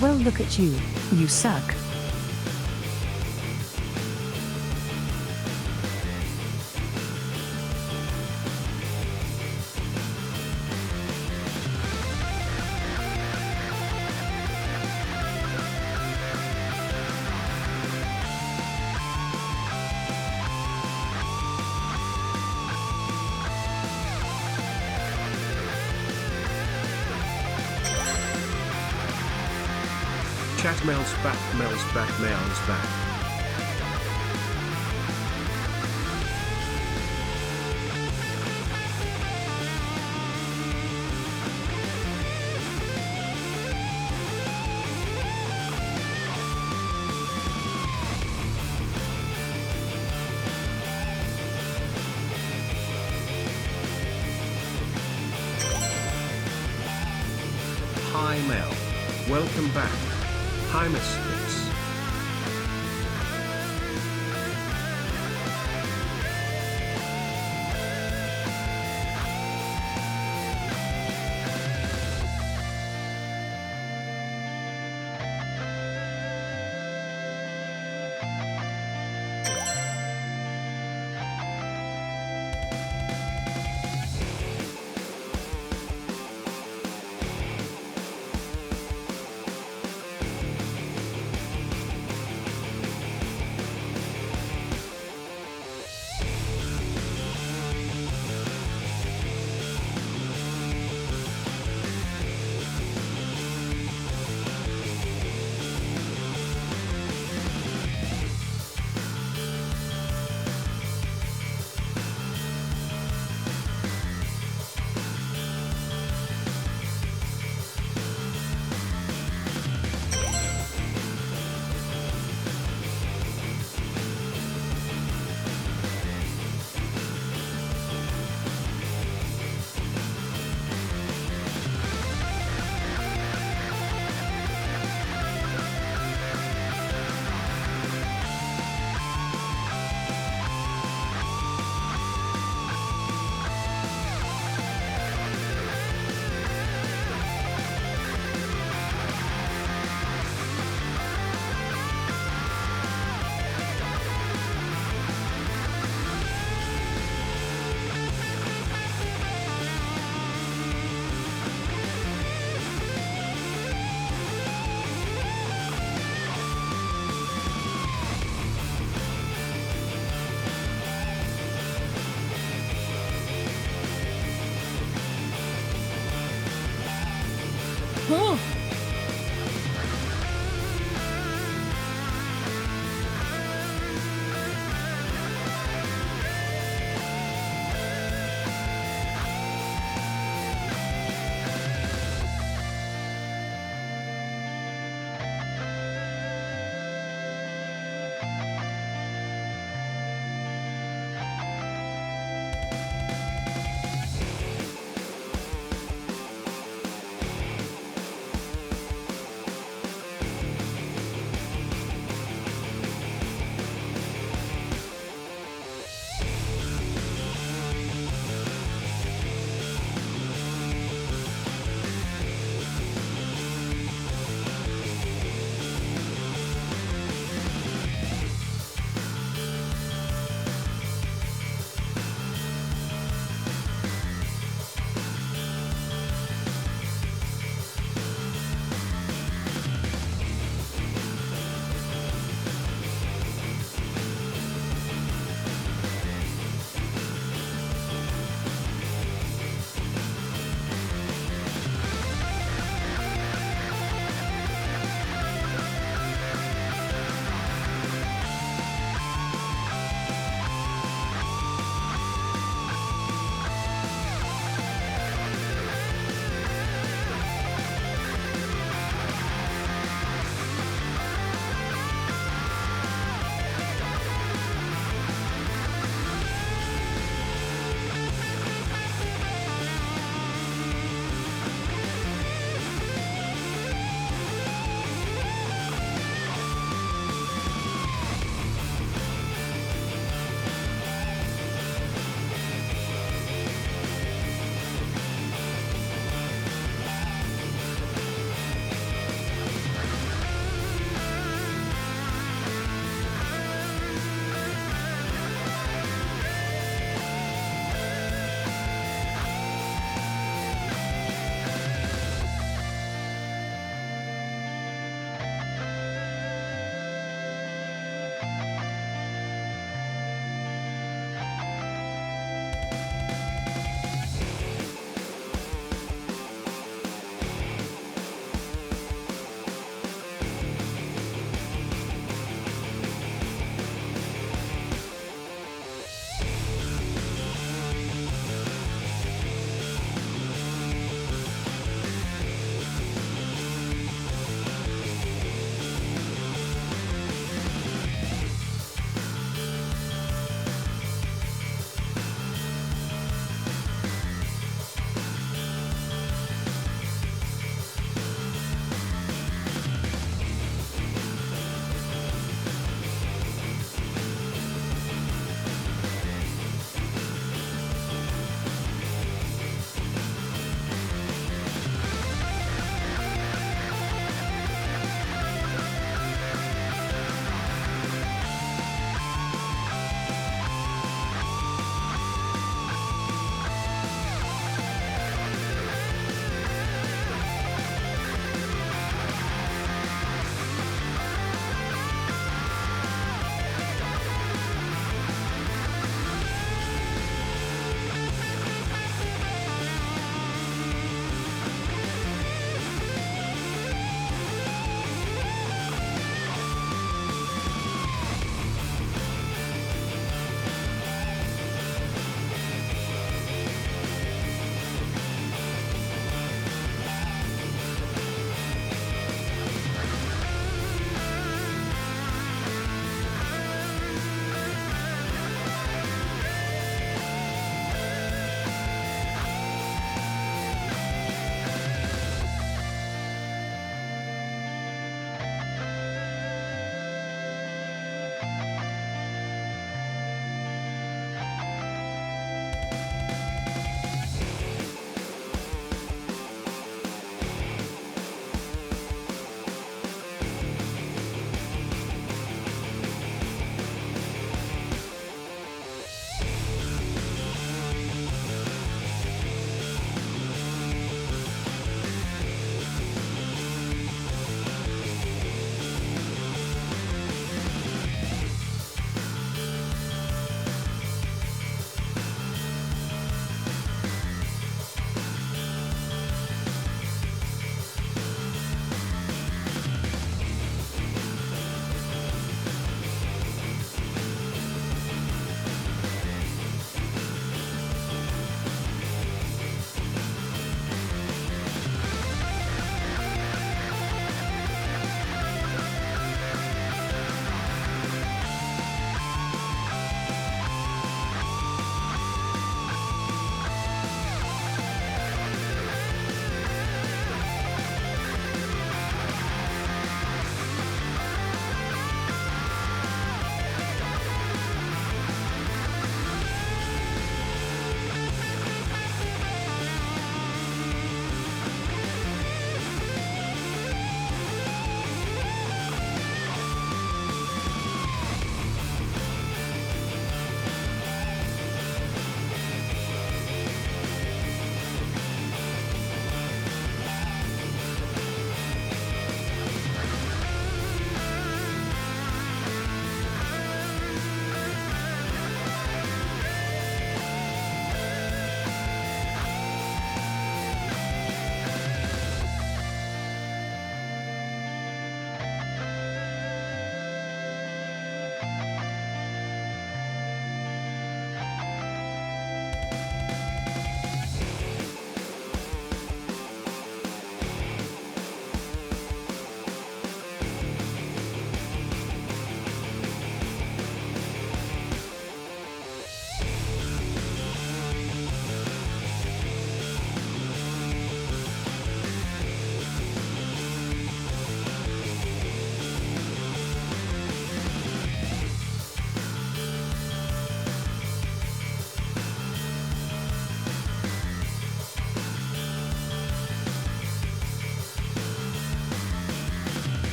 Well, look at you. You suck. Chat mails back, mails back, mails back. Hi Mel. Welcome back. Hi Misfits. Oh.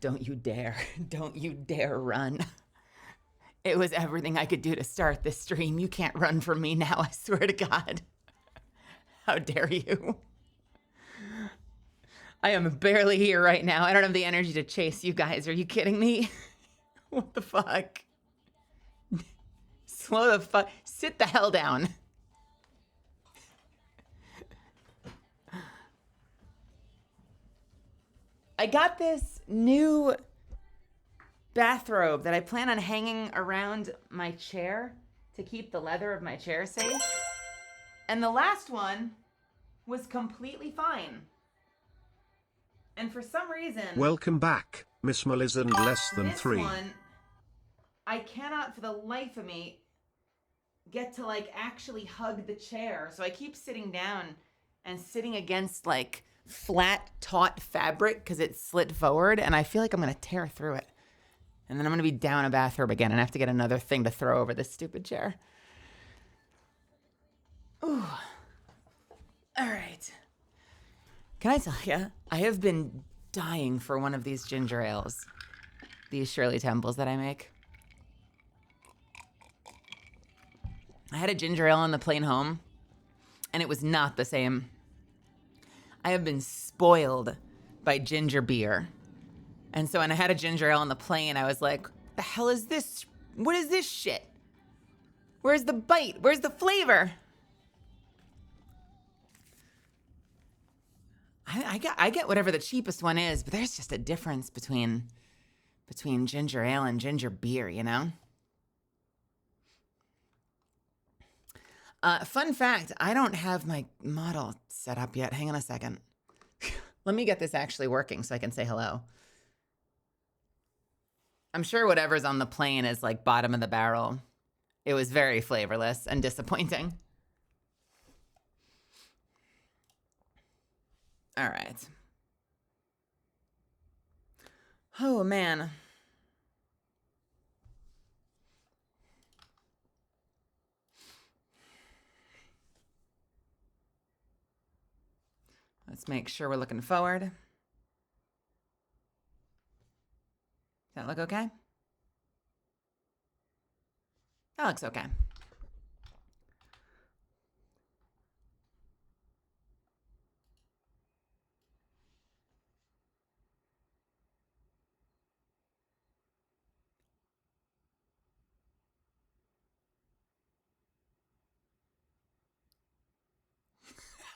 Don't you dare. Don't you dare run. It was everything I could do to start this stream. You can't run from me now, I swear to God. How dare you? I am barely here right now. I don't have the energy to chase you guys. Are you kidding me? What the fuck? Slow the fuck. Sit the hell down. I got this new bathrobe that I plan on hanging around my chair to keep the leather of my chair safe. And the last one was completely fine. And for some reason... Welcome back, Miss Melissa and less than this 3. one, I cannot for the life of me get to like actually hug the chair. So I keep sitting down and sitting against like flat, taut fabric because it's slid forward. And I feel like I'm going to tear through it. And then I'm going to be down a bathrobe again and have to get another thing to throw over this stupid chair. Ooh. All right. Can I tell you, I have been dying for one of these ginger ales. These Shirley Temples that I make. I had a ginger ale on the plane home, and it was not the same. I have been spoiled by ginger beer. And so when I had a ginger ale on the plane, I was like, the hell is this? What is this shit? Where's the bite? Where's the flavor? I get whatever the cheapest one is, but there's just a difference between ginger ale and ginger beer, you know? Fun fact, I don't have my model set up yet. Hang on a second. Let me get this actually working so I can say hello. I'm sure whatever's on the plane is like bottom of the barrel. It was very flavorless and disappointing. All right. Oh, man. Let's make sure we're looking forward. Does that look okay? That looks okay.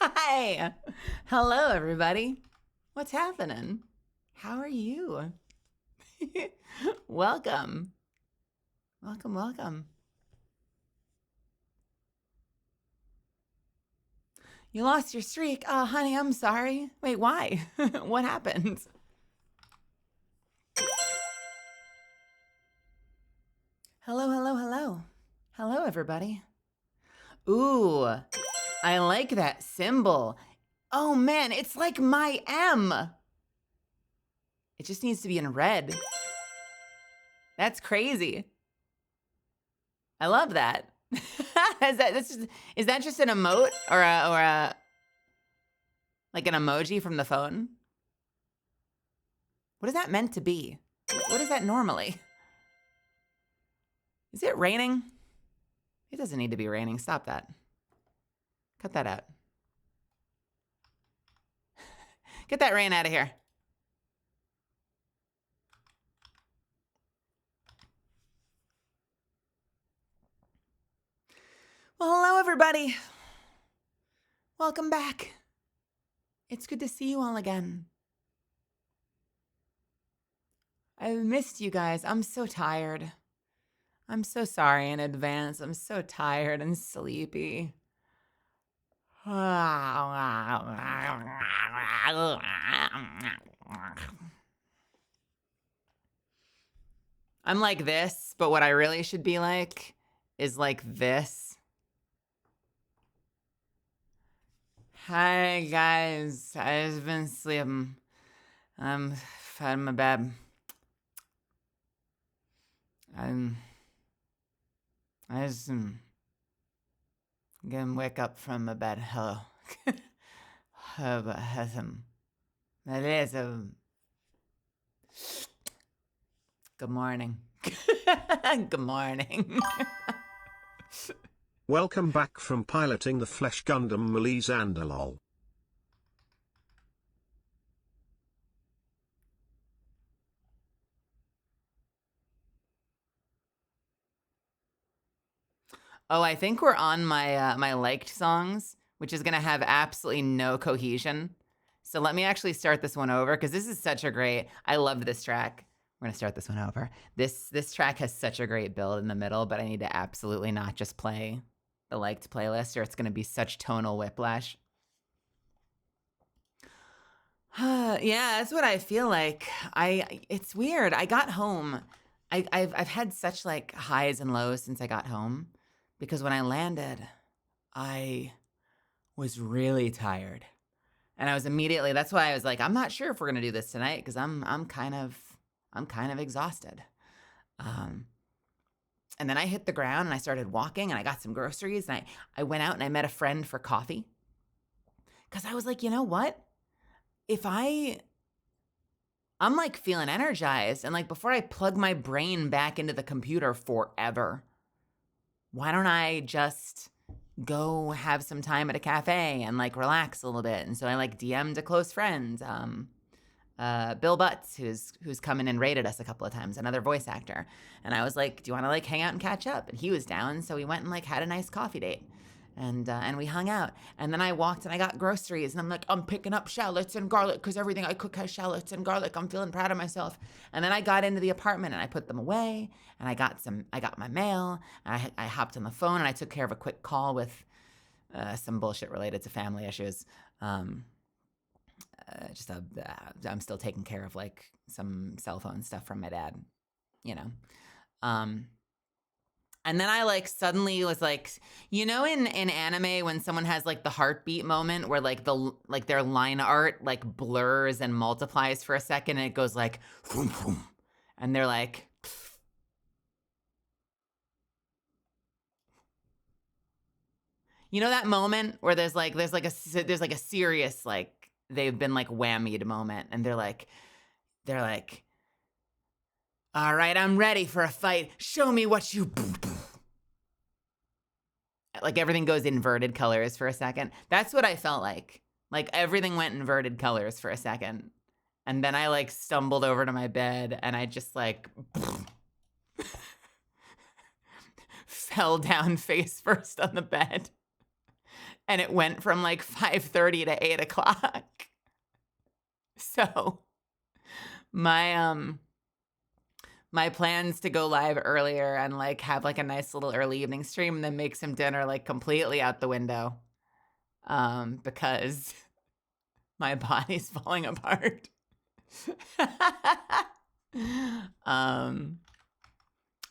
Hi. Hello, everybody. What's happening? How are you? Welcome. Welcome, welcome. You lost your streak. Oh, honey, I'm sorry. Wait, why? What happened? Hello, hello, hello. Hello, everybody. Ooh, I like that symbol. Oh, man, it's like my M. It just needs to be in red. That's crazy. I love that. Is that just an emote or a like an emoji from the phone? What is that meant to be? What is that normally? Is it raining? It doesn't need to be raining. Stop that. Cut that out. Get that rain out of here. Well, hello, everybody. Welcome back. It's good to see you all again. I've missed you guys. I'm so tired. I'm so sorry in advance. I'm so tired and sleepy. I'm like this, but what I really should be like is like this. Hi, guys. I've been sleeping. I'm out of my bed. I just gonna wake up from my bed. Hello. That is Good morning. Good morning. Welcome back from piloting the Flesh Gundam Melis and lol. Oh, I think we're on my my liked songs, which is gonna have absolutely no cohesion. So let me actually start this one over because this is such a great. I love this track. We're gonna start this one over. This track has such a great build in the middle, but I need to absolutely not just play the liked playlist, or it's gonna be such tonal whiplash. Yeah, that's what I feel like. It's weird. I got home. I've had such like highs and lows since I got home because when I landed, I was really tired. And I was immediately that's why I was like, I'm not sure if we're gonna do this tonight because I'm kind of exhausted. And then I hit the ground and I started walking and I got some groceries and I went out and I met a friend for coffee. Cause I was like, you know what? If I'm like feeling energized and like before I plug my brain back into the computer forever, why don't I just go have some time at a cafe and like relax a little bit? And so I like DM'd a close friend, Bill Butts, who's come in and rated us a couple of times, another voice actor. And I was like, do you want to like hang out and catch up? And he was down, so we went and like had a nice coffee date. And we hung out. And then I walked and I got groceries and I'm like, I'm picking up shallots and garlic because everything I cook has shallots and garlic. I'm feeling proud of myself. And then I got into the apartment and I put them away and I got my mail. And I hopped on the phone and I took care of a quick call with some bullshit related to family issues. I'm still taking care of like some cell phone stuff from my dad, you know. And then I like suddenly was like, you know, in anime when someone has like the heartbeat moment where like their line art like blurs and multiplies for a second and it goes like, vroom, vroom, and they're like, you know that moment where there's like a serious like they've been like whammied moment and they're like, all right, I'm ready for a fight. Show me what you. Like everything goes inverted colors for a second. That's what I felt like. Like everything went inverted colors for a second. And then I like stumbled over to my bed and I just like fell down face first on the bed. And it went from like 5:30 to 8 o'clock. So my plans to go live earlier and like have like a nice little early evening stream and then make some dinner like completely out the window because my body's falling apart.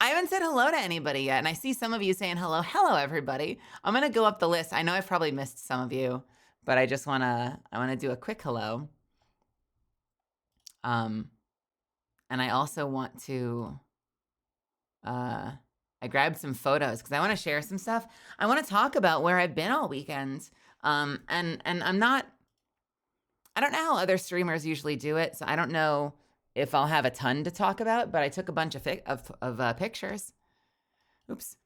I haven't said hello to anybody yet, and I see some of you saying hello. Hello, everybody. I'm gonna go up the list. I know I've probably missed some of you, but I wanna do a quick hello. And I also want to, I grabbed some photos because I want to share some stuff. I want to talk about where I've been all weekend. And I don't know how other streamers usually do it, so I don't know if I'll have a ton to talk about, but I took a bunch of pictures. Oops.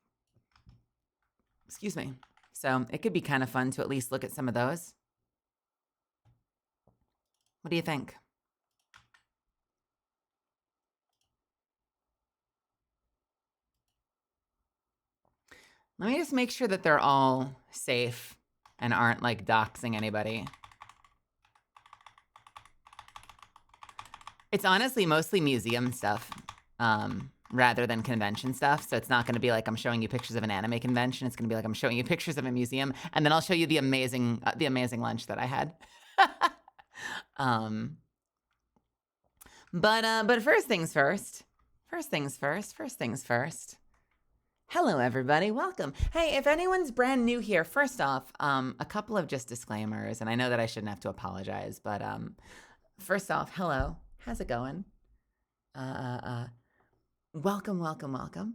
Excuse me. So it could be kind of fun to at least look at some of those. What do you think? Let me just make sure that they're all safe and aren't like doxing anybody. It's honestly mostly museum stuff rather than convention stuff. So it's not going to be like I'm showing you pictures of an anime convention. It's going to be like I'm showing you pictures of a museum, and then I'll show you the amazing lunch that I had. But first things first. First things first. Hello, everybody. Welcome. Hey, if anyone's brand new here, first off, a couple of just disclaimers, and I know that I shouldn't have to apologize, but first off, hello. How's it going? Welcome.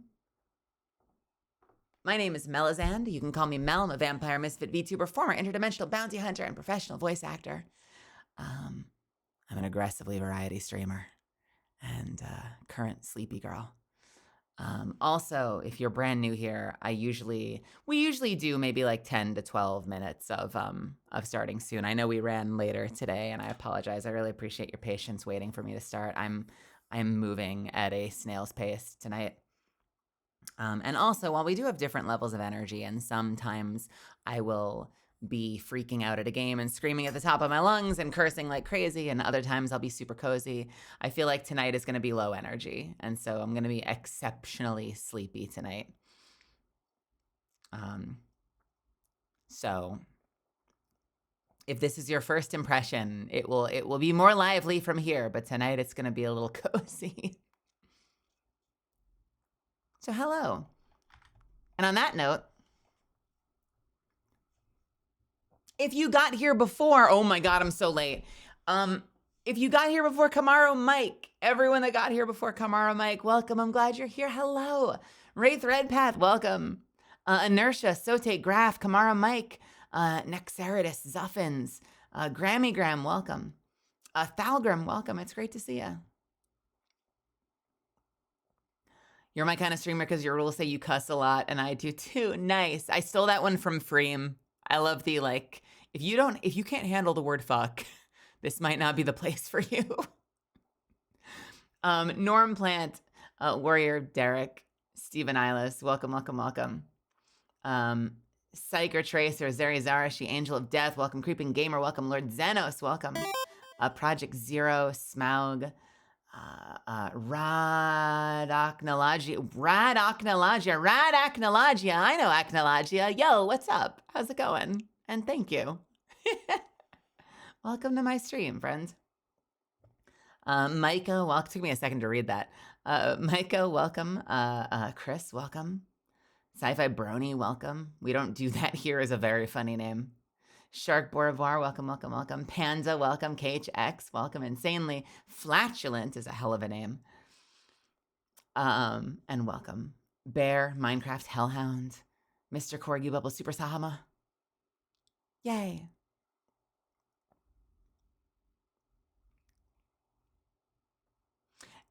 My name is Melizand. You can call me Mel. I'm a vampire misfit VTuber, former interdimensional bounty hunter, and professional voice actor. I'm an aggressively variety streamer. and current sleepy girl. Also, if you're brand new here, we usually do maybe like 10 to 12 minutes of starting soon. I know we ran later today, and I apologize. I really appreciate your patience waiting for me to start. I'm moving at a snail's pace tonight. And also, while we do have different levels of energy, and sometimes I will be freaking out at a game and screaming at the top of my lungs and cursing like crazy, and other times I'll be super cozy. I feel like tonight is going to be low energy, and so I'm going to be exceptionally sleepy tonight. So if this is your first impression, it will be more lively from here, but tonight it's going to be a little cozy. So hello. And on that note, if you got here before, oh my God, I'm so late. If you got here before Kamaro Mike, everyone that got here before Kamaro Mike, welcome. I'm glad you're here. Hello. Wraith Redpath, welcome. Inertia, Sote, Graph, Kamaro Mike, Nexeritus, Zuffins, Grammygram, welcome. Thalgrim, welcome. It's great to see you. You're my kind of streamer because your rules say you cuss a lot, and I do too. Nice. I stole that one from Freem. I love the, like, if you can't handle the word fuck, this might not be the place for you. Norm Plant, Warrior Derek, Stephen Eilis, welcome, welcome, welcome. Psycher Tracer, Zeri Zarashi, Angel of Death, welcome. Creeping Gamer, welcome. Lord Xenos, welcome. Project Zero, Smaug, Radachnologia. I know Acnologia. Yo, what's up? How's it going? And thank you. Welcome to my stream, friends. Micah, well, it took me a second to read that. Micah, welcome. Chris, welcome. Sci-Fi Brony, welcome. We don't do that here as a very funny name. Shark Borevoir, welcome, welcome, welcome. Panda, welcome. KHX, welcome. Insanely Flatulent is a hell of a name. And welcome. Bear, Minecraft Hellhound, Mr. Corgi Bubble, Super Sahama. Yay.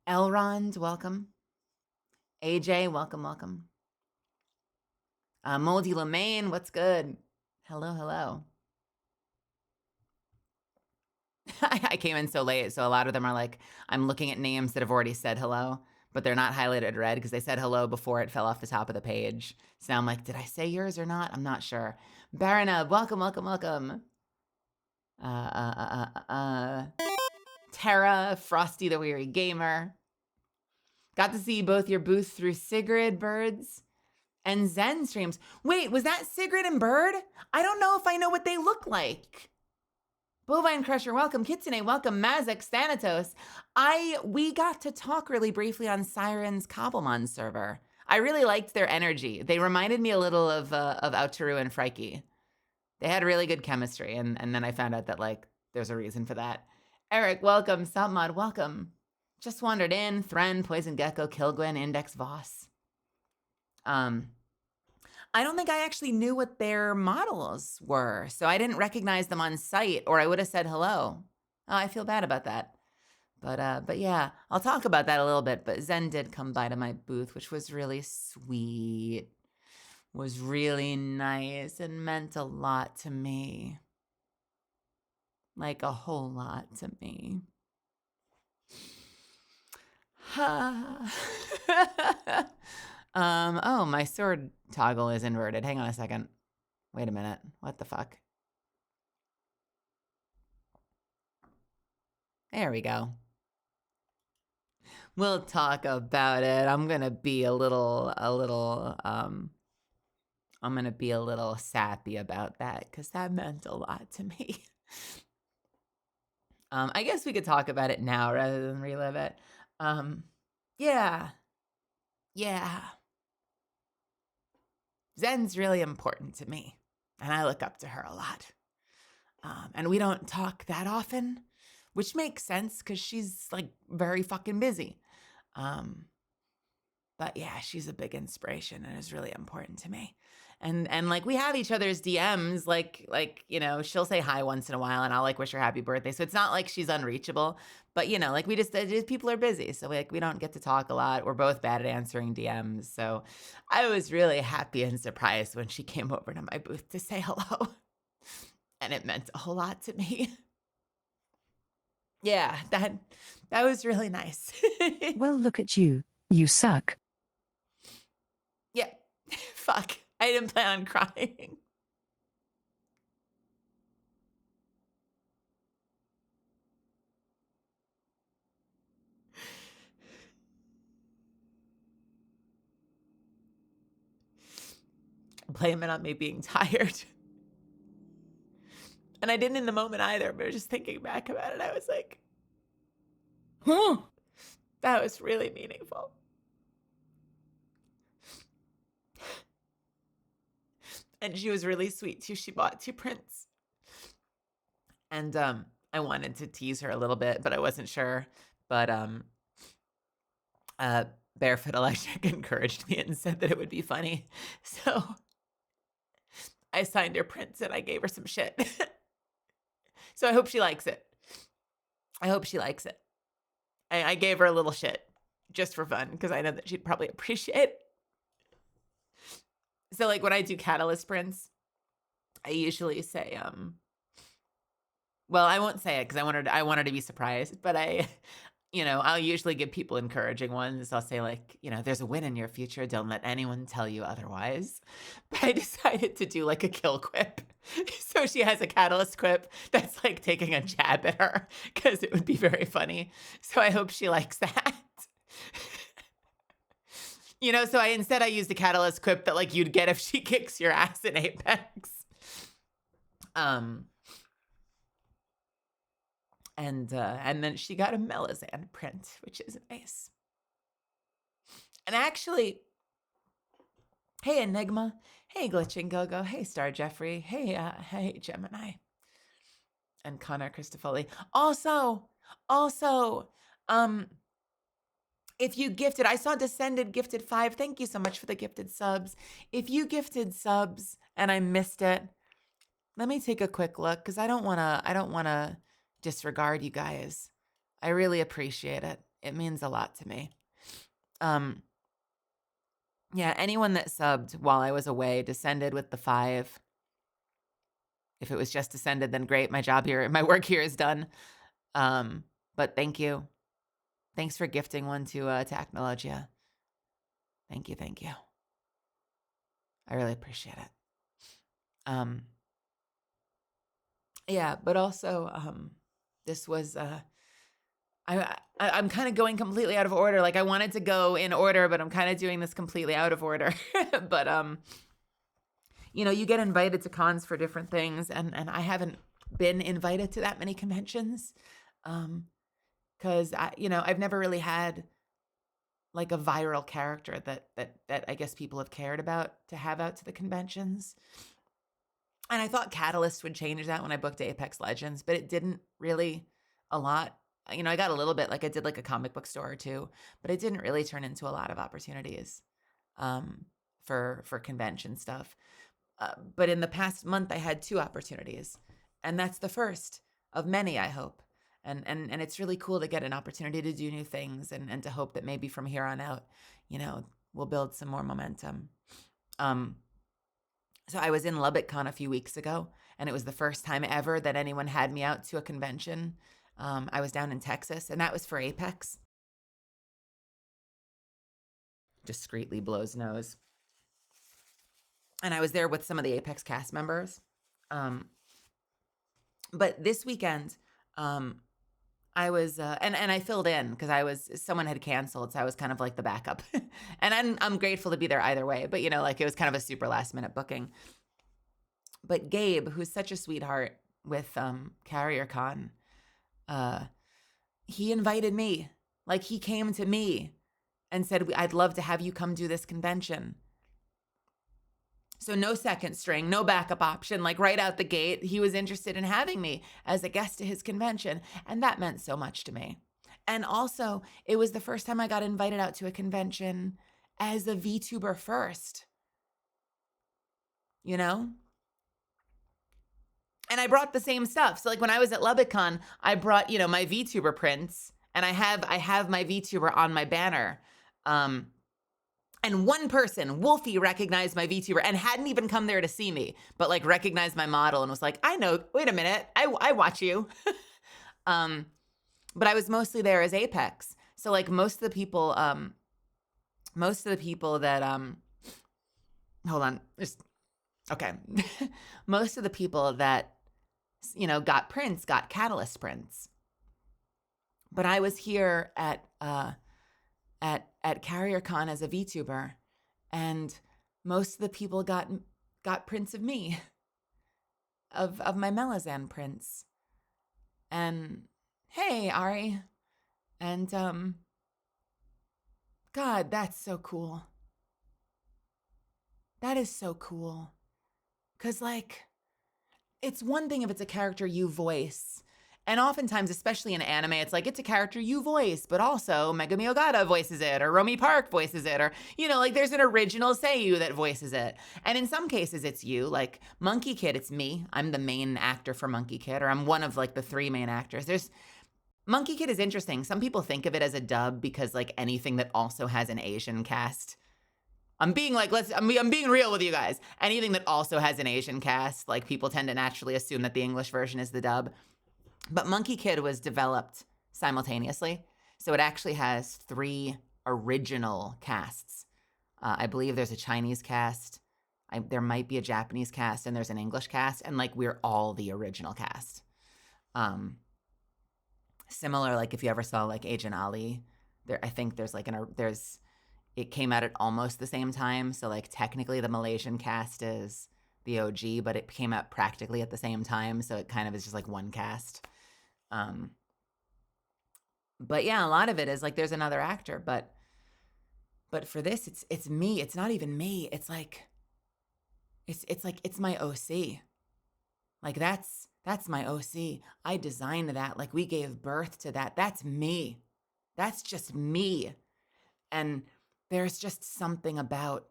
Elrond, welcome. AJ, welcome, welcome. Moldy Lemaine, what's good? Hello, hello. I came in so late, so a lot of them are like, I'm looking at names that have already said hello, but they're not highlighted red because they said hello before it fell off the top of the page. So now I'm like, did I say yours or not? I'm not sure. Baranub, welcome, welcome, welcome. Tara, Frosty the Weary Gamer. Got to see both your booths through Sigrid Birds and Zen streams. Wait, was that Sigrid and Bird? I don't know if I know what they look like. Bovine Crusher, welcome. Kitsune, welcome. Mazak, Thanatos. We got to talk really briefly on Siren's Cobblemon server. I really liked their energy. They reminded me a little of Aotaru and Frikey. They had really good chemistry, and then I found out that, like, there's a reason for that. Eric, welcome. Saltmod, welcome. Just wandered in. Thren, Poison Gecko, Kilgwyn, Index Voss. I don't think I actually knew what their models were, so I didn't recognize them on sight, or I would have said hello. Oh, I feel bad about that. But yeah, I'll talk about that a little bit. But Zen did come by to my booth, which was really sweet. Was really nice and meant a lot to me. Like a whole lot to me. Oh, my sword toggle is inverted. Hang on a second. Wait a minute. What the fuck? There we go. We'll talk about it. I'm gonna be a little sappy about that because that meant a lot to me. I guess we could talk about it now rather than relive it. Yeah. Zen's really important to me, and I look up to her a lot. And we don't talk that often, which makes sense because she's, like, very fucking busy. But yeah, she's a big inspiration and is really important to me. And like we have each other's DMs, like, she'll say hi once in a while and I'll like wish her happy birthday. So it's not like she's unreachable, but like we just people are busy. So like we don't get to talk a lot. We're both bad at answering DMs. So I was really happy and surprised when she came over to my booth to say hello. And it meant a whole lot to me. Yeah, that was really nice. Well, look at you. You suck. Yeah. Fuck. I didn't plan on crying. Blame it on me being tired. And I didn't in the moment either, but just thinking back about it, I was like, that was really meaningful. And she was really sweet too. She bought 2 prints. And I wanted to tease her a little bit, but I wasn't sure. But Barefoot Electric encouraged me and said that it would be funny. So I signed her prints and I gave her some shit. So I hope she likes it. I hope she likes it. I gave her a little shit just for fun because I know that she'd probably appreciate it. So like when I do catalyst prints, I usually say, well, I won't say it because I want her to be surprised, but I'll usually give people encouraging ones. I'll say like, there's a win in your future. Don't let anyone tell you otherwise. But I decided to do like a kill quip. So she has a catalyst quip that's like taking a jab at her because it would be very funny. So I hope she likes that. So I used a catalyst quip that like you'd get if she kicks your ass in Apex. And then she got a Melizan print, which is nice. And actually, hey Enigma, hey Glitching Go-Go, hey Star Jeffrey, hey Gemini, and Connor Christofoli. Also, if you gifted, I saw Descended gifted 5. Thank you so much for the gifted subs. If you gifted subs and I missed it, let me take a quick look because I don't wanna disregard you guys. I really appreciate it. It means a lot to me. Yeah, anyone that subbed while I was away, Descended with the 5. If it was just Descended, then great. My work here is done. But thank you. Thanks for gifting one to Technologia. Thank you. I really appreciate it. Yeah, but also this was I'm kind of going completely out of order. Like I wanted to go in order, but I'm kind of doing this completely out of order. But you get invited to cons for different things, and I haven't been invited to that many conventions. Because I've never really had like a viral character that I guess people have cared about to have out to the conventions. And I thought Catalyst would change that when I booked Apex Legends, but it didn't really a lot. I got a little bit, like I did like a comic book store or 2, but it didn't really turn into a lot of opportunities for convention stuff. But in the past month, I had 2 opportunities, and that's the first of many, I hope. And it's really cool to get an opportunity to do new things and to hope that maybe from here on out, we'll build some more momentum. So I was in LubbockCon a few weeks ago, and it was the first time ever that anyone had me out to a convention. I was down in Texas, and that was for Apex. Discreetly blows nose. And I was there with some of the Apex cast members. But this weekend, I was, and I filled in because someone had canceled. So I was kind of like the backup and I'm grateful to be there either way, but like it was kind of a super last minute booking. But Gabe, who's such a sweetheart with, Carrier Con, he invited me, like he came to me and said, I'd love to have you come do this convention. So no second string, no backup option, like right out the gate, he was interested in having me as a guest to his convention. And that meant so much to me. And also, it was the first time I got invited out to a convention as a VTuber first. you know? And I brought the same stuff. So like when I was at LubbockCon, I brought, my VTuber prints, and I have my VTuber on my banner. And one person, Wolfie, recognized my VTuber and hadn't even come there to see me, but like recognized my model and was like, I know, wait a minute, I watch you. But I was mostly there as Apex. So like most of the people that, hold on, okay. Most of the people that, got prints, got Catalyst prints. But I was here at CarrierCon as a VTuber, and most of the people got prints of me, of my Melazan prints. And hey, Ari. And God, that's so cool. That is so cool. 'Cause like, it's one thing if it's a character you voice. And oftentimes, especially in anime, it's like, it's a character you voice, but also Megumi Ogata voices it, or Romy Park voices it, or, like there's an original Seiyu that voices it. And in some cases, it's you. Like Monkey Kid, it's me. I'm the main actor for Monkey Kid, or I'm one of like the 3 main actors. Monkey Kid is interesting. Some people think of it as a dub because like anything that also has an Asian cast. I'm being real with you guys. Anything that also has an Asian cast, like people tend to naturally assume that the English version is the dub. But Monkey Kid was developed simultaneously. So it actually has 3 original casts. I believe there's a Chinese cast. There might be a Japanese cast, and there's an English cast. And like, we're all the original cast. Similar, like if you ever saw like Agent Ali, I think there's like it came out at almost the same time. So like technically the Malaysian cast is the OG, but it came out practically at the same time. So it kind of is just like one cast. But yeah, a lot of it is like there's another actor, but for this, it's me. It's not even me. It's like, it's my OC. Like that's my OC. I designed that. Like we gave birth to that. That's me. That's just me. And there's just something about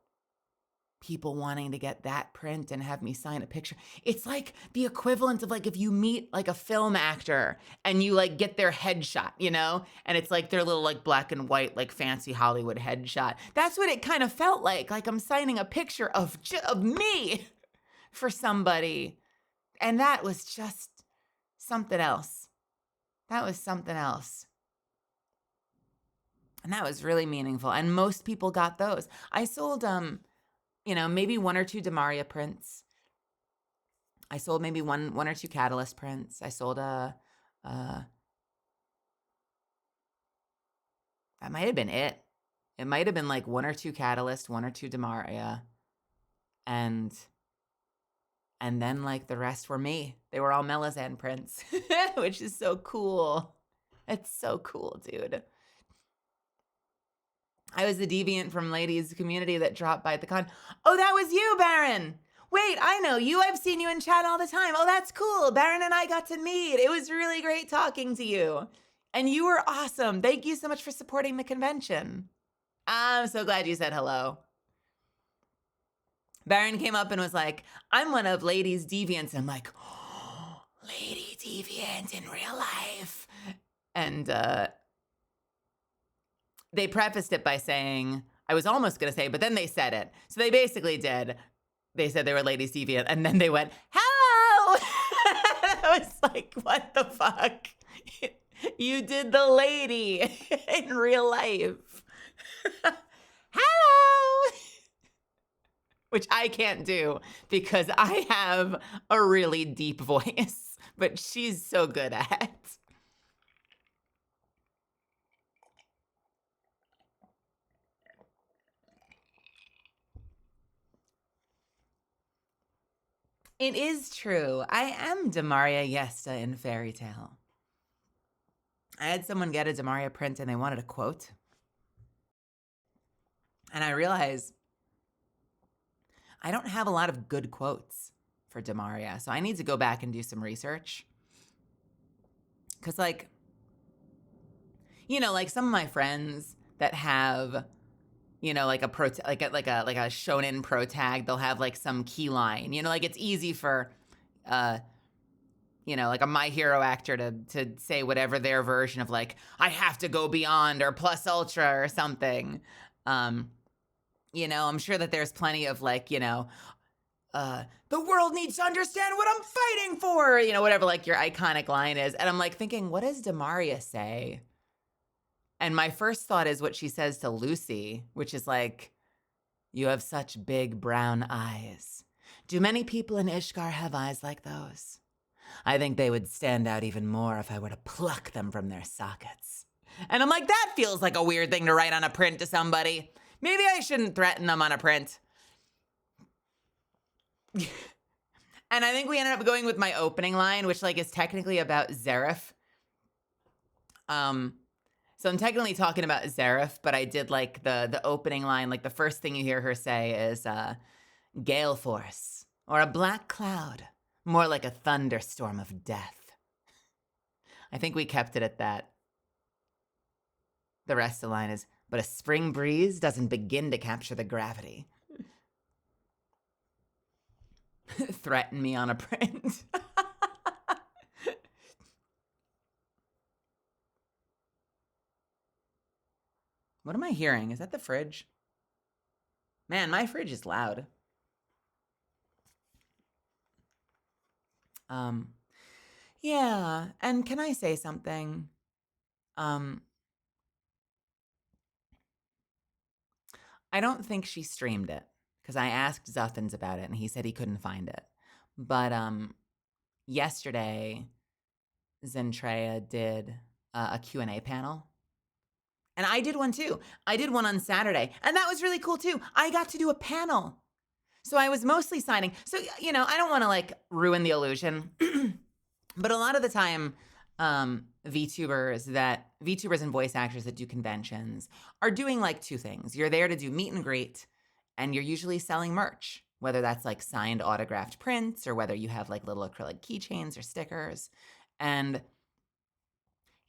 people wanting to get that print and have me sign a picture. It's like the equivalent of like if you meet like a film actor and you like get their headshot, and it's like their little like black and white like fancy Hollywood headshot. That's what it kind of felt like I'm signing a picture of me for somebody. And that was just something else. That was something else. And that was really meaningful. And most people got those. I sold, maybe 1 or 2 Demaria prints. I sold maybe one or 2 Catalyst prints. I sold that might have been it. It might have been like 1 or 2 Catalyst, 1 or 2 Demaria. And then like the rest were me. They were all Melazan prints, which is so cool. It's so cool, dude. I was the deviant from ladies community that dropped by at the con. Oh, that was you, Baron. Wait, I know you. I've seen you in chat all the time. Oh, that's cool. Baron and I got to meet. It was really great talking to you. And you were awesome. Thank you so much for supporting the convention. I'm so glad you said hello. Baron came up and was like, I'm one of Ladies Deviants. And I'm like, oh, Lady Deviant in real life. And they prefaced it by saying, I was almost going to say, but then they said it. So they basically did. They said they were Ladies Deviant. And then they went, hello. I was like, what the fuck? You did the lady in real life. Hello. Which I can't do because I have a really deep voice, but she's so good at. It is true. I am Demaria Yesta in Fairy Tale. I had someone get a Demaria print and they wanted a quote. And I realized I don't have a lot of good quotes for Demaria. So I need to go back and do some research. Because like some of my friends that have you know, like a shonen pro tag, they'll have like some key line. You know, like it's easy for you know, like a My Hero actor to say whatever their version of like, I have to go beyond or plus ultra or something. You know, I'm sure that there's plenty of like, you know, the world needs to understand what I'm fighting for, you know, whatever like your iconic line is. And I'm like thinking, what does Demaria say? And my first thought is what she says to Lucy, which is like, you have such big brown eyes. Do many people in Ishgar have eyes like those? I think they would stand out even more if I were to pluck them from their sockets. And I'm like, that feels like a weird thing to write on a print to somebody. Maybe I shouldn't threaten them on a print. And I think we ended up going with my opening line, which like is technically about Zareth. So I'm technically talking about Zareth, but I did like the opening line, like the first thing you hear her say is gale force or a black cloud, more like a thunderstorm of death. I think we kept it at that. The rest of the line is, but a spring breeze doesn't begin to capture the gravity. Threaten me on a print. What am I hearing? Is that the fridge? Man, my fridge is loud. Yeah, and can I say something? I don't think she streamed it because I asked Zuffins about it and he said he couldn't find it. But yesterday, Zentrea did a Q&A panel. And I did one too. I did one on Saturday. And that was really cool too. I got to do a panel. So I was mostly signing. So, you know, I don't want to like ruin the illusion. But a lot of the time, VTubers and voice actors that do conventions are doing like two things. You're there to do meet and greet, and you're usually selling merch, whether that's like signed autographed prints or whether you have like little acrylic keychains or stickers. And,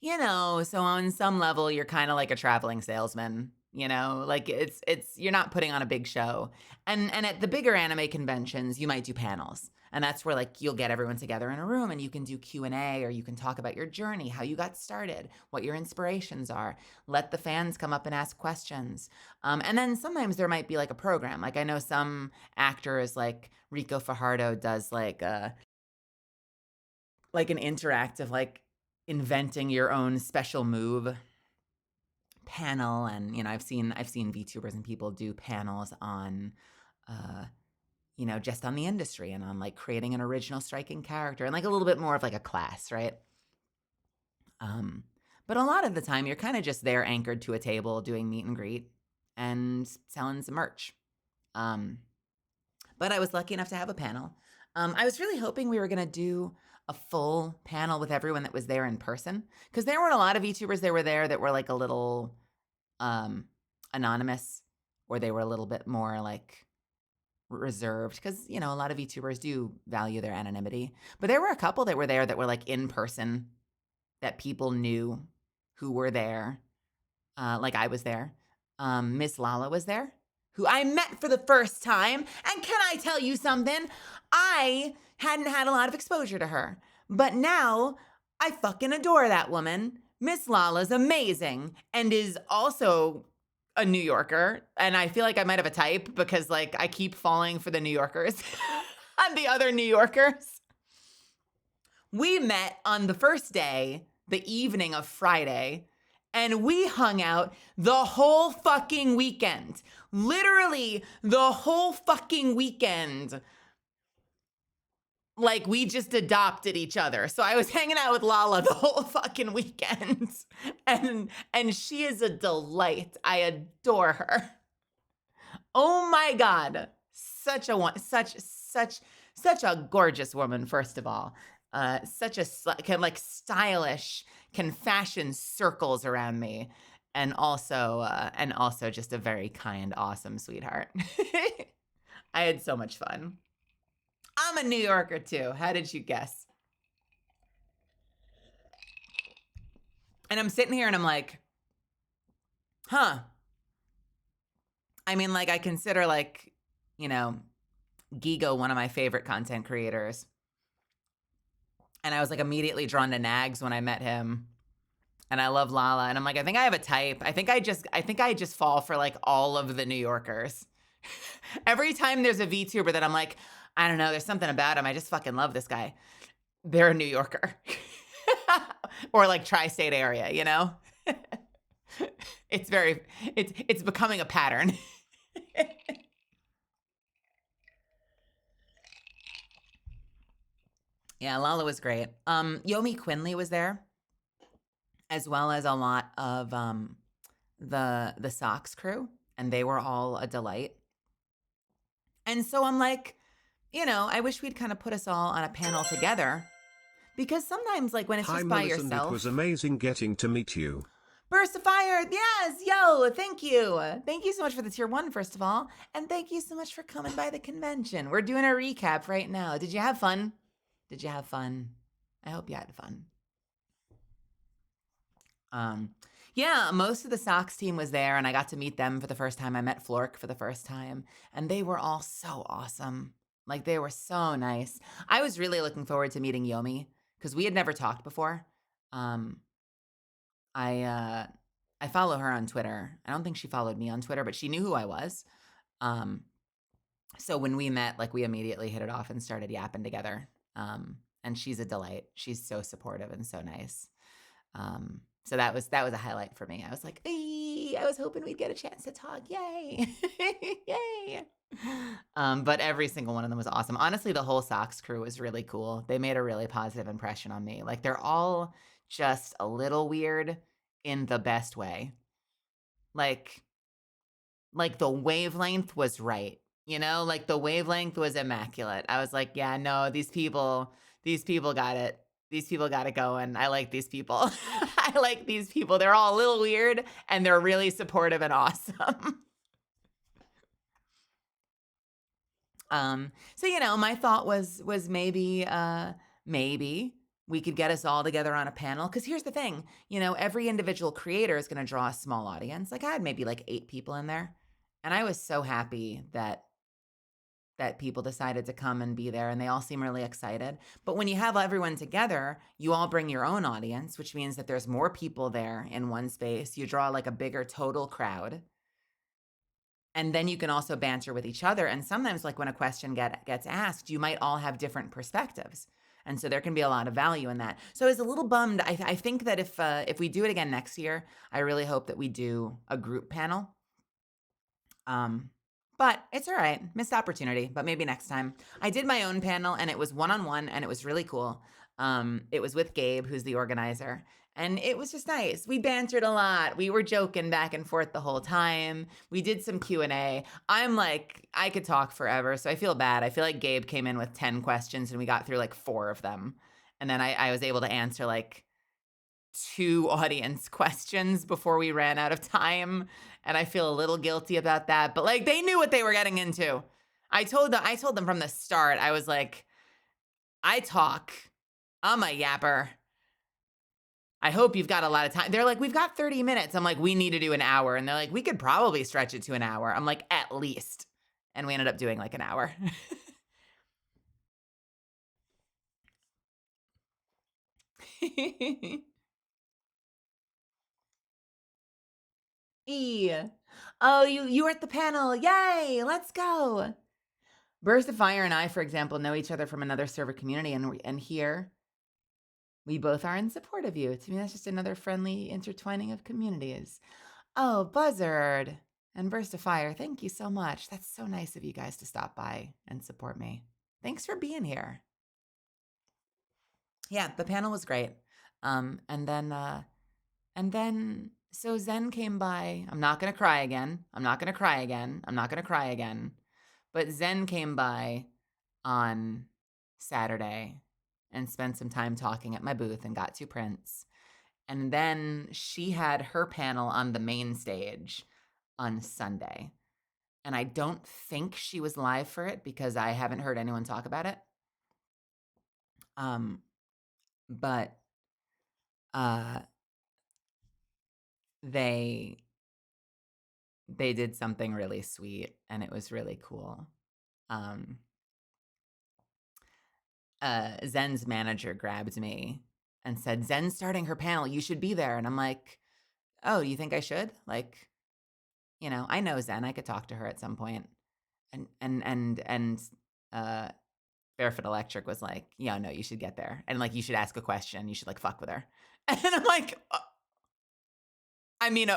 you know, so on some level, you're kind of like a traveling salesman. You know, like it's you're not putting on a big show. And at the bigger anime conventions, you might do panels. And that's where like you'll get everyone together in a room and you can do Q&A or you can talk about your journey, how you got started, what your inspirations are. Let the fans come up and ask questions. And then sometimes there might be like a program. Like I know some actors like Rico Fajardo does like an interactive like inventing your own special move panel. And you know, I've seen VTubers and people do panels on you know, just on the industry and on like creating an original striking character and like a little bit more of like a class, right? But a lot of the time you're kind of just there anchored to a table doing meet and greet and selling some merch. But I was lucky enough to have a panel. I was really hoping we were going to do a full panel with everyone that was there in person because there weren't a lot of VTubers that were there that were like a little anonymous or they were a little bit more like reserved because, you know, a lot of VTubers do value their anonymity. But there were a couple that were there that were like in person that people knew who were there. Like I was there. Miss Lala was there, who I met for the first time. And can I tell you something? I hadn't had a lot of exposure to her. But now I fucking adore that woman. Miss Lala's amazing and is also a New Yorker, and I feel like I might have a type because like I keep falling for the New Yorkers and the other New Yorkers. We met on the first day, the evening of Friday, and we hung out the whole fucking weekend. Literally the whole fucking weekend. Like we just adopted each other. So I was hanging out with Lala the whole fucking weekend. And she is a delight. I adore her. Oh my God. Such a gorgeous woman, first of all. Such a can like stylish, can fashion circles around me. And also just a very kind, awesome sweetheart. I had so much fun. I'm a New Yorker too. How did you guess? And I'm sitting here and I'm like, huh. I mean, like, I consider, like, you know, Gigo one of my favorite content creators. And I was like immediately drawn to Nags when I met him. And I love Lala. And I'm like, I think I have a type. I think I just fall for like all of the New Yorkers. Every time there's a VTuber that I'm like, I don't know, there's something about him. I just fucking love this guy. They're a New Yorker. Or like tri-state area, you know? It's becoming a pattern. Yeah, Lala was great. Yomi Quinley was there, as well as a lot of the Sox crew, and they were all a delight. And so I'm like, I wish we'd kind of put us all on a panel together, because sometimes, like, when it's Hi just by Melisande, it was yourself. amazing getting to meet you. Burst of fire, yes, yo, thank you. Thank you so much for the tier 1, first of all, and thank you so much for coming by the convention. We're doing a recap right now. Did you have fun? Did you have fun? I hope you had fun. Yeah, most of the Sox team was there, and I got to meet them for the first time. I met Flork for the first time, and they were all so awesome. Like, they were so nice. I was really looking forward to meeting Yomi, because we had never talked before. Um, I follow her on Twitter. I don't think she followed me on Twitter, but she knew who I was. Um, so when we met, like, we immediately hit it off and started yapping together. And she's a delight. She's so supportive and so nice. So that was a highlight for me. I was like, "Ee, I was hoping we'd get a chance to talk. Yay. Yay." But every single one of them was awesome. Honestly, the whole Sox crew was really cool. They made a really positive impression on me. Like, they're all just a little weird in the best way. Like the wavelength was right. Like, the wavelength was immaculate. I was like, yeah, no, these people got it. These people got it going. I like these people. I like these people. They're all a little weird, and they're really supportive and awesome. So my thought was maybe we could get us all together on a panel. Because here's the thing, every individual creator is going to draw a small audience. Like, I had maybe like 8 people in there, and I was so happy that people decided to come and be there, and they all seem really excited. But when you have everyone together, you all bring your own audience, which means that there's more people there in one space. You draw like a bigger total crowd. And then you can also banter with each other. And sometimes, like, when a question gets asked, you might all have different perspectives. And so there can be a lot of value in that. So I was a little bummed. I think that if we do it again next year, I really hope that we do a group panel. But it's all right. Missed opportunity, but maybe next time. I did my own panel, and it was one-on-one, and it was really cool. It was with Gabe, who's the organizer, and it was just nice. We bantered a lot. We were joking back and forth the whole time. We did some Q&A. I'm like, I could talk forever, so I feel bad. I feel like Gabe came in with 10 questions, and we got through like 4 of them. And then I was able to answer like 2 audience questions before we ran out of time, and I feel a little guilty about that, but like, they knew what they were getting into. I told them from the start. I was like, I talk. I'm a yapper. I hope you've got a lot of time. They're like, we've got 30 minutes. I'm like, we need to do an hour. And they're like, we could probably stretch it to an hour. I'm like, at least. And we ended up doing like an hour. E. Oh, you were at the panel. Yay, let's go. Burst of Fire and I, for example, know each other from another server community, and here we both are in support of you. To me, that's just another friendly intertwining of communities. Oh, Buzzard and Burst of Fire, thank you so much. That's so nice of you guys to stop by and support me. Thanks for being here. Yeah, the panel was great. And then so Zen came by. I'm not gonna cry again. I'm not gonna cry again. I'm not gonna cry again. But Zen came by on Saturday and spent some time talking at my booth and got 2 prints. And then she had her panel on the main stage on Sunday. And I don't think she was live for it because I haven't heard anyone talk about it. But they they did something really sweet, and it was really cool. Zen's manager grabbed me and said, "Zen's starting her panel. You should be there." And I'm like, "Oh, you think I should? Like, I know Zen. I could talk to her at some point." And uh, Barefoot Electric was like, "Yeah, no, you should get there, and like, you should ask a question. You should like fuck with her." And I'm like, "I mean,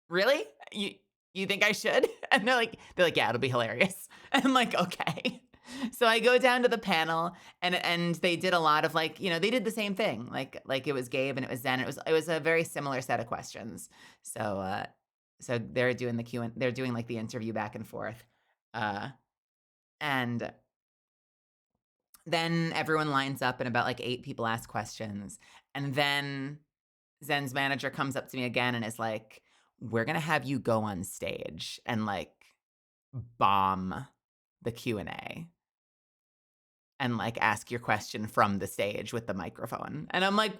really? You think I should?" And they're like, "Yeah, it'll be hilarious." And I'm like, "Okay." So I go down to the panel, and they did a lot of like, they did the same thing. Like it was Gabe and it was Zen. It was a very similar set of questions. So they're doing they're doing like the interview back and forth. And then everyone lines up and about like 8 people ask questions. And then Zen's manager comes up to me again and is like, "We're going to have you go on stage and like bomb the Q&A and like ask your question from the stage with the microphone." And I'm like,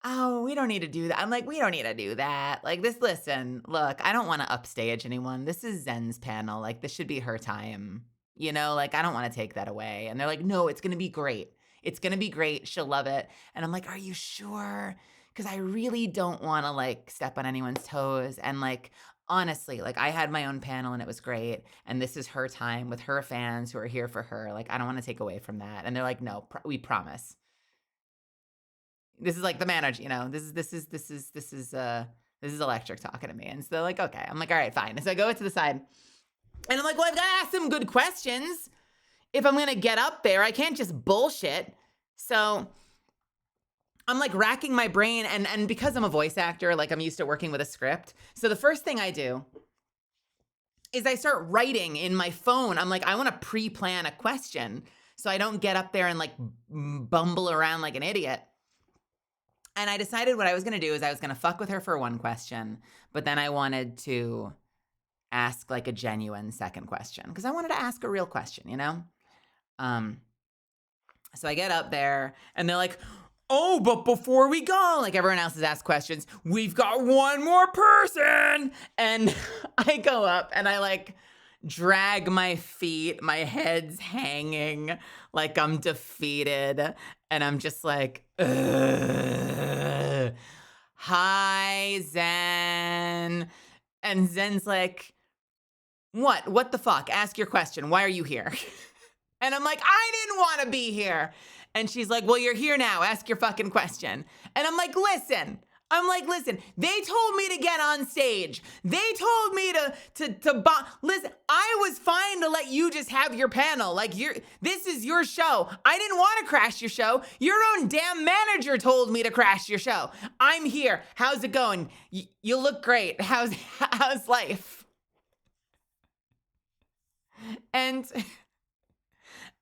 "Oh, we don't need to do that." I'm like, "We don't need to do that. Like listen, look, I don't want to upstage anyone. This is Zen's panel. Like this should be her time. Like I don't want to take that away." And they're like, "No, it's going to be great. It's going to be great. She'll love it." And I'm like, "Are you sure? Because I really don't want to like step on anyone's toes." And like, honestly, like I had my own panel and it was great. And this is her time with her fans who are here for her. Like, I don't want to take away from that. And they're like, "No, we promise." This is like the manager, this is Electric talking to me. And so they're like, "Okay." I'm like, "All right, fine." So I go to the side and I'm like, "Well, I've got to ask some good questions. If I'm going to get up there, I can't just bullshit." So I'm like racking my brain. And because I'm a voice actor, like I'm used to working with a script. So the first thing I do is I start writing in my phone. I'm like, I want to pre-plan a question so I don't get up there and like bumble around like an idiot. And I decided what I was going to do is I was going to fuck with her for one question, but then I wanted to ask like a genuine second question because I wanted to ask a real question, So I get up there and they're like, "Oh, but before we go," like everyone else has asked questions, "we've got one more person." And I go up and I like drag my feet, my head's hanging like I'm defeated. And I'm just like, "Ugh. Hi, Zen." And Zen's like, What the fuck? Ask your question. Why are you here?" And I'm like, "I didn't want to be here." And she's like, "Well, you're here now. Ask your fucking question." And I'm like, listen, they told me to get on stage. They told me listen, I was fine to let you just have your panel. Like this is your show. I didn't want to crash your show. Your own damn manager told me to crash your show. I'm here. How's it going? You look great. How's life?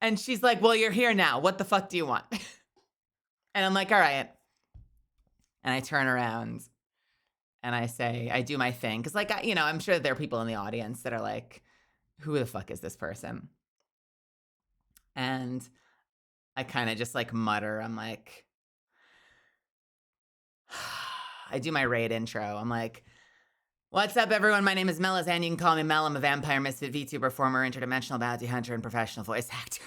And she's like, "Well, you're here now. What the fuck do you want?" And I'm like, "All right." And I turn around and I do my thing. Cause like, I'm sure there are people in the audience that are like, "Who the fuck is this person?" And I kind of just like mutter. I'm like, I do my raid intro. I'm like, "What's up, everyone? My name is Melazan. You can call me Mel. I'm a vampire, misfit, VTuber, former interdimensional bounty hunter, and professional voice actor."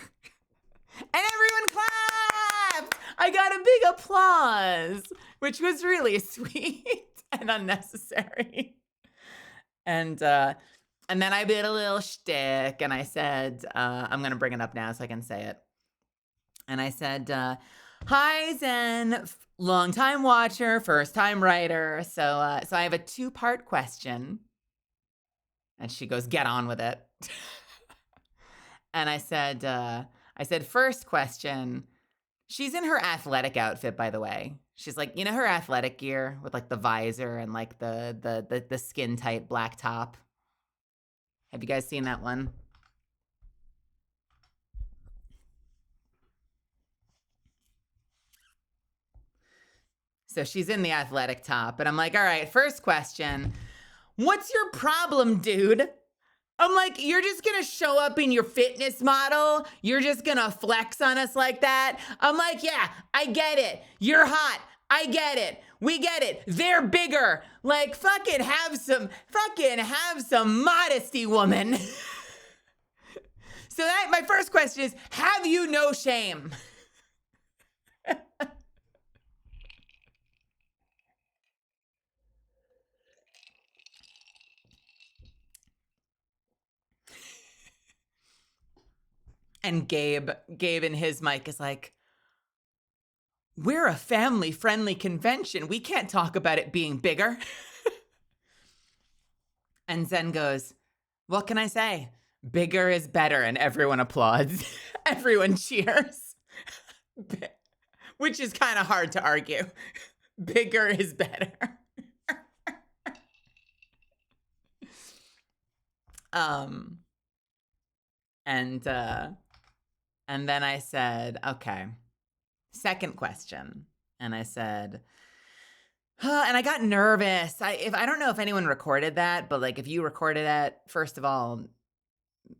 And everyone clapped. I got a big applause, which was really sweet and unnecessary. And then I did a little shtick, and I said, I'm going to bring it up now so I can say it. And I said, "Hi, Zen, long-time watcher, first-time writer. So I have a 2-part question." And she goes, "Get on with it." And I said, "First question." She's in her athletic outfit, by the way. She's like, her athletic gear with like the visor and like the skin tight black top. Have you guys seen that one? So she's in the athletic top, and I'm like, "All right, first question. What's your problem, dude?" I'm like, "You're just gonna show up in your fitness model? You're just gonna flex on us like that?" I'm like, "Yeah, I get it. You're hot. I get it. We get it. They're bigger. Like, fucking have some modesty, woman. So that my first question is, have you no shame? And Gabe in his mic is like, we're a family-friendly convention. We can't talk about it being bigger. And Zen goes, what can I say? Bigger is better. And everyone applauds. Everyone cheers. Which is kind of hard to argue. Bigger is better. And then I said, okay, second question. And I said, and I got nervous. I don't know if anyone recorded that, but like if you recorded it, first of all,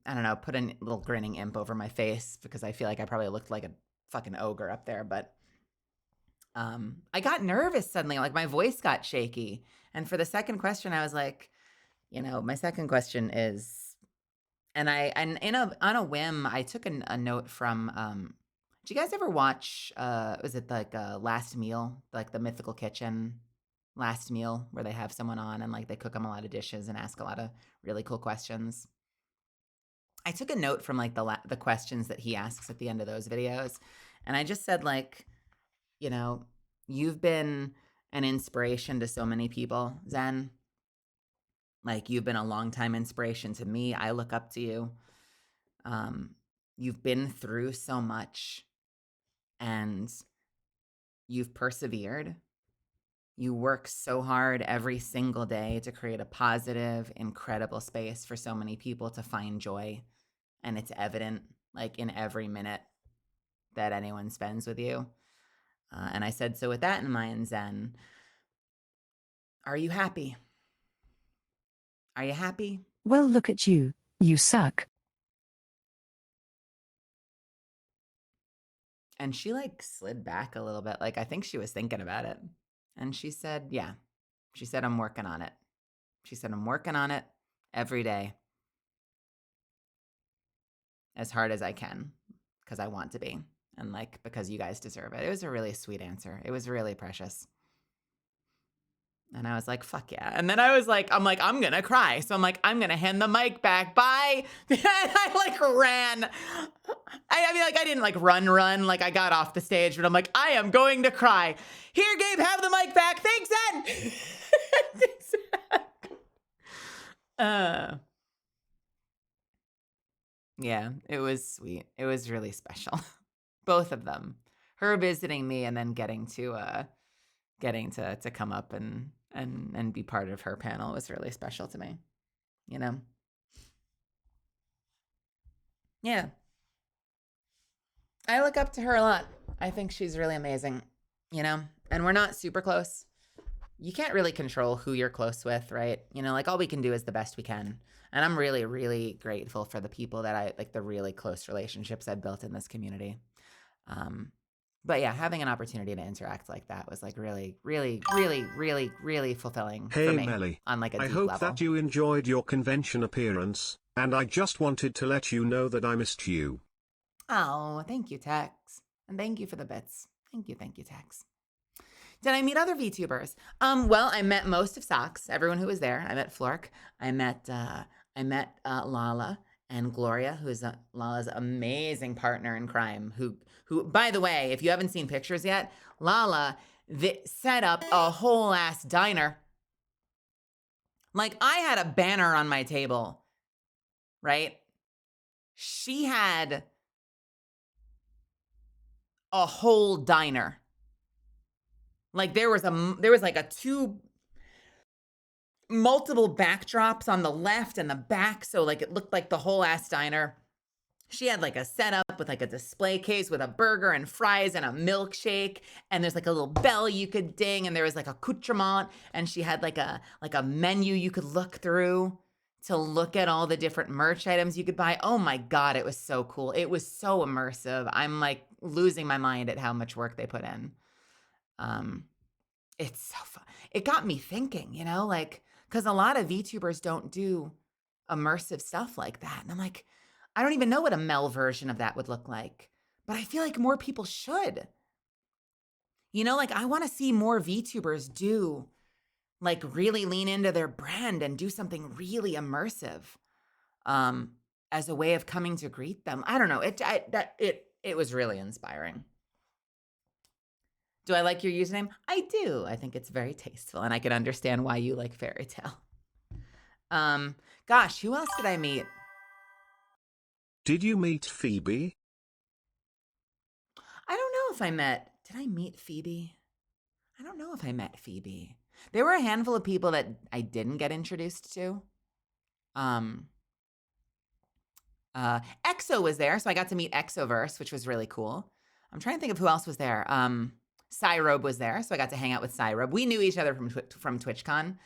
I don't know, put a little grinning imp over my face because I feel like I probably looked like a fucking ogre up there. But I got nervous suddenly, like my voice got shaky. And for the second question, I was like, my second question is, on a whim, I took a note from, did you guys ever watch, was it like Last Meal, like the Mythical Kitchen Last Meal, where they have someone on and like they cook them a lot of dishes and ask a lot of really cool questions? I took a note from like the questions that he asks at the end of those videos. And I just said like, you've been an inspiration to so many people, Zen. Like you've been a longtime inspiration to me. I look up to you. You've been through so much and you've persevered. You work so hard every single day to create a positive, incredible space for so many people to find joy. And it's evident like in every minute that anyone spends with you. And I said, so with that in mind, Zen, are you happy? Are you happy? Well, look at you. You suck. And she like slid back a little bit. Like I think she was thinking about it. And she said, yeah. She said, I'm working on it. She said, I'm working on it every day. As hard as I can. Because I want to be. And like, because you guys deserve it. It was a really sweet answer. It was really precious. And I was like, fuck yeah. And then I'm going to cry. So I'm like, I'm going to hand the mic back. Bye. And I like ran. I mean, like, I didn't like run. Like I got off the stage, but I'm like, I am going to cry. Here, Gabe, have the mic back. Thanks, Ed. Thanks, Ed. Yeah, it was sweet. It was really special. Both of them. Her visiting me and then getting to come up and be part of her panel was really special to me. Yeah. I look up to her a lot. I think she's really amazing, and we're not super close. You can't really control who you're close with, right? Like all we can do is the best we can. And I'm really, really grateful for the people that I like, the really close relationships I've built in this community. But yeah, having an opportunity to interact like that was like really, really, really, really, really fulfilling for me. Melly. On like a I deep hope level. that you enjoyed your convention appearance, and I just wanted to let you know that I missed you. Oh, thank you, Tex. And thank you for the bits. Thank you, Tex. Did I meet other VTubers? Well, I met most of Socks, everyone who was there. I met Flork. I met Lala and Gloria, who's Lala's amazing partner in crime, who, by the way, if you haven't seen pictures yet, Lala set up a whole ass diner. Like I had a banner on my table, right? She had a whole diner. Like there was like a multiple backdrops on the left and the back. So like it looked like the whole ass diner. She had like a setup with like a display case with a burger and fries and a milkshake. And there's like a little bell you could ding. And there was like accoutrement. And she had like a menu you could look through to look at all the different merch items you could buy. Oh my God, it was so cool. It was so immersive. I'm like losing my mind at how much work they put in. it's so fun. It got me thinking, like, because a lot of VTubers don't do immersive stuff like that. And I'm like, I don't even know what a Mel version of that would look like, but I feel like more people should. Like I want to see more VTubers do, like, really lean into their brand and do something really immersive, um, as a way of coming to greet them. I don't know. It was really inspiring. Do I like your username? I do. I think it's very tasteful, and I can understand why you like fairy tale. Gosh, who else did I meet? Did you meet Phoebe? I don't know if I met. Did I meet Phoebe? I don't know if I met Phoebe. There were a handful of people that I didn't get introduced to. EXO was there, so I got to meet EXOverse, which was really cool. I'm trying to think of who else was there. Cyrobe was there, so I got to hang out with Cyrobe. We knew each other from TwitchCon,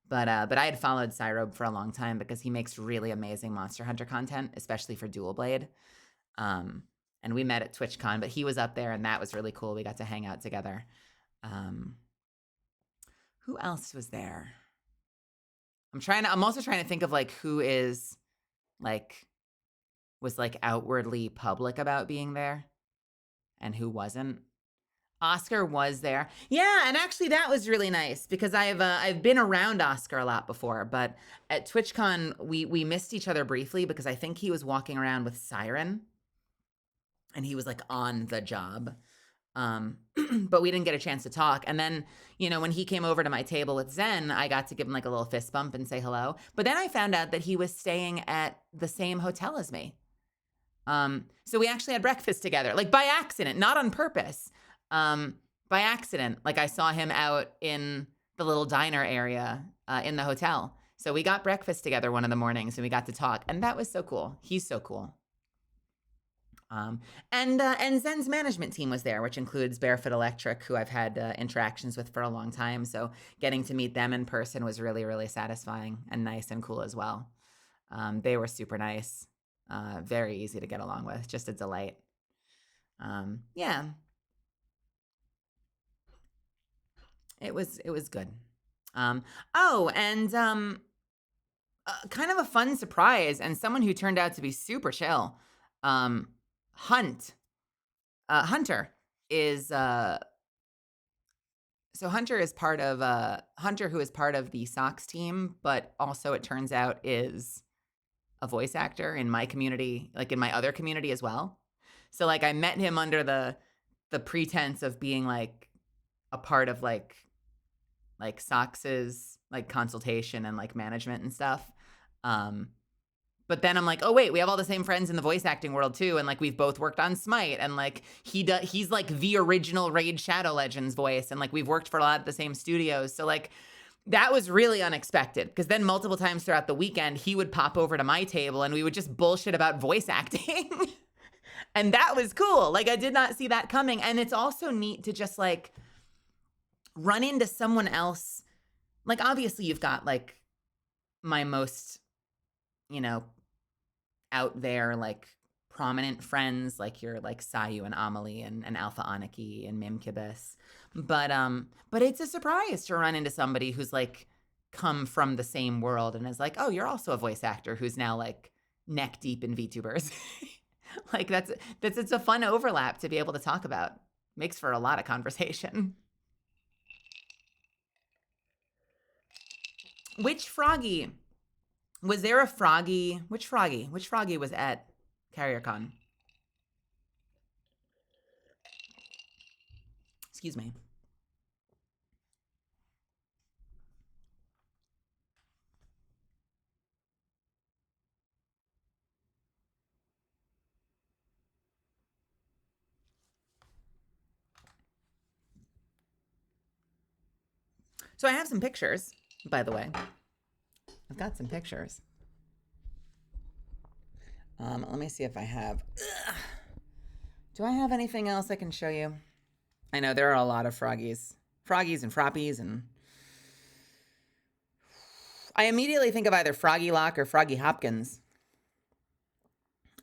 but I had followed Cyrobe for a long time because he makes really amazing Monster Hunter content, especially for Dual Blade. And we met at TwitchCon, but he was up there, and that was really cool. We got to hang out together. Who else was there? I'm also trying to think of like who is like was like outwardly public about being there and who wasn't. Oscar was there. Yeah, and actually that was really nice because I've been around Oscar a lot before, but at TwitchCon we missed each other briefly because I think he was walking around with Siren and he was like on the job. But we didn't get a chance to talk. And then, when he came over to my table with Zen, I got to give him like a little fist bump and say hello. But then I found out that he was staying at the same hotel as me. So we actually had breakfast together, like by accident, not on purpose. By accident, like I saw him out in the little diner area in the hotel. So we got breakfast together one of the mornings and we got to talk. And that was so cool. He's so cool. And Zen's management team was there, which includes Barefoot Electric, who I've had interactions with for a long time. So getting to meet them in person was really, really satisfying and nice and cool as well. They were super nice, very easy to get along with, just a delight. Yeah, it was good. And kind of a fun surprise, and someone who turned out to be super chill. Hunter is so Hunter is part of Hunter, who is part of the Sox team, but also it turns out is a voice actor in my community, like in my other community as well. So like I met him under the pretense of being like a part of like Sox's like consultation and like management and stuff. But then I'm like, oh wait, we have all the same friends in the voice acting world too, and like we've both worked on Smite, and like he's like the original Raid Shadow Legends voice, and like we've worked for a lot of the same studios. So like that was really unexpected because then multiple times throughout the weekend he would pop over to my table and we would just bullshit about voice acting. And that was cool. Like I did not see that coming. And it's also neat to just like run into someone else. Like obviously you've got like my most, out there like prominent friends, like your like Sayu and Amelie and Alpha Aniki and Mimkibus. But it's a surprise to run into somebody who's like come from the same world and is like, oh, you're also a voice actor who's now like neck deep in VTubers. Like it's a fun overlap to be able to talk about. Makes for a lot of conversation. Which Froggy? Was there a Froggy? Which Froggy? Which Froggy was at CarrierCon? Excuse me. So I have some pictures, by the way. I've got some pictures. Let me see if I have. Do I have anything else I can show you? I know there are a lot of Froggies and Frappies, and I immediately think of either Froggy Lock or Froggy Hopkins.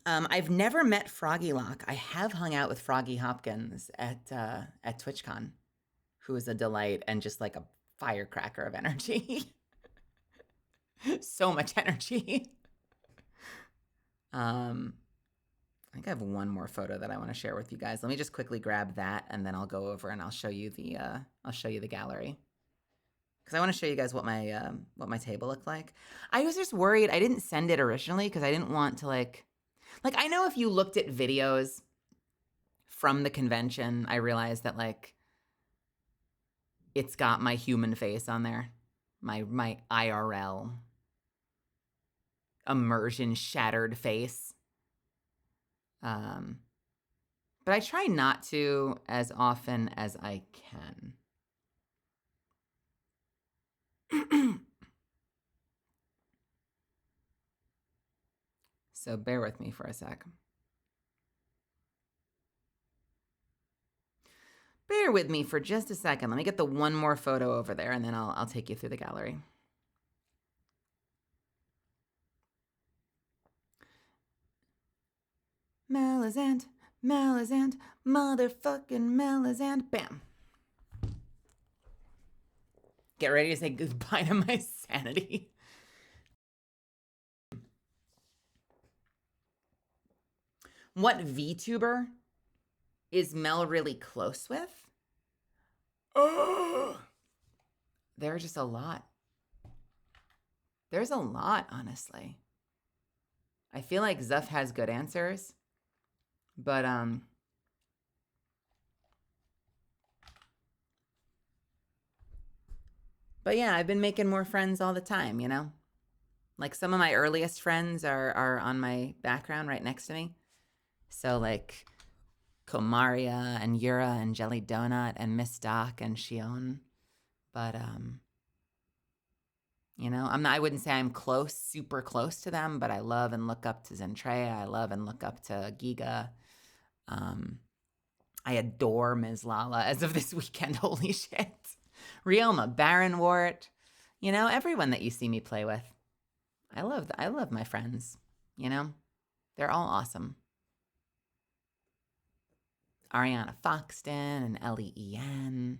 I've never met Froggy Lock. I have hung out with Froggy Hopkins at TwitchCon, who is a delight and just like a firecracker of energy. So much energy. I think I have one more photo that I want to share with you guys. Let me just quickly grab that, and then I'll go over and I'll show you the gallery, because I want to show you guys what my table looked like. I was just worried I didn't send it originally because I didn't want to like I know if you looked at videos from the convention, I realized that like it's got my human face on there, my IRL immersion shattered face. But I try not to as often as I can. So bear with me for a sec. Bear with me for just a second. Let me get the one more photo over there, and then I'll take you through the gallery. Malazant, Malazant, motherfucking Malazant. Bam. Get ready to say goodbye to my sanity. What VTuber is Mel really close with? Oh, there are just a lot. There's a lot, honestly. I feel like Zuff has good answers, but yeah, I've been making more friends all the time, you know? Like some of my earliest friends are on my background right next to me. So like Komaria and Yura and Jelly Donut and Miss Doc and Shion. But you know, I wouldn't say I'm close, super close to them, but I love and look up to Zentreya. I love and look up to Giga. I adore Ms. Lala as of this weekend. Holy shit. Rioma, Baron Wart, you know, everyone that you see me play with. I love my friends, you know? They're all awesome. Ariana Foxton and Ellie En.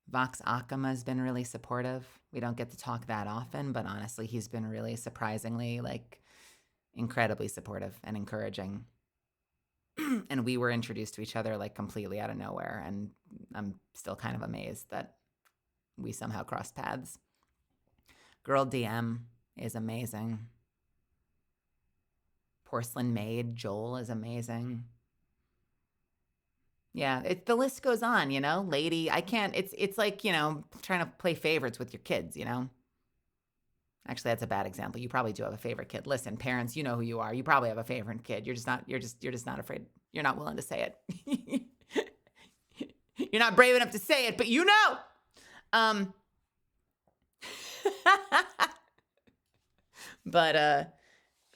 Vox Akama has been really supportive. We don't get to talk that often, but honestly, he's been really surprisingly, like, incredibly supportive and encouraging. And we were introduced to each other, like, completely out of nowhere, and I'm still kind of amazed that we somehow crossed paths. Girl DM is amazing. Porcelain Maid Joel is amazing. Yeah, the list goes on, you know? Lady, I can't, it's like, you know, trying to play favorites with your kids, you know? Actually, that's a bad example. You probably do have a favorite kid. Listen, parents, you know who you are. You probably have a favorite kid. You're just not afraid. You're not willing to say it. You're not brave enough to say it, but you know. But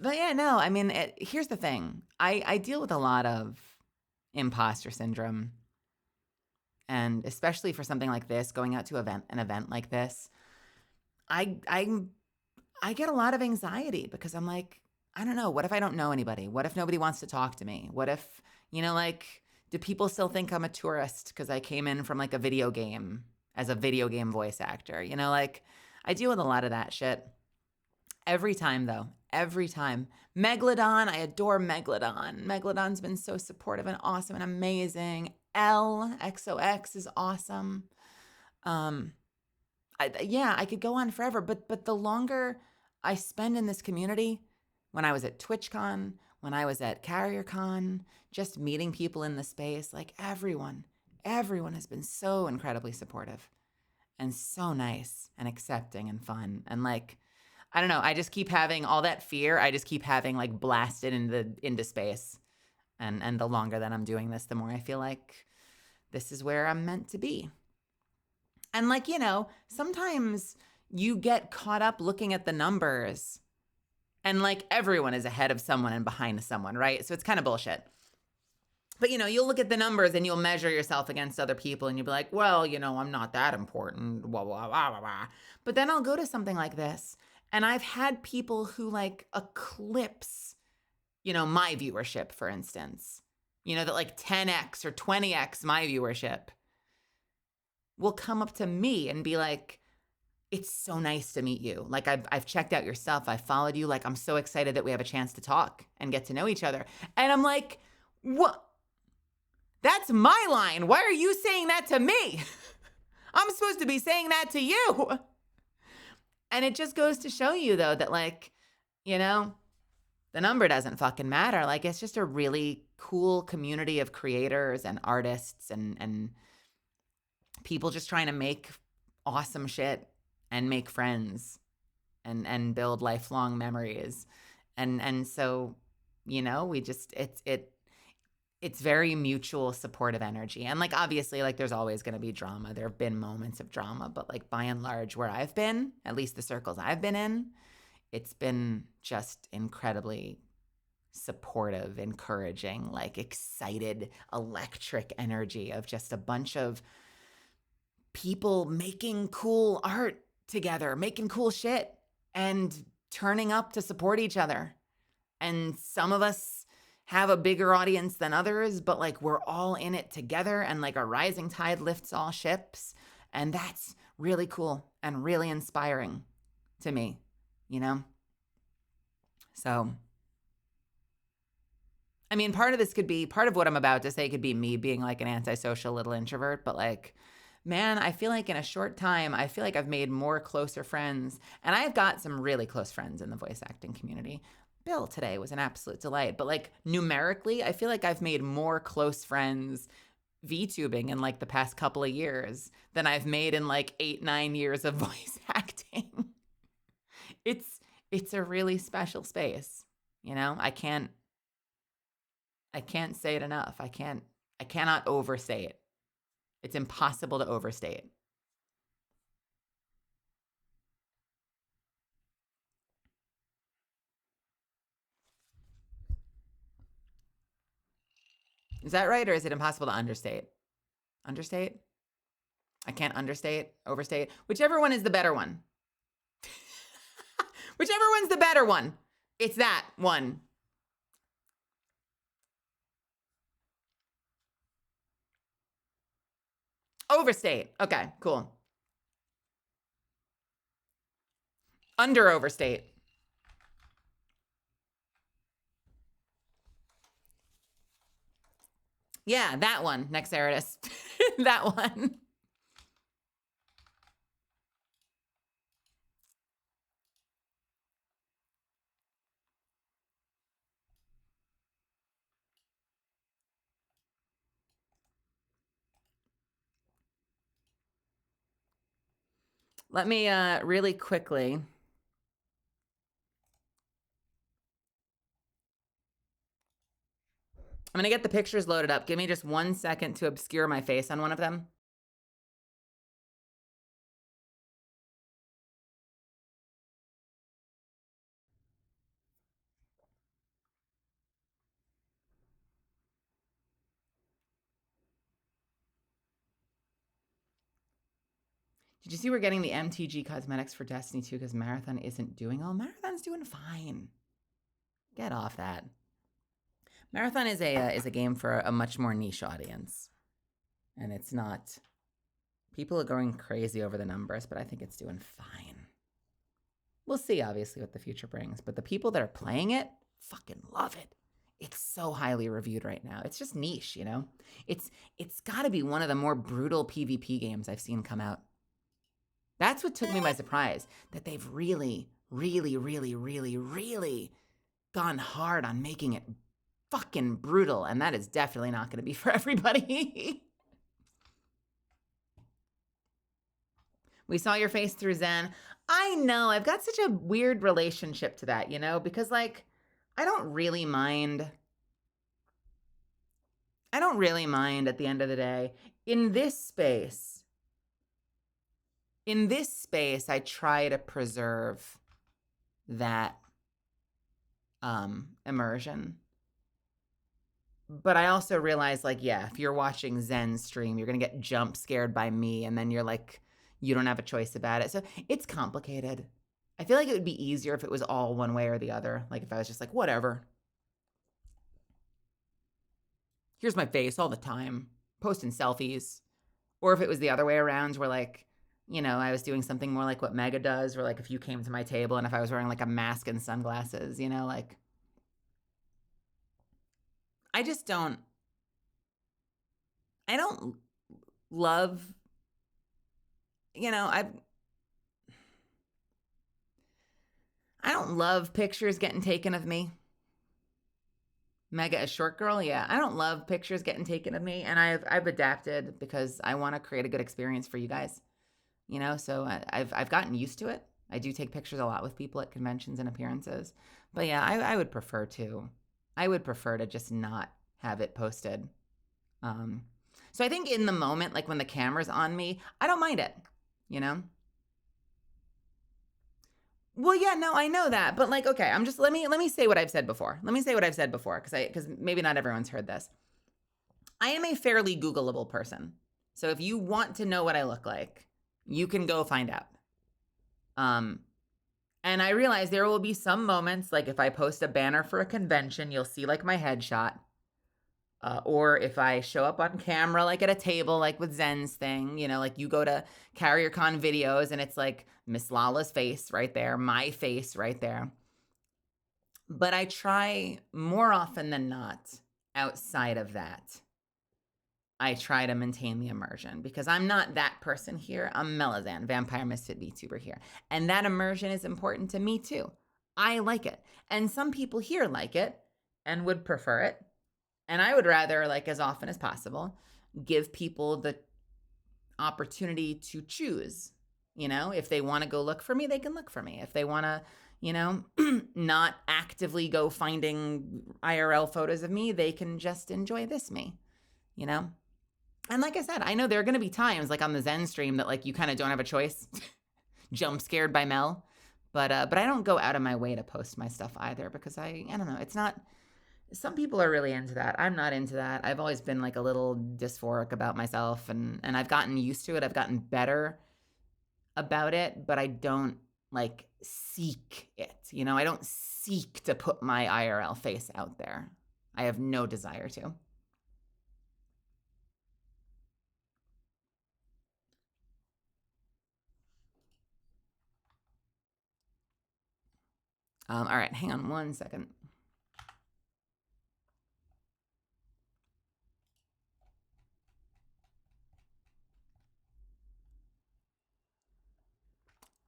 yeah, no, I mean, here's the thing. I deal with a lot of imposter syndrome, and especially for something like this, going out to an event like this, I get a lot of anxiety because I'm like, I don't know, what if I don't know anybody? What if nobody wants to talk to me? What if, you know, like, do people still think I'm a tourist because I came in from like a video game as a video game voice actor? You know, like, I deal with a lot of that shit. Every time, though. Every time. Megalodon, I adore Megalodon. Megalodon's been so supportive and awesome and amazing. XOX is awesome. I could go on forever, but the longer I spend in this community, when I was at TwitchCon, when I was at CarrierCon, just meeting people in the space, like everyone has been so incredibly supportive and so nice and accepting and fun. And like, I don't know, I just keep having all that fear. I just keep having like blasted into space. And the longer that I'm doing this, the more I feel like this is where I'm meant to be. And like, you know, sometimes you get caught up looking at the numbers and like everyone is ahead of someone and behind someone, right? So it's kind of bullshit. But, you know, you'll look at the numbers and you'll measure yourself against other people and you'll be like, well, you know, I'm not that important, blah, blah, blah, blah, blah. But then I'll go to something like this and I've had people who like eclipse, you know, my viewership, for instance. that like 10x or 20x my viewership, will come up to me and be like, it's so nice to meet you. Like, I've checked out your stuff. I followed you. Like, I'm so excited that we have a chance to talk and get to know each other. And I'm like, what? That's my line. Why are you saying that to me? I'm supposed to be saying that to you. And it just goes to show you, though, that like, the number doesn't fucking matter. Like, it's just a really cool community of creators and artists and people just trying to make awesome shit and make friends and build lifelong memories. And so, we just, it's very mutual supportive energy. And like, obviously, like there's always going to be drama. There have been moments of drama, but like by and large, where I've been, at least the circles I've been in, it's been just incredibly supportive, encouraging, like excited, electric energy of just a bunch of people making cool art together, making cool shit and turning up to support each other. And some of us have a bigger audience than others, but like we're all in it together, and like a rising tide lifts all ships. And that's really cool and really inspiring to me, So, I mean, part of what I'm about to say could be me being like an antisocial little introvert, but like, man, I feel like in a short time, I feel like I've made more closer friends. And I've got some really close friends in the voice acting community. Bill today was an absolute delight. But like numerically, I feel like I've made more close friends VTubing in like the past couple of years than I've made in like 8-9 years of voice acting. It's a really special space. I can't say it enough. I cannot overstate it. It's impossible to overstate. Is that right? Or is it impossible to understate? Understate? I can't understate, overstate. Whichever one is the better one. Whichever one's the better one. It's that one. Overstate. Okay, cool. Under overstate. Yeah, that one. Nexaritus. That one. Let me really quickly. I'm going to get the pictures loaded up. Give me just 1 second to obscure my face on one of them. Did you see we're getting the MTG cosmetics for Destiny 2 because Marathon isn't doing? Oh, Marathon's doing fine. Get off that. Marathon is a game for a much more niche audience. And it's not... People are going crazy over the numbers, but I think it's doing fine. We'll see, obviously, what the future brings. But the people that are playing it fucking love it. It's so highly reviewed right now. It's just niche, It's got to be one of the more brutal PvP games I've seen come out. That's what took me by surprise, that they've really, really, really, really, really gone hard on making it fucking brutal, and that is definitely not going to be for everybody. We saw your face through Zen. I know, I've got such a weird relationship to that, because like, I don't really mind at the end of the day. In this space, I try to preserve that immersion. But I also realize, like, yeah, if you're watching Zen's stream, you're going to get jump scared by me, and then you're like, you don't have a choice about it. So it's complicated. I feel like it would be easier if it was all one way or the other. Like if I was just like, whatever. Here's my face all the time, posting selfies. Or if it was the other way around, where like, you know, I was doing something more like what Mega does, where like if you came to my table and if I was wearing like a mask and sunglasses, you know, like I just don't, I don't love, you know, I don't love pictures getting taken of me. Mega a short girl, yeah. I don't love pictures getting taken of me, and I've adapted because I want to create a good experience for you guys. You know, so I've gotten used to it. I do take pictures a lot with people at conventions and appearances, but yeah, I would prefer to. I would prefer to just not have it posted. Um, so I think in the moment, like when the camera's on me, I don't mind it. You know. Well, yeah, no, I know that, but like, okay, I'm just let me say what I've said before. Let me say what I've said before, because maybe not everyone's heard this. I am a fairly Googleable person, so if you want to know what I look like, you can go find out. Um, and I realize there will be some moments, like if I post a banner for a convention, you'll see like my headshot. Or if I show up on camera, like at a table, like with Zen's thing, you know, like you go to CarrierCon videos and it's like Miss Lala's face right there, my face right there. But I try more often than not outside of that. I try to maintain the immersion because I'm not that person here. I'm Melazan, Vampire Misfit VTuber here. And that immersion is important to me too. I like it. And some people here like it and would prefer it. And I would rather, like, as often as possible, give people the opportunity to choose. You know, if they want to go look for me, they can look for me. If they want to, you know, not actively go finding IRL photos of me, they can just enjoy this me, you know? And like I said, I know there are going to be times like on the Zen stream that like you kind of don't have a choice. Jump scared by Mel. But I don't go out of my way to post my stuff either because I don't know, it's not. Some people are really into that. I'm not into that. I've always been like a little dysphoric about myself and I've gotten used to it. I've gotten better about it, but I don't like seek it. You know, I don't seek to put my IRL face out there. I have no desire to. All right, hang on one second.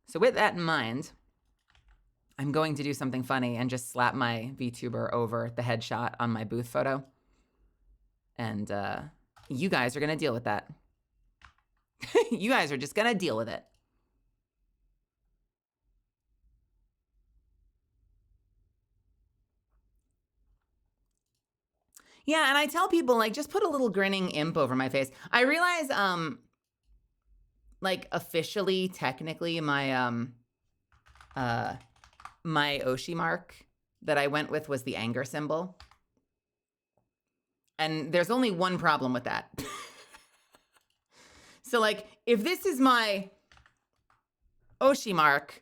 So with that in mind, I'm going to do something funny and just slap my VTuber over the headshot on my booth photo. And you guys are going to deal with that. You guys are just going to deal with it. Yeah, and I tell people like just put a little grinning imp over my face. I realize like officially technically my my Oshi mark that I went with was the anger symbol. And there's only one problem with that. So like if this is my Oshi mark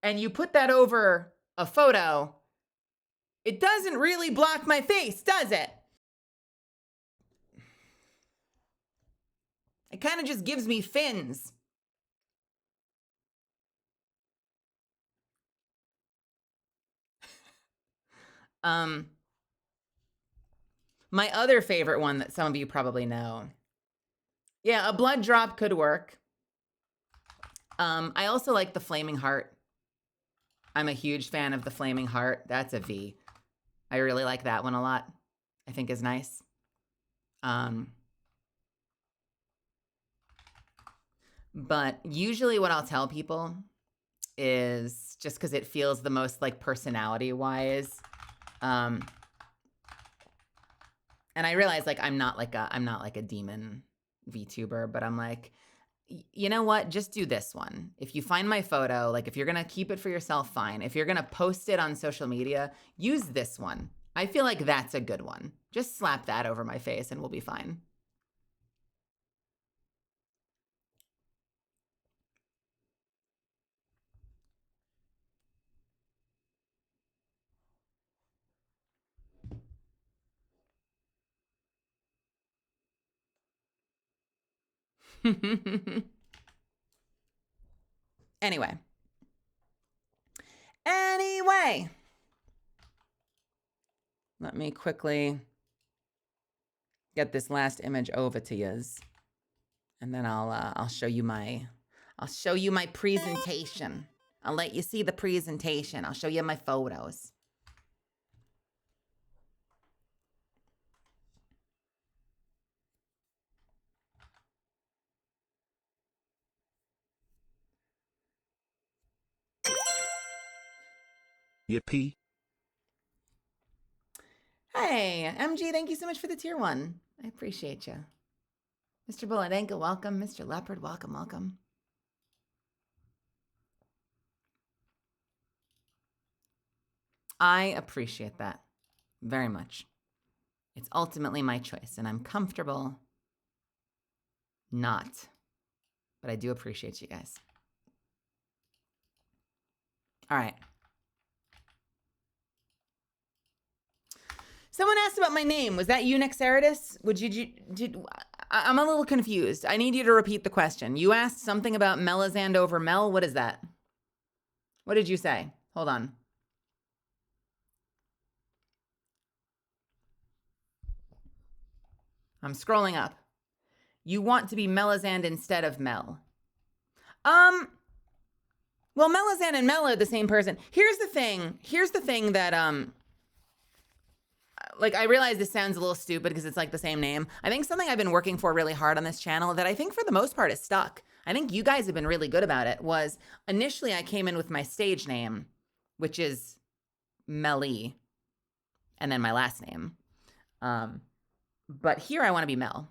and you put that over a photo, it doesn't really block my face, does it? It kind of just gives me fins. My other favorite one that some of you probably know. Yeah, a blood drop could work. I also like the flaming heart. I'm a huge fan of the flaming heart. That's a V. I really like that one a lot. I think is nice. But usually what I'll tell people is just because it feels the most like personality wise. And I realize like I'm not like a demon VTuber, but I'm like, you know what? Just do this one. If you find my photo, like if you're going to keep it for yourself, fine. If you're going to post it on social media, use this one. I feel like that's a good one. Just slap that over my face and we'll be fine. Anyway. Let me quickly get this last image over to yous, and then I'll show you my presentation. I'll let you see the presentation. I'll show you my photos. Yippee. Hey, MG, thank you so much for the tier 1. I appreciate you. Mr. Bullet Ankle, welcome. Mr. Leopard, welcome, welcome. I appreciate that very much. It's ultimately my choice, and I'm comfortable not. But I do appreciate you guys. All right. Someone asked about my name. Was that you, Nexeritus? I'm a little confused. I need you to repeat the question. You asked something about Melazand over Mel. What is that? What did you say? Hold on. I'm scrolling up. You want to be Melazand instead of Mel. Well, Melazand and Mel are the same person. Here's the thing that, like, I realize this sounds a little stupid because it's like the same name. I think something I've been working for really hard on this channel that I think for the most part is stuck. I think you guys have been really good about it. Was initially I came in with my stage name, which is Melly, and then my last name. But here I want to be Mel.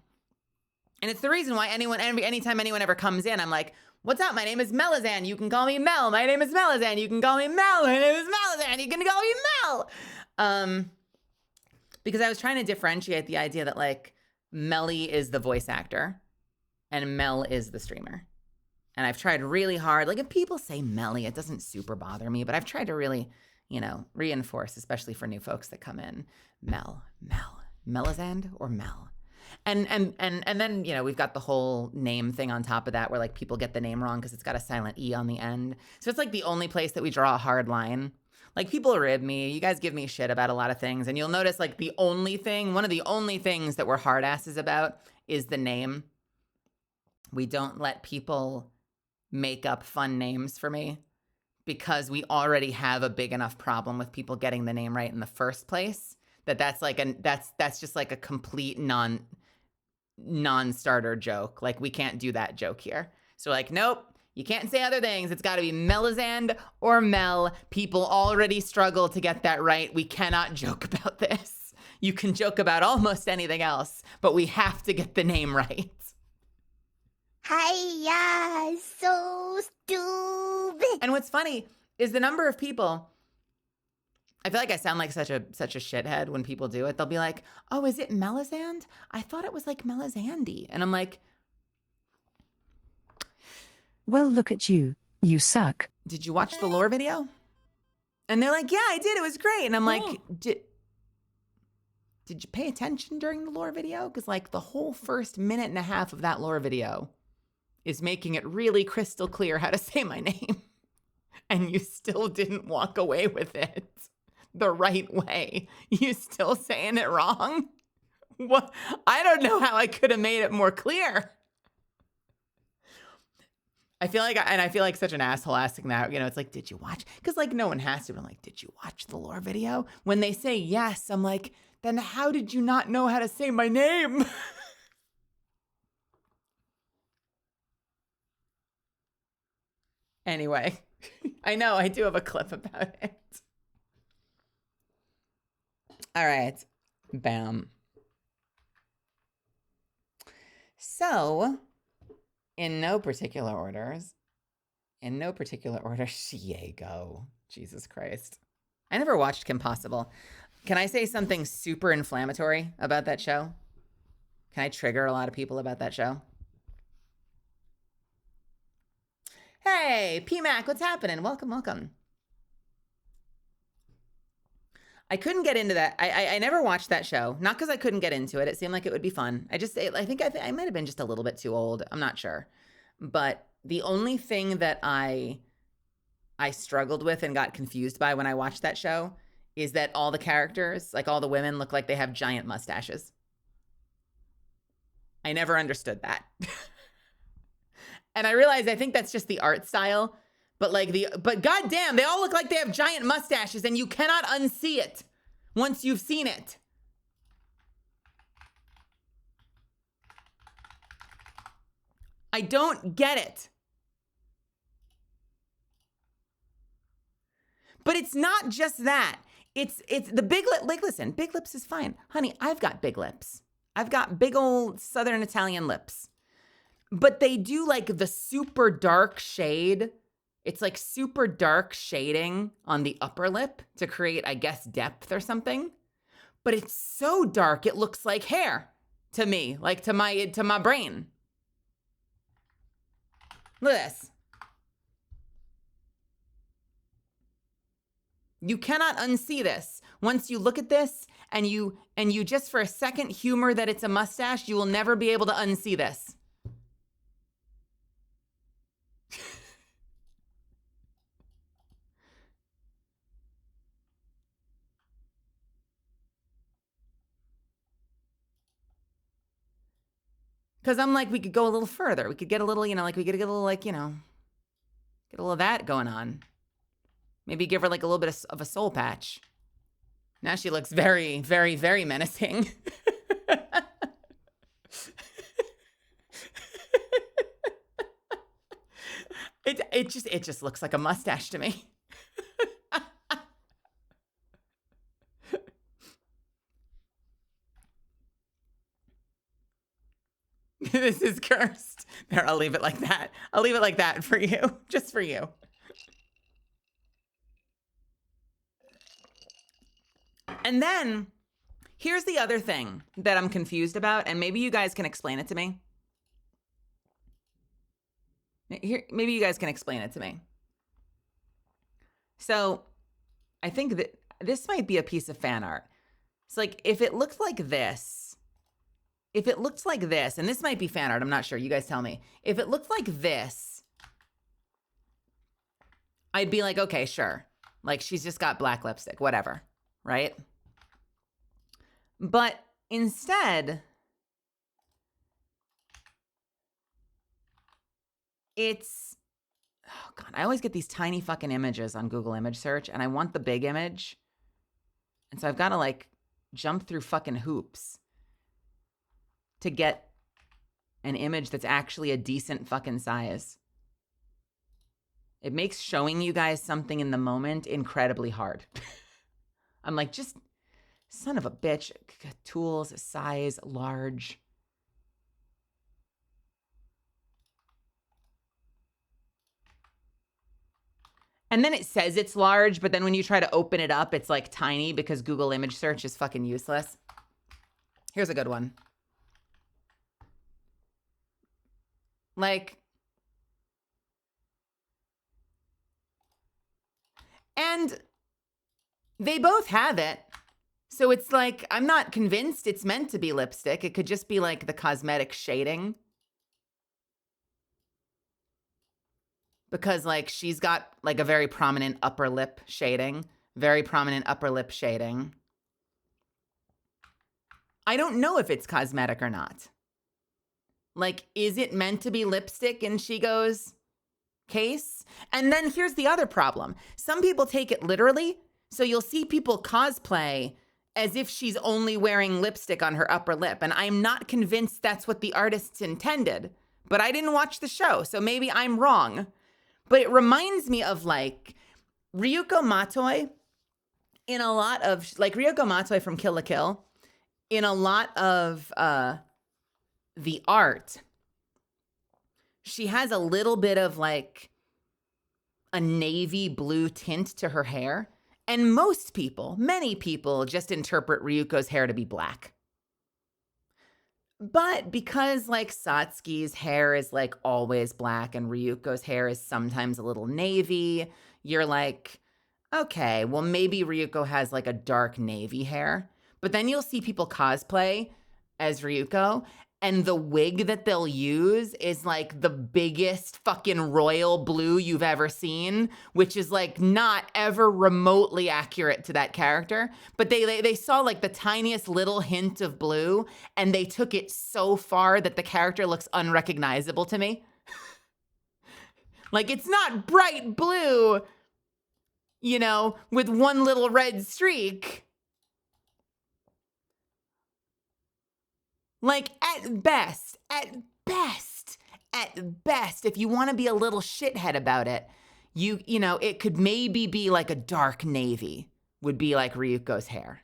And it's the reason why anytime anyone ever comes in, I'm like, what's up? My name is Melazand. You can call me Mel. My name is Melazand. You can call me Mel. My name is Melazand. You can call me Mel. Because I was trying to differentiate the idea that, like, Melly is the voice actor and Mel is the streamer. And I've tried really hard. Like, if people say Melly, it doesn't super bother me, but I've tried to really, reinforce, especially for new folks that come in, Melazand or Mel. And then, we've got the whole name thing on top of that where, like, people get the name wrong because it's got a silent E on the end. So it's like the only place that we draw a hard line. Like, people rib me. You guys give me shit about a lot of things. And you'll notice, like, one of the only things that we're hard asses about is the name. We don't let people make up fun names for me because we already have a big enough problem with people getting the name right in the first place. That's just like a complete non-starter joke. Like, we can't do that joke here. So, like, nope. You can't say other things. It's got to be Melazand or Mel. People already struggle to get that right. We cannot joke about this. You can joke about almost anything else, but we have to get the name right. Hiya, so stupid. And what's funny is the number of people. I feel like I sound like such a shithead when people do it. They'll be like, "Oh, is it Melazand? I thought it was like Melazandy." And I'm like, Well, look at you. You suck. did you watch the lore video? And they're like, yeah, I did. It was great. And I'm like, did you pay attention during the lore video? Because, like, the whole first minute and a half of that lore video is making it really crystal clear how to say my name. And you still didn't walk away with it the right way. You still saying it wrong? What? I don't know how I could have made it more clear. I feel like such an asshole asking that. It's like, did you watch? Because, like, no one has to. But I'm like, did you watch the lore video? When they say yes, I'm like, then how did you not know how to say my name? Anyway, I know I do have a clip about it. All right, bam. So, in no particular order, Diego. Jesus Christ. I never watched Kim Possible. Can I say something super inflammatory about that show? Can I trigger a lot of people about that show? Hey, PMAC, what's happening? Welcome, welcome. I couldn't get into that. I never watched that show. Not because I couldn't get into it. It seemed like it would be fun. I think I might have been just a little bit too old. I'm not sure. But the only thing that I struggled with and got confused by when I watched that show is that all the characters, like all the women, look like they have giant mustaches. I never understood that. And I realized I think that's just the art style. But goddamn, they all look like they have giant mustaches and you cannot unsee it once you've seen it. I don't get it. But it's not just that. It's the big lip. Like, listen, big lips is fine. Honey, I've got big lips. I've got big old Southern Italian lips. But they do like the super dark shade. It's like super dark shading on the upper lip to create, I guess, depth or something. But it's so dark, it looks like hair to me, like to my brain. Look at this. You cannot unsee this. Once you look at this and you just for a second humor that it's a mustache, you will never be able to unsee this. Because I'm like, we could go a little further. We could get a little, like we could get a little, like, get a little of that going on. Maybe give her like a little bit of a soul patch. Now she looks very, very, very menacing. It just looks like a mustache to me. This is cursed. There, I'll leave it like that. I'll leave it like that for you, just for you. And then here's the other thing that I'm confused about, and maybe you guys can explain it to me. Maybe you guys can explain it to me. So I think that this might be a piece of fan art. It's like, if it looked like this, and this might be fan art, I'm not sure, you guys tell me. If it looked like this, I'd be like, okay, sure. Like, she's just got black lipstick, whatever, right? But instead, it's, oh God, I always get these tiny fucking images on Google image search, and I want the big image. And so I've got to like jump through fucking hoops to get an image that's actually a decent fucking size. It makes showing you guys something in the moment incredibly hard. I'm like, just son of a bitch. Tools, size, large. And then it says it's large, but then when you try to open it up, it's like tiny because Google image search is fucking useless. Here's a good one. Like, and they both have it. So it's like, I'm not convinced it's meant to be lipstick. It could just be like the cosmetic shading. Because like she's got like a very prominent upper lip shading. Very prominent upper lip shading. I don't know if it's cosmetic or not. Like, is it meant to be lipstick in Shigo's case? And then here's the other problem. Some people take it literally. So you'll see people cosplay as if she's only wearing lipstick on her upper lip. And I'm not convinced that's what the artists intended. But I didn't watch the show, so maybe I'm wrong. But it reminds me of like Ryuko Matoi in a lot of, like Ryuko Matoi from Kill la Kill, in a lot of the art, she has a little bit of like a navy blue tint to her hair. And most people, many people just interpret Ryuko's hair to be black. But because like Satsuki's hair is like always black and Ryuko's hair is sometimes a little navy, you're like, okay, well, maybe Ryuko has like a dark navy hair. But then you'll see people cosplay as Ryuko, and the wig that they'll use is like the biggest fucking royal blue you've ever seen, which is like not ever remotely accurate to that character. But they saw like the tiniest little hint of blue, and they took it so far that the character looks unrecognizable to me. Like, it's not bright blue, you know, with one little red streak. Like, at best, if you want to be a little shithead about it, you know, it could maybe be like a dark navy would be like Ryuko's hair.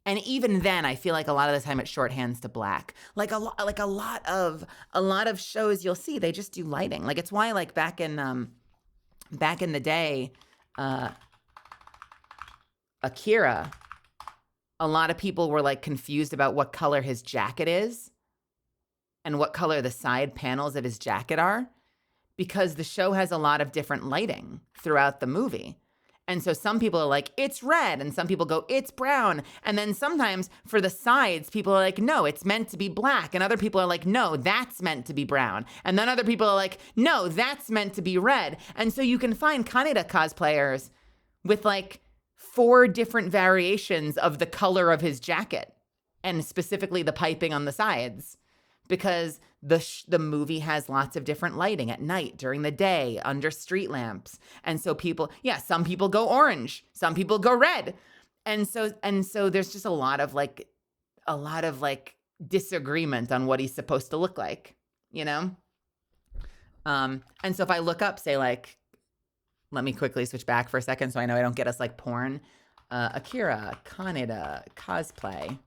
And even then, I feel like a lot of the time it shorthands to black. Like a lot of shows you'll see, they just do lighting. Like, it's why like back in the day, Akira, a lot of people were like confused about what color his jacket is and what color the side panels of his jacket are, because the show has a lot of different lighting throughout the movie. And so some people are like, it's red, and some people go, it's brown. And then sometimes for the sides, people are like, no, it's meant to be black. And other people are like, no, that's meant to be brown. And then other people are like, no, that's meant to be red. And so you can find Kaneda cosplayers with like 4 different variations of the color of his jacket, and specifically the piping on the sides, because the movie has lots of different lighting at night, during the day, under street lamps. And so people, some people go orange, some people go red. And so there's just a lot of like disagreement on what he's supposed to look like, you know? And so if I look up, say like, let me quickly switch back for a second so I know I don't get us like porn. Akira, Kaneda, cosplay.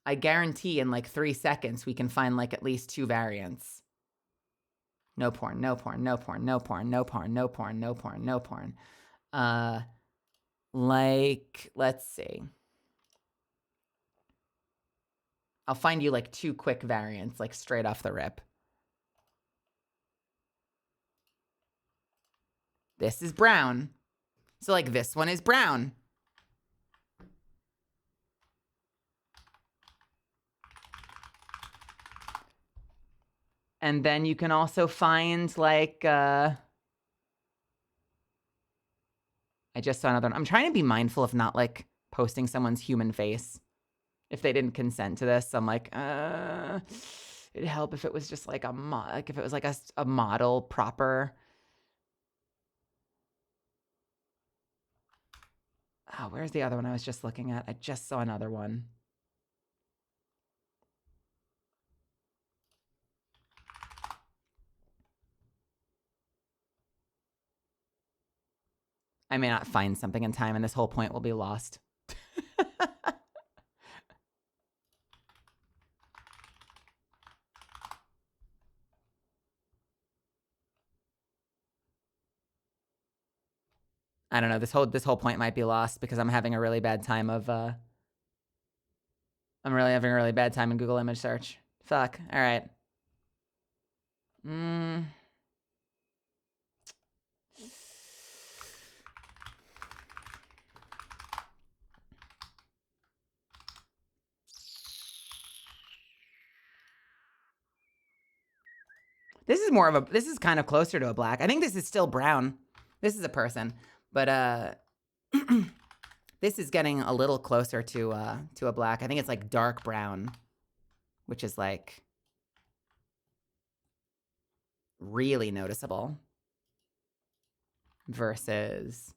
I guarantee in like 3 seconds we can find like at least 2 variants. No porn, no porn, no porn, no porn, no porn, no porn, no porn, no porn. Like, let's see. I'll find you like 2 quick variants, like straight off the rip. This is brown. So like this one is brown. And then you can also find like, I just saw another one. I'm trying to be mindful of not like posting someone's human face if they didn't consent to this. I'm like, it'd help if it was just like if it was like a model proper. Oh, where's the other one I was just looking at? I just saw another one. I may not find something in time, and this whole point will be lost. I don't know. This whole point might be lost because I'm having a really bad time of I'm really having a really bad time in Google image search. Fuck. All right. This is kind of closer to a black. I think this is still brown. This is a person, but this is getting a little closer to a black. I think it's like dark brown, which is like really noticeable versus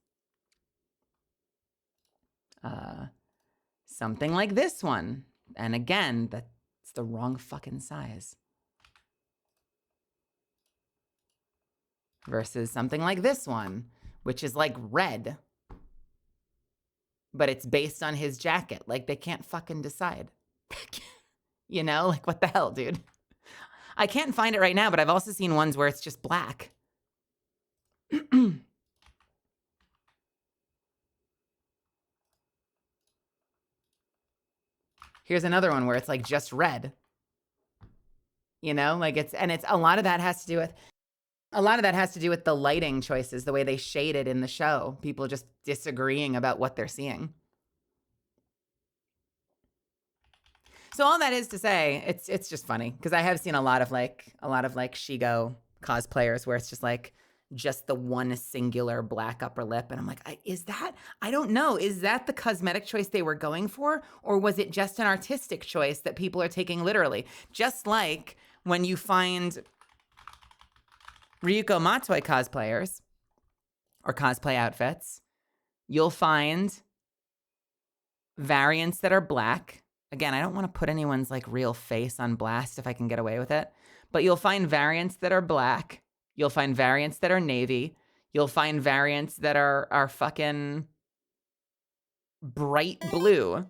something like this one. And again, that's the wrong fucking size. Versus something like this one, which is like red, but it's based on his jacket. Like, they can't fucking decide. You know, like, what the hell, dude? I can't find it right now, but I've also seen ones where it's just black. Here's another one where it's like just red. You know, like it's a lot of that has to do with A lot of that has to do with the lighting choices, the way they shade it in the show. People just disagreeing about what they're seeing. So all that is to say, it's just funny because I have seen a lot of Shigo cosplayers where it's just the one singular black upper lip, and I'm like, I don't know, is that the cosmetic choice they were going for, or was it just an artistic choice that people are taking literally? Just like when you find Ryuko Matoi cosplayers or cosplay outfits, you'll find variants that are black. Again, I don't want to put anyone's real face on blast if I can get away with it, but you'll find variants that are black. You'll find variants that are navy. You'll find variants that are fucking bright blue.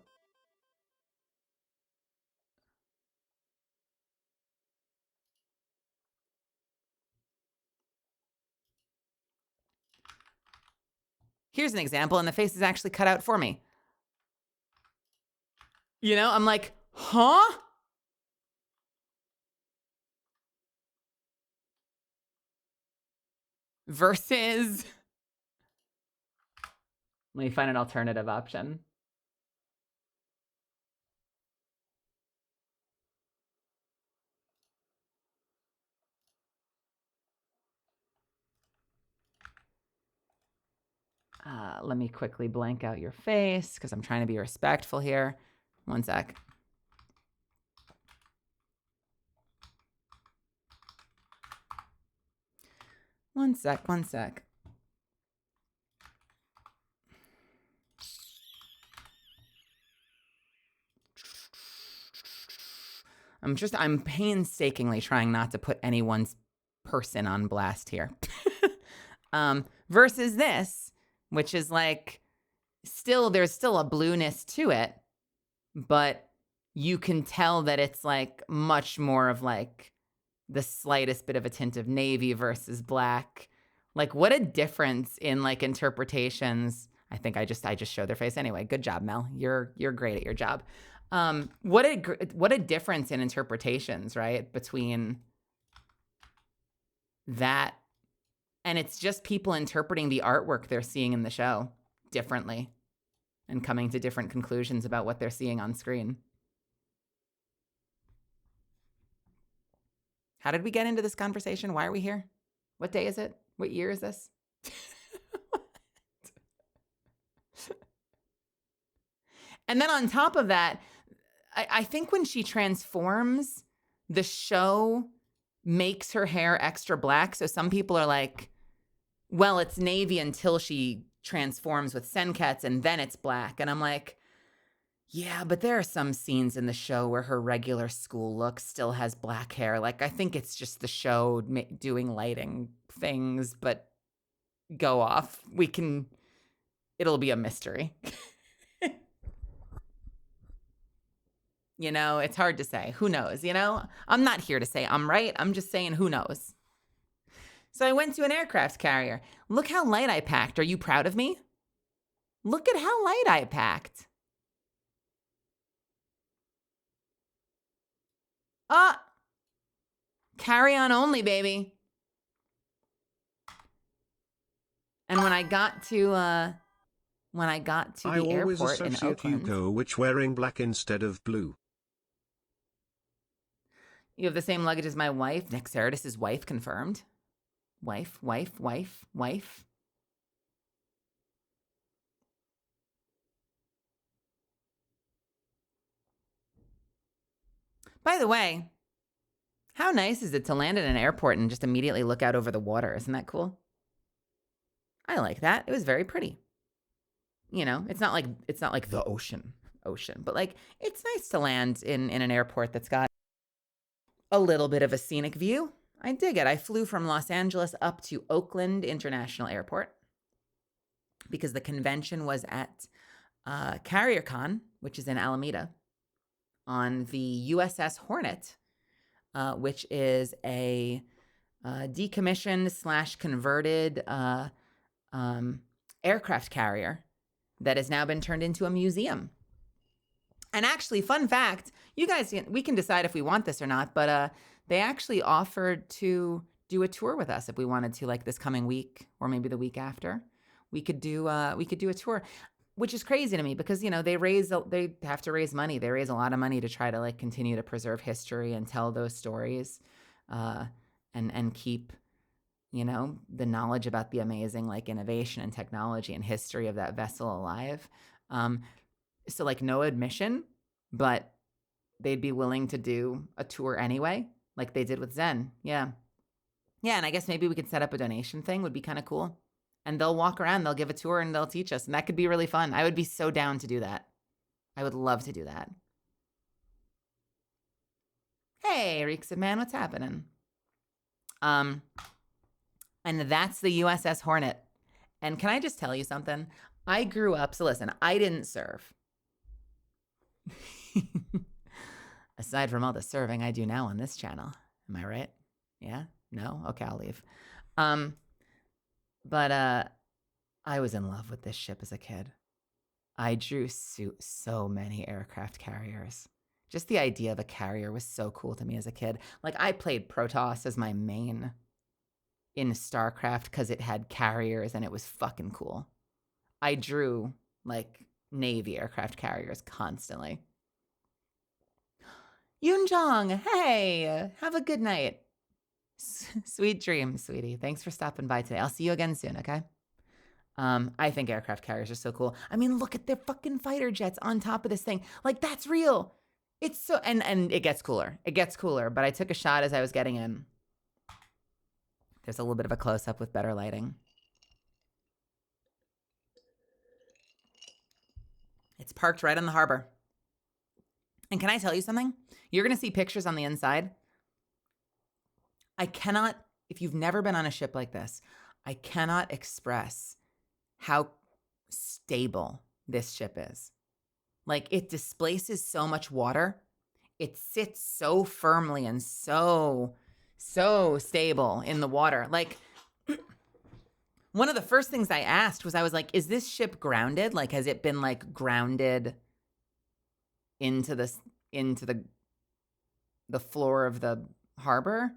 Here's an example, and the face is actually cut out for me. I'm like, huh? Versus, let me find an alternative option. Let me quickly blank out your face because I'm trying to be respectful here. One sec. One sec. I'm painstakingly trying not to put anyone's person on blast here. Versus this, which is there's still a blueness to it, but you can tell that it's much more of the slightest bit of a tint of navy versus black. What a difference in interpretations. I think I just showed their face anyway. Good job, Mel. You're great at your job. What a difference in interpretations, right? Between that, and it's just people interpreting the artwork they're seeing in the show differently and coming to different conclusions about what they're seeing on screen. How did we get into this conversation? Why are we here? What day is it? What year is this? And then on top of that, I think when she transforms, the show makes her hair extra black. So some people are like, well, it's navy until she transforms with Senketsu and then it's black. And I'm like, yeah, but there are some scenes in the show where her regular school look still has black hair. I think it's just the show doing lighting things, but go off. It'll be a mystery. It's hard to say. Who knows, I'm not here to say I'm right. I'm just saying who knows. So I went to an aircraft carrier. Look how light I packed. Are you proud of me? Look at how light I packed. Carry on only, baby. And when I got to the airport in Oakland, I always associate Yuko which wearing black instead of blue. You have the same luggage as my wife. Nick Cerdis' wife confirmed. Wife. By the way, how nice is it to land at an airport and just immediately look out over the water? Isn't that cool? I like that. It was very pretty. It's not like the ocean, but it's nice to land in an airport that's got a little bit of a scenic view. I dig it. I flew from Los Angeles up to Oakland International Airport because the convention was at CarrierCon, which is in Alameda, on the USS Hornet, which is a decommissioned / converted aircraft carrier that has now been turned into a museum. And actually, fun fact, you guys, we can decide if we want this or not, but they actually offered to do a tour with us if we wanted to, like this coming week or maybe the week after. We could do a tour, which is crazy to me because, you know, they have to raise money. They raise a lot of money to try to like continue to preserve history and tell those stories, and keep, you know, the knowledge about the amazing like innovation and technology and history of that vessel alive. So like no admission, but they'd be willing to do a tour anyway, like they did with Zen. Yeah. Yeah, and I guess maybe we could set up a donation thing, would be kind of cool. And they'll walk around, they'll give a tour, and they'll teach us. And that could be really fun. I would be so down to do that. I would love to do that. Hey, Reeks of Man, what's happening? And that's the USS Hornet. And can I just tell you something? I grew up, so listen, I didn't serve. Aside from all the serving I do now on this channel. Am I right? Yeah? No? Okay, I'll leave. But I was in love with this ship as a kid. I drew so many aircraft carriers. Just the idea of a carrier was so cool to me as a kid. Like I played Protoss as my main in StarCraft because it had carriers and it was fucking cool. I drew like Navy aircraft carriers constantly. Yunjong, hey, have a good night. Sweet dreams, sweetie. Thanks for stopping by today. I'll see you again soon, okay? I think aircraft carriers are so cool. I mean, look at their fucking fighter jets on top of this thing. Like, that's real. It's so, and it gets cooler. It gets cooler, but I took a shot as I was getting in. There's a little bit of a close-up with better lighting. It's parked right on the harbor. And can I tell you something? You're going to see pictures on the inside. I cannot, if you've never been on a ship like this, I cannot express how stable this ship is. Like, it displaces so much water. It sits so firmly and so stable in the water. Like, one of the first things I asked was, I was like, is this ship grounded? Like, has it been like grounded into the floor of the harbor?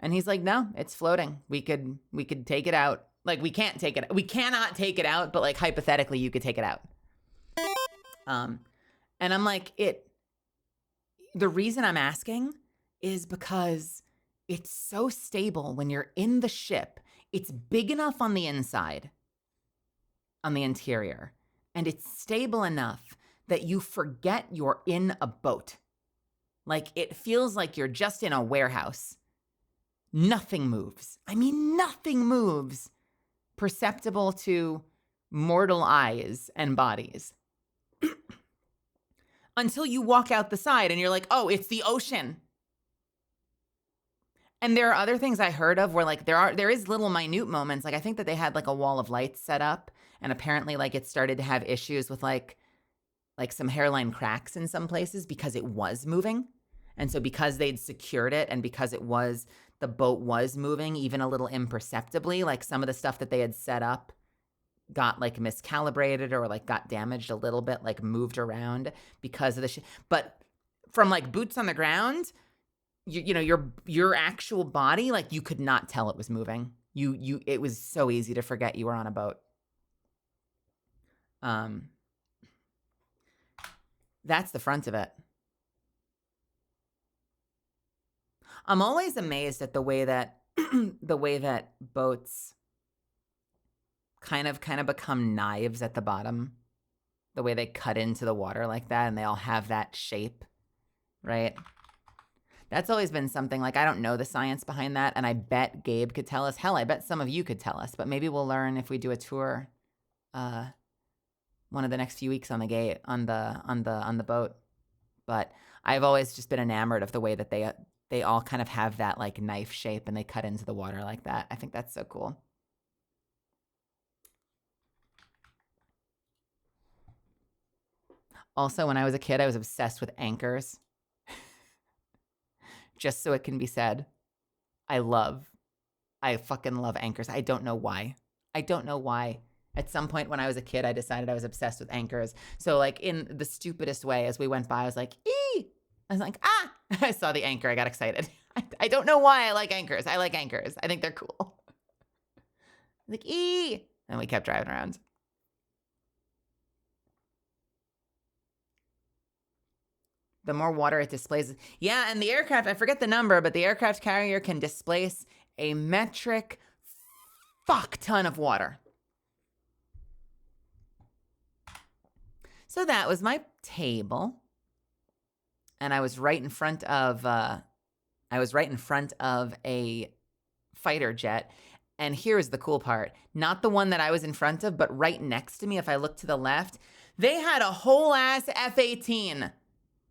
And he's like, no, it's floating. We could take it out. Like, we can't take it. We cannot take it out, but like hypothetically, you could take it out. And I'm like, the reason I'm asking is because it's so stable when you're in the ship. It's big enough on the inside, on the interior, and it's stable enough that you forget you're in a boat. Like, it feels like you're just in a warehouse. Nothing moves. I mean, nothing moves perceptible to mortal eyes and bodies. Until you walk out the side and you're like, oh, it's the ocean. And there are other things I heard of where like there is little minute moments. Like I think that they had like a wall of lights set up, and apparently like it started to have issues with like some hairline cracks in some places because it was moving. And so because they'd secured it and because the boat was moving even a little imperceptibly, like some of the stuff that they had set up got like miscalibrated or like got damaged a little bit, like moved around because of the but from like boots on the ground, you know, your actual body, like you could not tell it was moving. It was so easy to forget you were on a boat. That's the front of it. I'm always amazed at the way that boats kind of become knives at the bottom. The way they cut into the water like that, and they all have that shape, right? That's always been something, like, I don't know the science behind that, and I bet Gabe could tell us. Hell, I bet some of you could tell us, but maybe we'll learn if we do a tour one of the next few weeks on the boat. But I've always just been enamored of the way that they all kind of have that like knife shape and they cut into the water like that. I think that's so cool. Also, when I was a kid, I was obsessed with anchors. Just so it can be said, I fucking love anchors. I don't know why. At some point when I was a kid, I decided I was obsessed with anchors. So like in the stupidest way, as we went by, I was like, ee! I was like, ah! I saw the anchor. I got excited. I don't know why I like anchors. I like anchors. I think they're cool. Like, and we kept driving around. The more water it displaces. Yeah, and the aircraft, I forget the number, but the aircraft carrier can displace a metric fuck ton of water. So that was my table. And I was right in front of a fighter jet. And here's the cool part. Not the one that I was in front of, but right next to me, if I look to the left, they had a whole ass F-18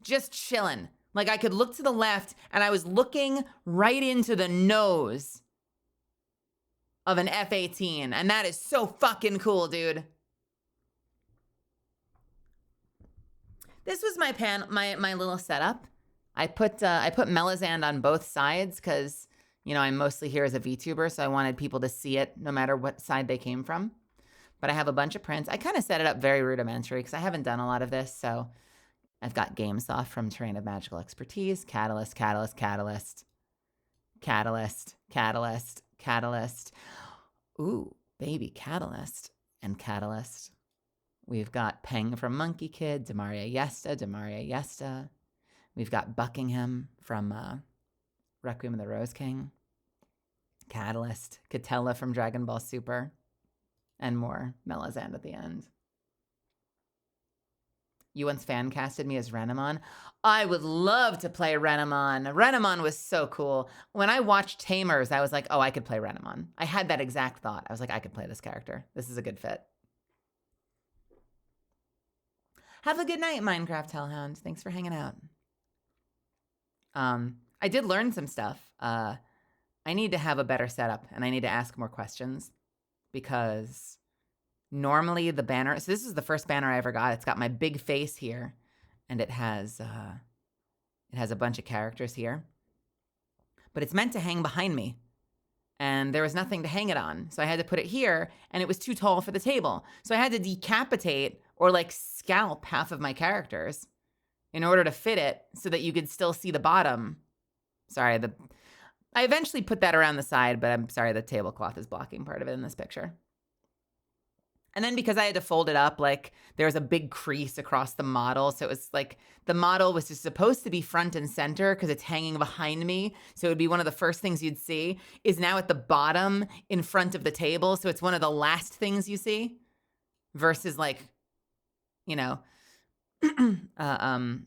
just chilling. Like I could look to the left and I was looking right into the nose of an F-18. And that is so fucking cool, dude. This was my little setup. I put Melazand on both sides because, you know, I'm mostly here as a VTuber, so I wanted people to see it no matter what side they came from. But I have a bunch of prints. I kind of set it up very rudimentary because I haven't done a lot of this. So I've got GameSoft from Terrain of Magical Expertise, Catalyst, Catalyst, Catalyst, Catalyst, Catalyst, Catalyst. Ooh, baby Catalyst and Catalyst. We've got Peng from Monkey Kid, Demaria Yesta. We've got Buckingham from Requiem of the Rose King, Catalyst, Catella from Dragon Ball Super, and more Melazand at the end. You once fan casted me as Renamon. I would love to play Renamon. Renamon was so cool. When I watched Tamers, I was like, oh, I could play Renamon. I had that exact thought. I was like, I could play this character. This is a good fit. Have a good night, Minecraft Hellhound. Thanks for hanging out. I did learn some stuff. I need to have a better setup, and I need to ask more questions because normally the banner. So this is the first banner I ever got. It's got my big face here, and it has a bunch of characters here. But it's meant to hang behind me, and there was nothing to hang it on, so I had to put it here, and it was too tall for the table. So I had to decapitate or like scalp half of my characters in order to fit it so that you could still see the bottom. Sorry, I eventually put that around the side, but I'm sorry, the tablecloth is blocking part of it in this picture. And then because I had to fold it up, like there was a big crease across the model. So it was like the model was just supposed to be front and center because it's hanging behind me. So it would be one of the first things you'd see is now at the bottom in front of the table. So it's one of the last things you see versus like, you know, Kawazoe,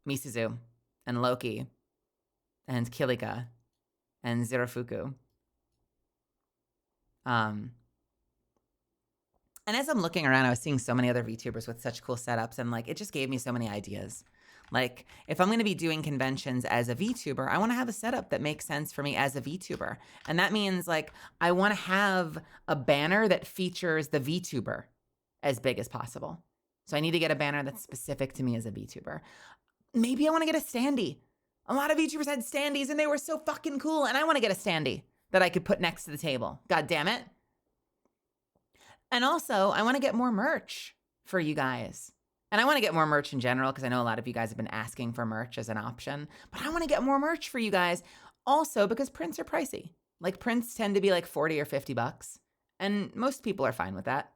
Misuzu, and Loki, and Kilika, and Zirafuku. And as I'm looking around, I was seeing so many other VTubers with such cool setups, and like it just gave me so many ideas. Like, if I'm going to be doing conventions as a VTuber, I want to have a setup that makes sense for me as a VTuber. And that means, like, I want to have a banner that features the VTuber as big as possible. So I need to get a banner that's specific to me as a VTuber. Maybe I want to get a standee. A lot of VTubers had standees, and they were so fucking cool, and I want to get a standee that I could put next to the table. God damn it. And also, I want to get more merch for you guys. And I want to get more merch in general because I know a lot of you guys have been asking for merch as an option. But I want to get more merch for you guys also because prints are pricey. Like prints tend to be like 40 or 50 bucks. And most people are fine with that.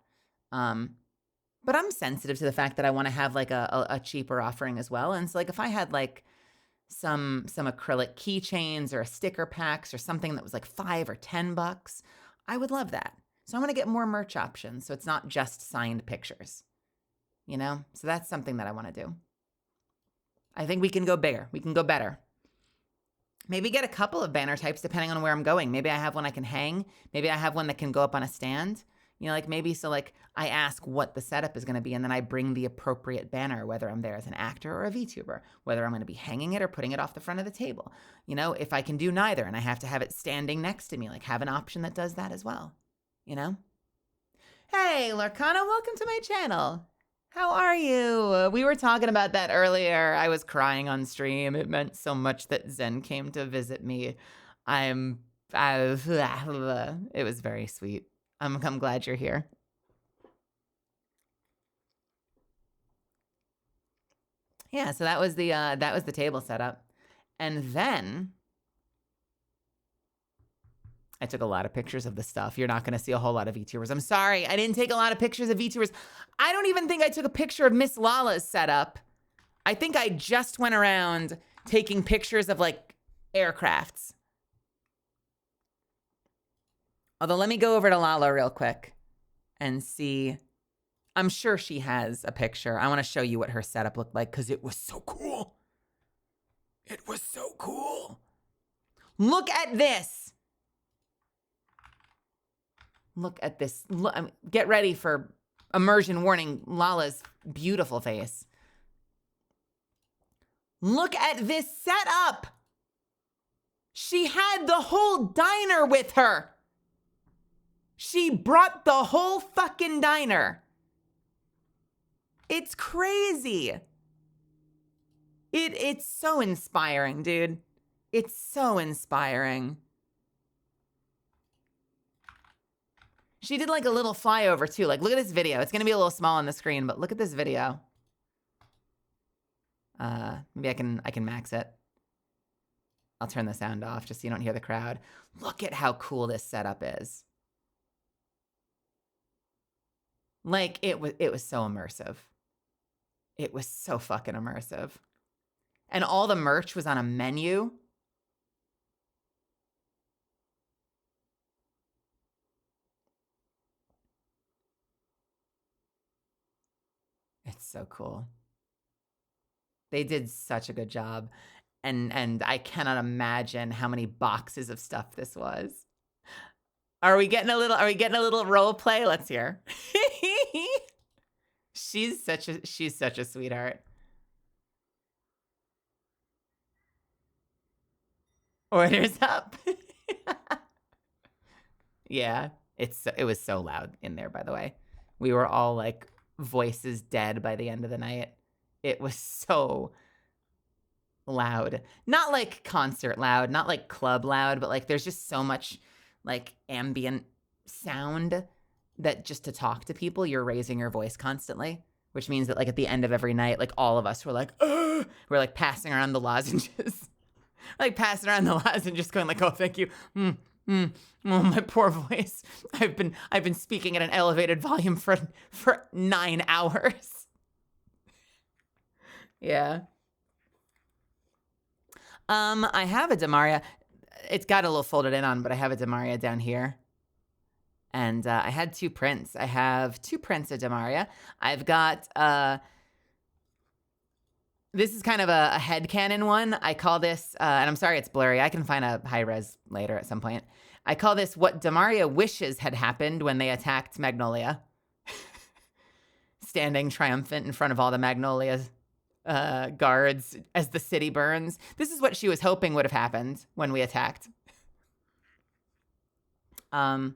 But I'm sensitive to the fact that I want to have like a cheaper offering as well. And so like if I had like some acrylic keychains or a sticker packs or something that was like 5 or 10 bucks, I would love that. So I want to get more merch options so it's not just signed pictures. You know? So that's something that I want to do. I think we can go bigger. We can go better. Maybe get a couple of banner types depending on where I'm going. Maybe I have one I can hang. Maybe I have one that can go up on a stand. You know, like maybe so like I ask what the setup is going to be and then I bring the appropriate banner, whether I'm there as an actor or a VTuber, whether I'm going to be hanging it or putting it off the front of the table. You know, if I can do neither and I have to have it standing next to me, like have an option that does that as well. You know? Hey, Larcana, welcome to my channel. How are you? We were talking about that earlier. I was crying on stream. It meant so much that Zen came to visit me. It was very sweet. I'm glad you're here. Yeah, so that was the table setup. And then I took a lot of pictures of the stuff. You're not going to see a whole lot of VTubers. I'm sorry. I didn't take a lot of pictures of VTubers. I don't even think I took a picture of Miss Lala's setup. I think I just went around taking pictures of like aircrafts. Although let me go over to Lala real quick and see. I'm sure she has a picture. I want to show you what her setup looked like because it was so cool. It was so cool. Look at this. Look at this. Look, I mean, get ready for immersion warning. Lala's beautiful face. Look at this setup. She had the whole diner with her. She brought the whole fucking diner. It's crazy. It's so inspiring, dude. It's so inspiring. She did like a little flyover too. Like, look at this video. It's going to be a little small on the screen, but look at this video. Maybe I can max it. I'll turn the sound off just so you don't hear the crowd. Look at how cool this setup is. Like, it was so immersive. It was so fucking immersive. And all the merch was on a menu. It's so cool. They did such a good job. And I cannot imagine how many boxes of stuff this was. Are we getting a little role play? Let's hear. She's such a sweetheart. Orders up. Yeah, it was so loud in there, by the way. We were all like voices dead by the end of the night. It was so loud. Not like concert loud, not like club loud, but like there's just so much like ambient sound that just to talk to people, you're raising your voice constantly, which means that like at the end of every night, like all of us were like, we're like passing around the lozenges, like passing around the lozenges, going like, oh, thank you. Oh, my poor voice. I've been speaking at an elevated volume for 9 hours. Yeah. I have a Demaria. It's got a little folded in on, but I have a Demaria down here. And I had 2 prints. I have 2 prints of Demaria. I've got, this is kind of a headcanon one. I call this, and I'm sorry it's blurry. I can find a high res later at some point. I call this what Demaria wishes had happened when they attacked Magnolia. Standing triumphant in front of all the Magnolia guards as the city burns. This is what she was hoping would have happened when we attacked. And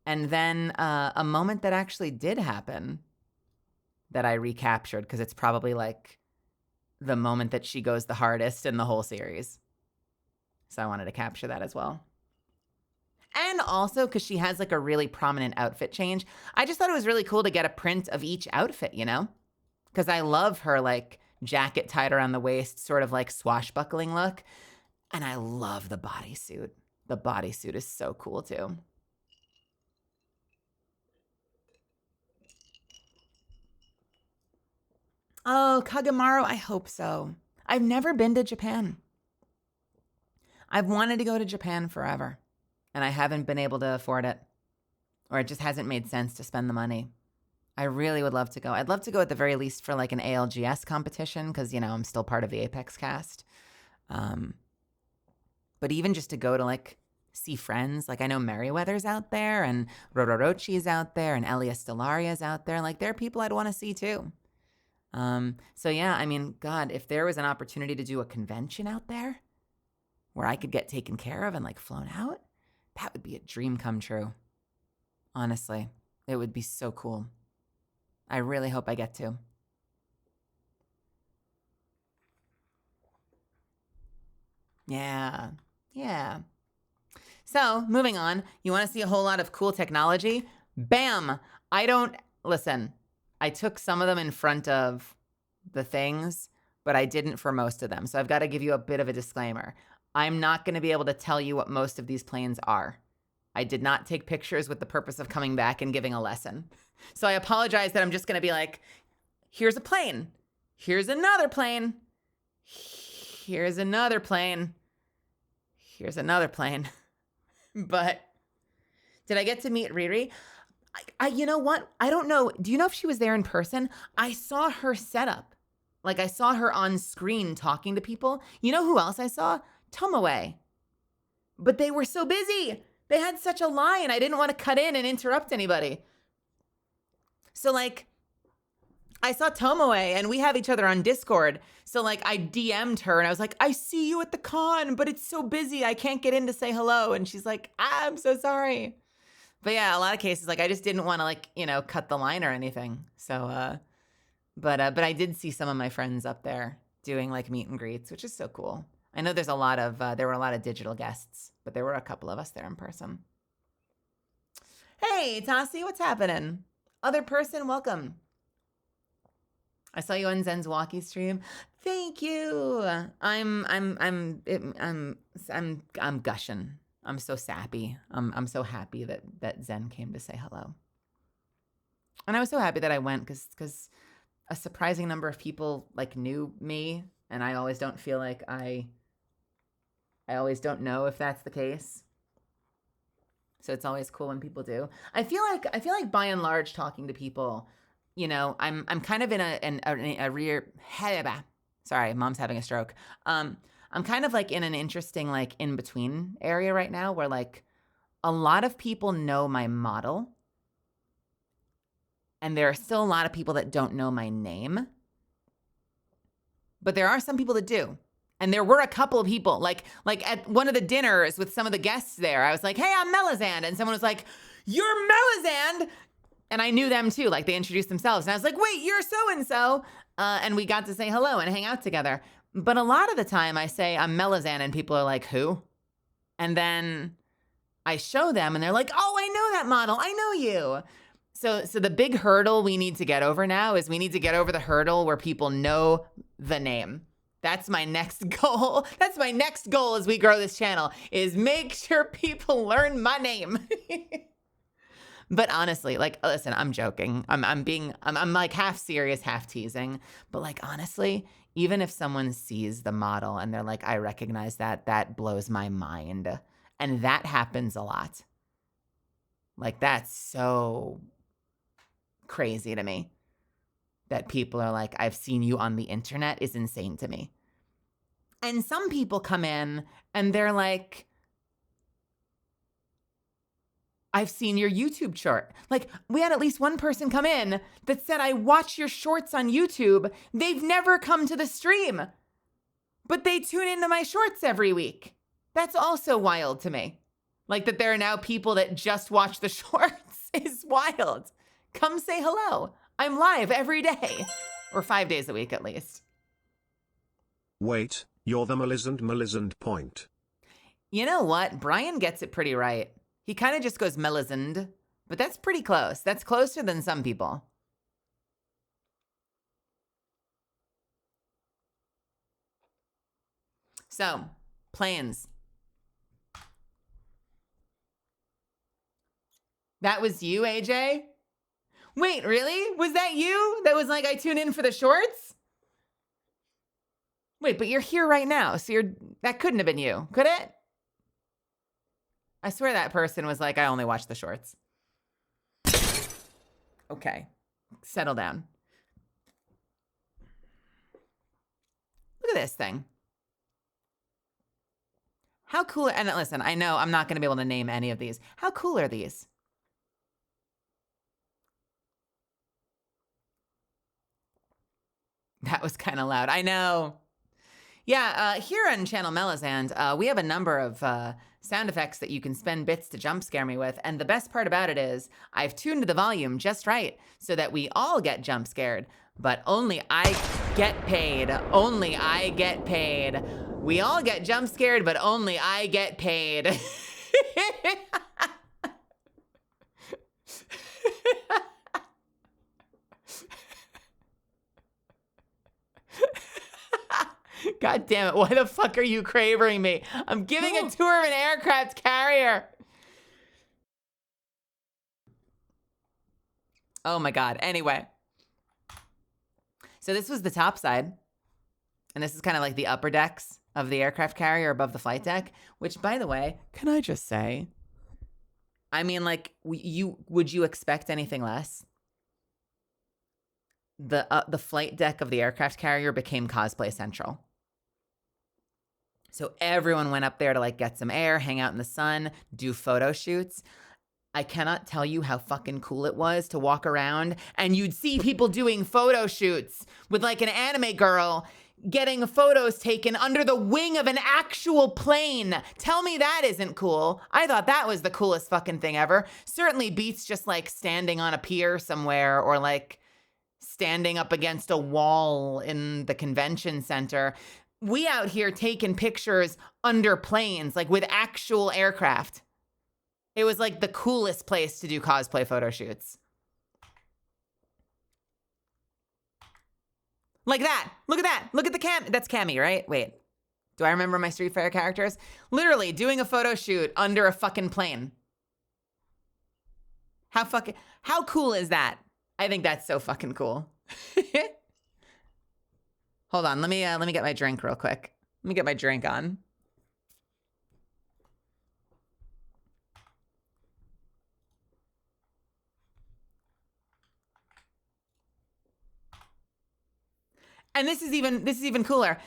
then a moment that actually did happen that I recaptured because it's probably like the moment that she goes the hardest in the whole series. So I wanted to capture that as well. And also because she has like a really prominent outfit change. I just thought it was really cool to get a print of each outfit, you know? Because I love her like jacket tied around the waist, sort of like swashbuckling look. And I love the bodysuit. The bodysuit is so cool too. Oh, Kagamaru, I hope so. I've never been to Japan. I've wanted to go to Japan forever, and I haven't been able to afford it, or it just hasn't made sense to spend the money. I really would love to go. I'd love to go at the very least for like an ALGS competition because, you know, I'm still part of the Apex cast. But even just to go to like see friends, like I know Merryweather's out there and Rororochi's out there and Elia Stellaria's out there. Like there are people I'd want to see too. So yeah, I mean, God, if there was an opportunity to do a convention out there where I could get taken care of and like flown out, that would be a dream come true. Honestly, it would be so cool. I really hope I get to. Yeah. So moving on, you want to see a whole lot of cool technology? Bam! Listen, I took some of them in front of the things, but I didn't for most of them. So I've got to give you a bit of a disclaimer. I'm not going to be able to tell you what most of these planes are. I did not take pictures with the purpose of coming back and giving a lesson. So I apologize that I'm just going to be like, here's a plane. Here's another plane. Here's another plane. Here's another plane. But did I get to meet Riri? You know what? I don't know. Do you know if she was there in person? I saw her setup. Like I saw her on screen talking to people. You know who else I saw? Tomoe. But they were so busy. They had such a line. I didn't want to cut in and interrupt anybody. So like, I saw Tomoe and we have each other on Discord. So like I DM'd her and I was like, I see you at the con, but it's so busy. I can't get in to say hello. And she's like, I'm so sorry. But yeah, a lot of cases, like I just didn't want to like, cut the line or anything. So, but I did see some of my friends up there doing like meet and greets, which is so cool. I know there were a lot of digital guests, but there were a couple of us there in person. Hey, Tassie, what's happening? Other person, welcome. I saw you on Zen's Walkie stream. Thank you. I'm gushing. I'm so sappy. I'm so happy that Zen came to say hello. And I was so happy that I went because a surprising number of people like knew me, and I always don't feel like I always don't know if that's the case. So it's always cool when people do. I feel like by and large talking to people, I'm kind of in a rear. Sorry, mom's having a stroke. I'm kind of like in an interesting like in between area right now where like a lot of people know my model, and there are still a lot of people that don't know my name. But there are some people that do. And there were a couple of people, like at one of the dinners with some of the guests there, I was like, hey, I'm Melizand. And someone was like, you're Melizand. And I knew them too. Like they introduced themselves. And I was like, wait, you're so-and-so. And we got to say hello and hang out together. But a lot of the time I say I'm Melizand and people are like, who? And then I show them and they're like, oh, I know that model. I know you. So the big hurdle we need to get over now is we need to get over the hurdle where people know the name. That's my next goal. That's my next goal as we grow this channel is make sure people learn my name. But honestly, like, listen, I'm joking. I'm like half serious, half teasing. But like, honestly, even if someone sees the model and they're like, I recognize that blows my mind. And that happens a lot. Like, that's so crazy to me. That people are like, I've seen you on the internet is insane to me. And some people come in and they're like, I've seen your YouTube short. Like, we had at least one person come in that said, I watch your shorts on YouTube. They've never come to the stream, but they tune into my shorts every week. That's also wild to me. Like that there are now people that just watch the shorts is wild. Come say hello. I'm live every day, or 5 days a week at least. Wait, you're the Melizand point. You know what? Brian gets it pretty right. He kind of just goes Melizand, but that's pretty close. That's closer than some people. So, plans. That was you, AJ? Wait, really? Was that you? That was like, I tune in for the shorts? Wait, but you're here right now, so that couldn't have been you, could it? I swear that person was like, I only watch the shorts. Okay, settle down. Look at this thing. How cool, and listen, I know I'm not gonna be able to name any of these. How cool are these? That was kind of loud. I know. Yeah, here on Channel Melizand, we have a number of sound effects that you can spend bits to jump scare me with. And the best part about it is I've tuned the volume just right so that we all get jump scared, but only I get paid. Only I get paid. We all get jump scared, but only I get paid. God damn it. Why the fuck are you craving me? I'm giving a tour of an aircraft carrier. Oh my God. Anyway. So this was the top side. And this is kind of like the upper decks of the aircraft carrier above the flight deck, which, by the way, can I just say, I mean, like, would you expect anything less? The flight deck of the aircraft carrier became cosplay central. So everyone went up there to like get some air, hang out in the sun, do photo shoots. I cannot tell you how fucking cool it was to walk around and you'd see people doing photo shoots with like an anime girl getting photos taken under the wing of an actual plane. Tell me that isn't cool. I thought that was the coolest fucking thing ever. Certainly beats just like standing on a pier somewhere or like standing up against a wall in the convention center. We out here taking pictures under planes, like with actual aircraft. It was like the coolest place to do cosplay photo shoots. Like that. Look at that. Look at the cam. That's Cammy, right? Wait. Do I remember my Street Fighter characters? Literally doing a photo shoot under a fucking plane. How cool is that? I think that's so fucking cool. Hold on. Let me get my drink real quick. Let me get my drink on. And this is even cooler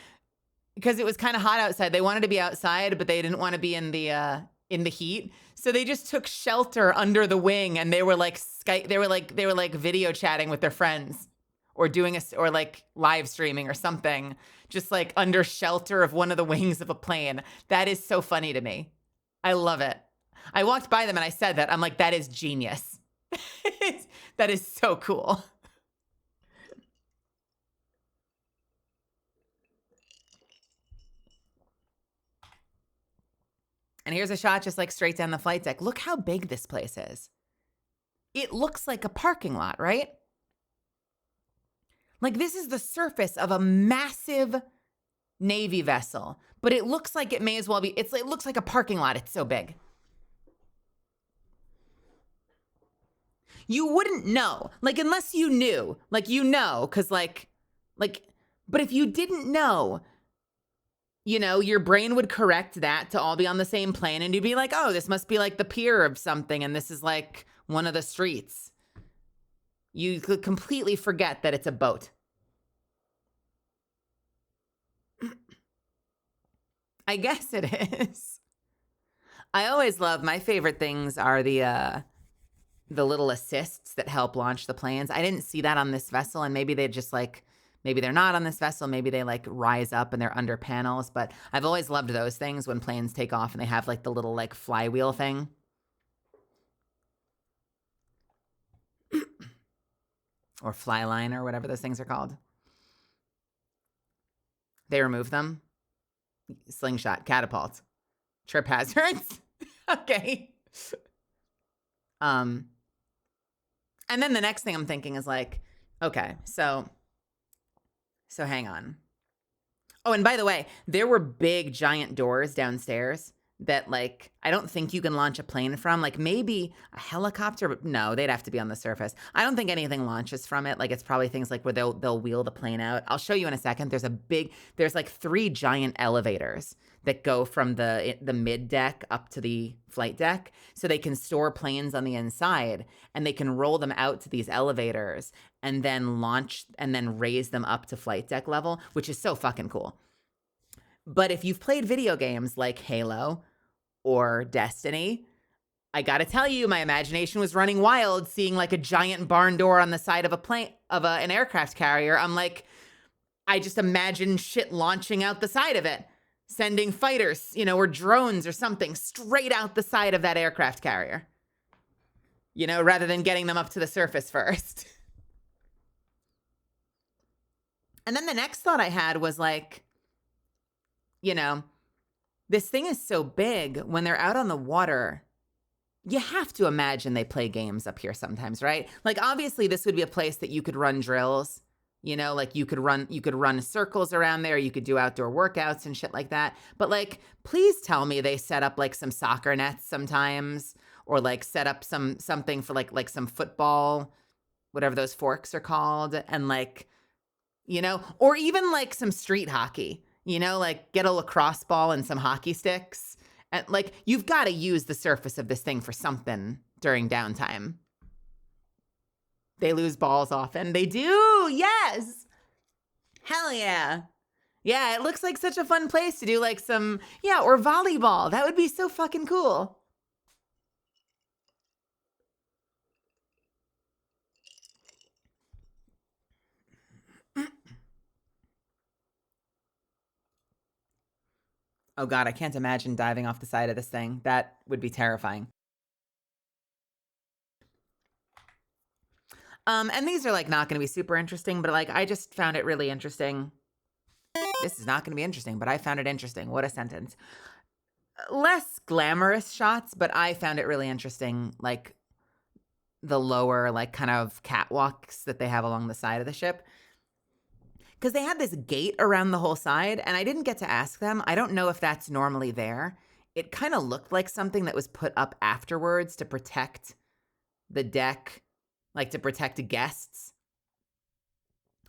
because it was kind of hot outside. They wanted to be outside, but they didn't want to be in the heat. So they just took shelter under the wing and they were like video chatting with their friends or or like live streaming or something, just like under shelter of one of the wings of a plane. That is so funny to me. I love it. I walked by them and I said that. I'm like, that is genius. That is so cool. And here's a shot just like straight down the flight deck. Look how big this place is. It looks like a parking lot, right? Like this is the surface of a massive Navy vessel, but it looks like it may as well be, it looks like a parking lot. It's so big. You wouldn't know, like unless you knew, like you know, because like, but if you didn't know, you know, your brain would correct that to all be on the same plane and you'd be like, oh, this must be like the pier of something and this is like one of the streets. You could completely forget that it's a boat. I guess it is. I always love, my favorite things are the little assists that help launch the planes. I didn't see that on this vessel and maybe they just like, maybe they're not on this vessel. Maybe they like rise up and they're under panels. But I've always loved those things when planes take off and they have like the little like flywheel thing. Or fly line or whatever those things are called. They remove them. Slingshot, catapult, trip hazards. Okay. And then the next thing I'm thinking is like, okay, so hang on. Oh, and by the way, there were big giant doors downstairs that like, I don't think you can launch a plane from. Like maybe a helicopter, but no, they'd have to be on the surface. I don't think anything launches from it. Like it's probably things like where they'll wheel the plane out. I'll show you in a second. There's like 3 giant elevators that go from the mid deck up to the flight deck. So they can store planes on the inside and they can roll them out to these elevators and then launch and then raise them up to flight deck level, which is so fucking cool. But if you've played video games like Halo or Destiny, I gotta tell you, my imagination was running wild seeing like a giant barn door on the side of an aircraft carrier. I'm like, I just imagine shit launching out the side of it, sending fighters, you know, or drones or something straight out the side of that aircraft carrier, you know, rather than getting them up to the surface first. And then the next thought I had was like, you know, this thing is so big when they're out on the water, you have to imagine they play games up here sometimes, right? Like obviously this would be a place that you could run drills, You know, like you could run circles around there, you could do outdoor workouts and shit like that. But like, please tell me they set up like some soccer nets sometimes, or like set up something for like some football, whatever those forks are called, and like, you know, or even like some street hockey, you know, like get a lacrosse ball and some hockey sticks. And like, you've got to use the surface of this thing for something during downtime. They lose balls often. They do. Yes. Hell yeah. Yeah, it looks like such a fun place to do like some, yeah, or volleyball. That would be so fucking cool. Oh God, I can't imagine diving off the side of this thing. That would be terrifying. And these are like not going to be super interesting, but like I just found it really interesting. This is not going to be interesting, but I found it interesting. What a sentence. Less glamorous shots, but I found it really interesting. Like the lower, like kind of catwalks that they have along the side of the ship. Because they had this gate around the whole side, and I didn't get to ask them. I don't know if that's normally there. It kind of looked like something that was put up afterwards to protect the deck, like to protect guests.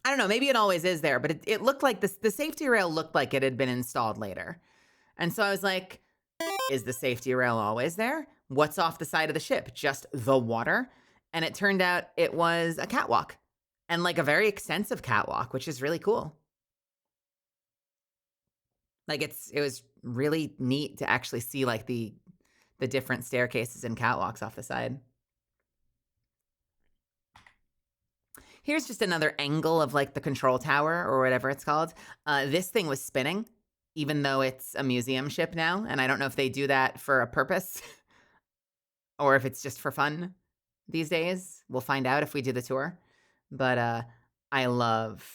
I don't know, maybe it always is there, but it looked like the safety rail looked like it had been installed later. And so I was like, is the safety rail always there? What's off the side of the ship? Just the water? And it turned out it was a catwalk, and like a very extensive catwalk, which is really cool. Like it was really neat to actually see like the different staircases and catwalks off the side. Here's just another angle of like the control tower or whatever it's called. This thing was spinning, even though it's a museum ship now. And I don't know if they do that for a purpose or if it's just for fun these days. We'll find out if we do the tour. But I love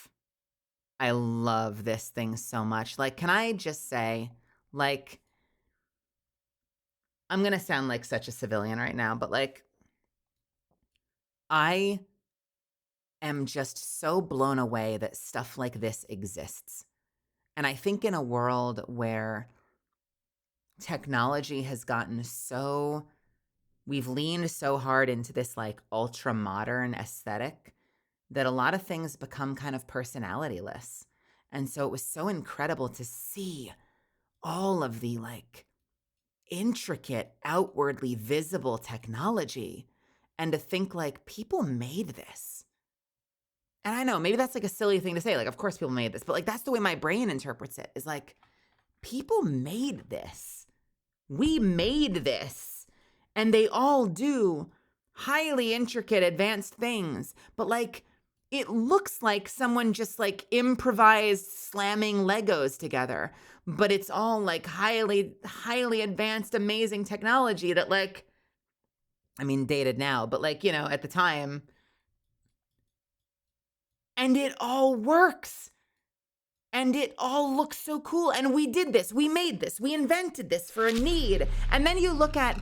this thing so much. Like, can I just say, like, I'm going to sound like such a civilian right now, but like, I am just so blown away that stuff like this exists. And I think in a world where technology has gotten so, we've leaned so hard into this like ultra modern aesthetic that a lot of things become kind of personalityless. And so it was so incredible to see all of the like intricate, outwardly visible technology and to think like people made this. And I know maybe that's like a silly thing to say. Like, of course people made this, but like that's the way my brain interprets it, is like people made this. We made this. And they all do highly intricate, advanced things. But like, it looks like someone just like improvised slamming Legos together. But it's all like highly, highly advanced, amazing technology that like, I mean, dated now, but like, you know, at the time. And it all works. And it all looks so cool. And we did this. We made this. We invented this for a need. And then you look at,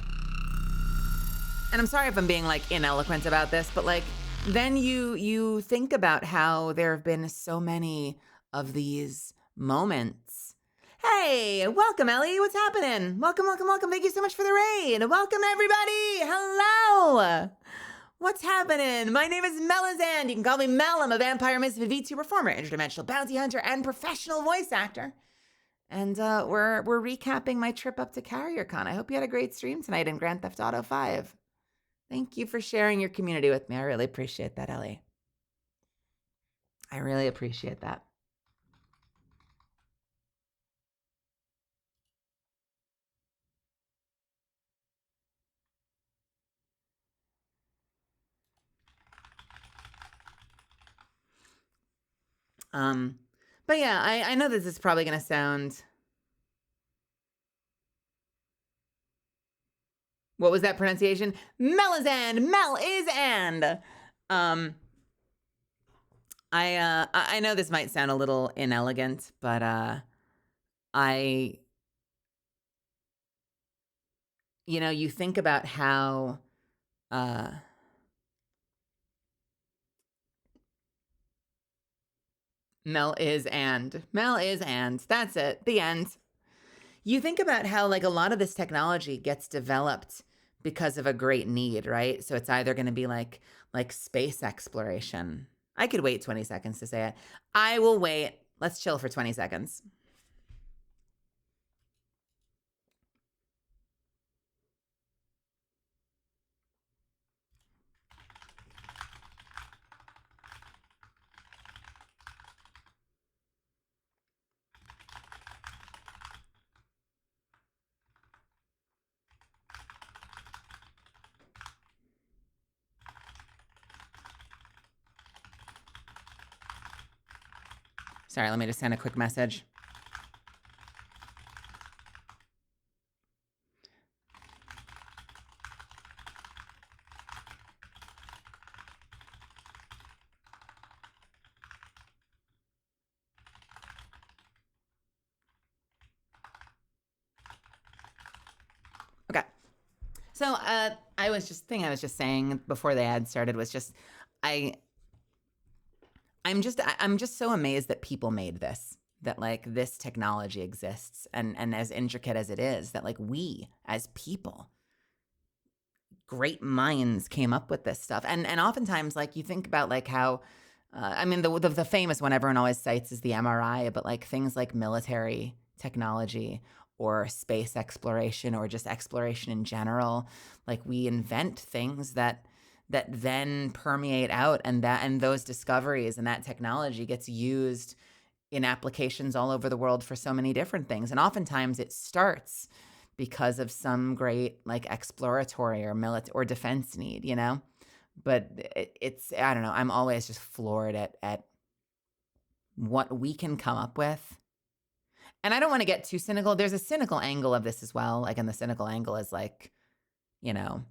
and I'm sorry if I'm being like ineloquent about this, but like, then you think about how there have been so many of these moments. Hey, welcome, Ellie. What's happening? Welcome, welcome, welcome. Thank you so much for the raid. Welcome, everybody. Hello. What's happening? My name is Melazand. You can call me Mel. I'm a vampire misfit VTuber, performer, interdimensional bounty hunter, and professional voice actor. And we're recapping my trip up to CarrierCon. I hope you had a great stream tonight in Grand Theft Auto 5. Thank you for sharing your community with me. I really appreciate that, Ellie. I really appreciate that. But yeah, I know this is probably going to sound... What was that pronunciation? Melazand. Mel is and. I know this might sound a little inelegant, but you think about how Mel is and. Mel is and. That's it. The end. You think about how like a lot of this technology gets developed because of a great need, right? So it's either going to be like space exploration. I could wait 20 seconds to say it. I will wait. Let's chill for 20 seconds. Sorry, let me just send a quick message. Okay. So I was just saying before the ad started was just I'm just so amazed that people made this, that like this technology exists, and as intricate as it is, that like we as people, great minds came up with this stuff. And oftentimes like you think about like how I mean the famous one everyone always cites is the MRI, but like things like military technology or space exploration or just exploration in general, like we invent things that then permeate out, and those discoveries and that technology gets used in applications all over the world for so many different things. And oftentimes it starts because of some great like exploratory or military or defense need, you know? But it's I don't know, I'm always just floored at what we can come up with. And I don't want to get too cynical. There's a cynical angle of this as well. Like, and the cynical angle is like, you know,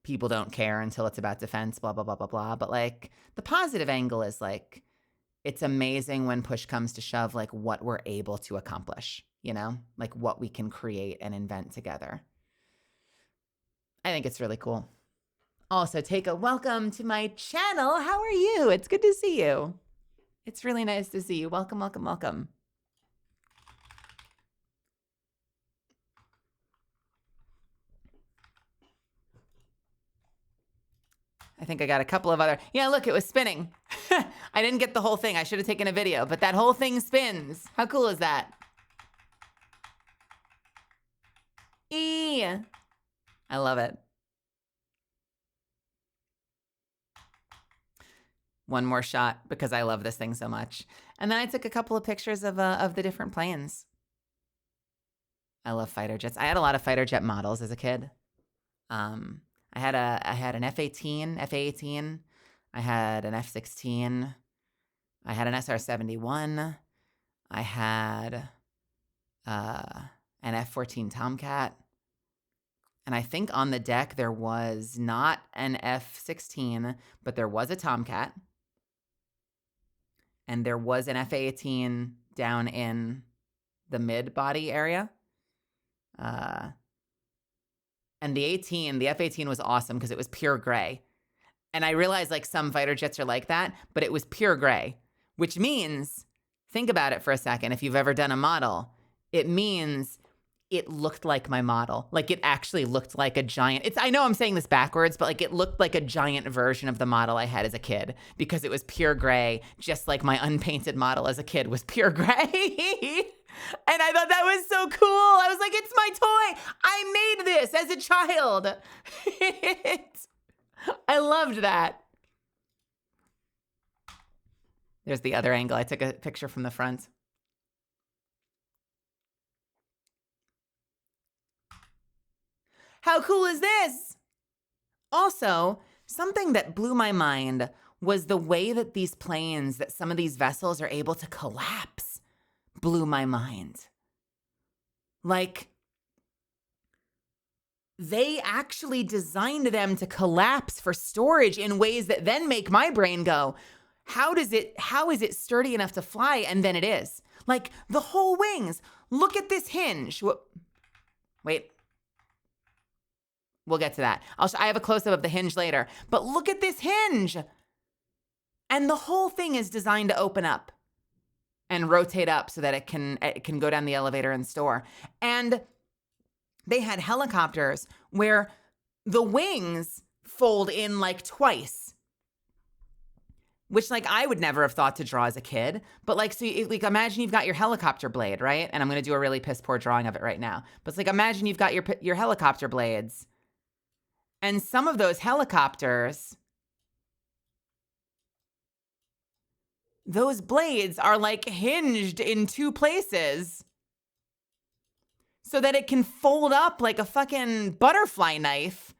people don't care until it's about defense, blah, blah, blah, blah, blah. But like the positive angle is like, it's amazing when push comes to shove, like what we're able to accomplish, you know, like what we can create and invent together. I think it's really cool. Also, Teika, welcome to my channel. How are you? It's good to see you. It's really nice to see you. Welcome, welcome, welcome. I think I got a couple of other. Yeah, look, it was spinning. I didn't get the whole thing. I should have taken a video, but that whole thing spins. How cool is that? I love it. One more shot because I love this thing so much. And then I took a couple of pictures of the different planes. I love fighter jets. I had a lot of fighter jet models as a kid. I had an F-18, F-A-18. I had an F-16. I had an SR-71. I had an F-14 Tomcat. And I think on the deck there was not an F-16, but there was a Tomcat. And there was an F-A-18 down in the mid-body area. And the F-18 was awesome because it was pure gray. And I realized like some fighter jets are like that, but it was pure gray, which means, think about it for a second. If you've ever done a model, it means it looked like my model. Like it actually looked like a giant. I know I'm saying this backwards, but like it looked like a giant version of the model I had as a kid because it was pure gray, just like my unpainted model as a kid was pure gray. And I thought that was so cool. I was like, it's my toy. I made this as a child. I loved that. There's the other angle. I took a picture from the front. How cool is this? Also, something that blew my mind was the way that these planes, that some of these vessels are able to collapse. Blew my mind. Like, they actually designed them to collapse for storage in ways that then make my brain go, how is it sturdy enough to fly? And then it is. Like, the whole wings. Look at this hinge. Wait. We'll get to that. I have a close-up of the hinge later. But look at this hinge. And the whole thing is designed to open up and rotate up so that it can go down the elevator and store. And they had helicopters where the wings fold in like twice, which like I would never have thought to draw as a kid. But like, so like imagine you've got your helicopter blade, right? And I'm going to do a really piss poor drawing of it right now. But it's like, imagine you've got your helicopter blades, and some of those helicopters, those blades are like hinged in two places so that it can fold up like a fucking butterfly knife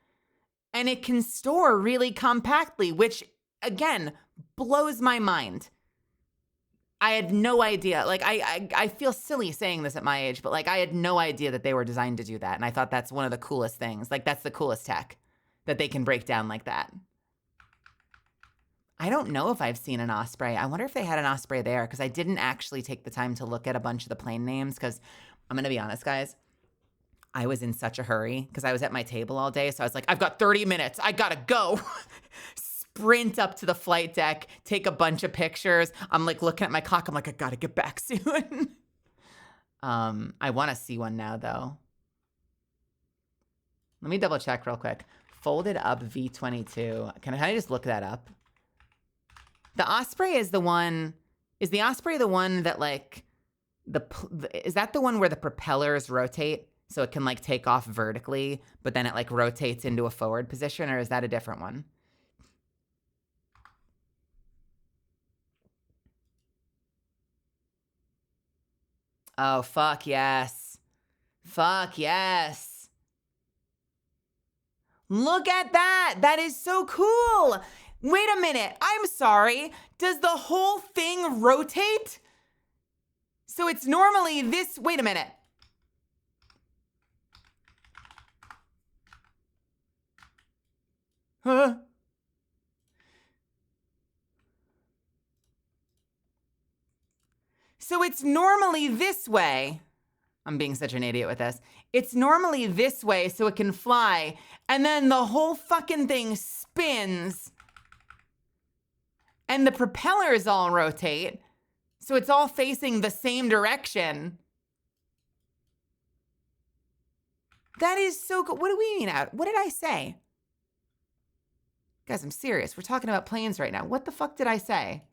and it can store really compactly, which again, blows my mind. I had no idea. Like I feel silly saying this at my age, but like I had no idea that they were designed to do that. And I thought that's one of the coolest things. Like that's the coolest tech, that they can break down like that. I don't know if I've seen an Osprey. I wonder if they had an Osprey there, because I didn't actually take the time to look at a bunch of the plane names, because I'm going to be honest, guys. I was in such a hurry because I was at my table all day. So I was like, I've got 30 minutes. I got to go. Sprint up to the flight deck, take a bunch of pictures. I'm like looking at my clock. I'm like, I got to get back soon. I want to see one now, though. Let me double check real quick. Folded up V22. Can I just look that up? The Osprey is the one. Is the Osprey the one that like is that the one where the propellers rotate so it can like take off vertically, but then it like rotates into a forward position, or is that a different one? Oh, fuck yes. Fuck yes. Look at that. That is so cool. Wait a minute. I'm sorry. Does the whole thing rotate? So it's normally this. Wait a minute. Huh? So it's normally this way. I'm being such an idiot with this. It's normally this way so it can fly, and then the whole fucking thing spins, and the propellers all rotate, so it's all facing the same direction. That is so cool. What do we mean out? What did I say? Guys, I'm serious. We're talking about planes right now. What the fuck did I say?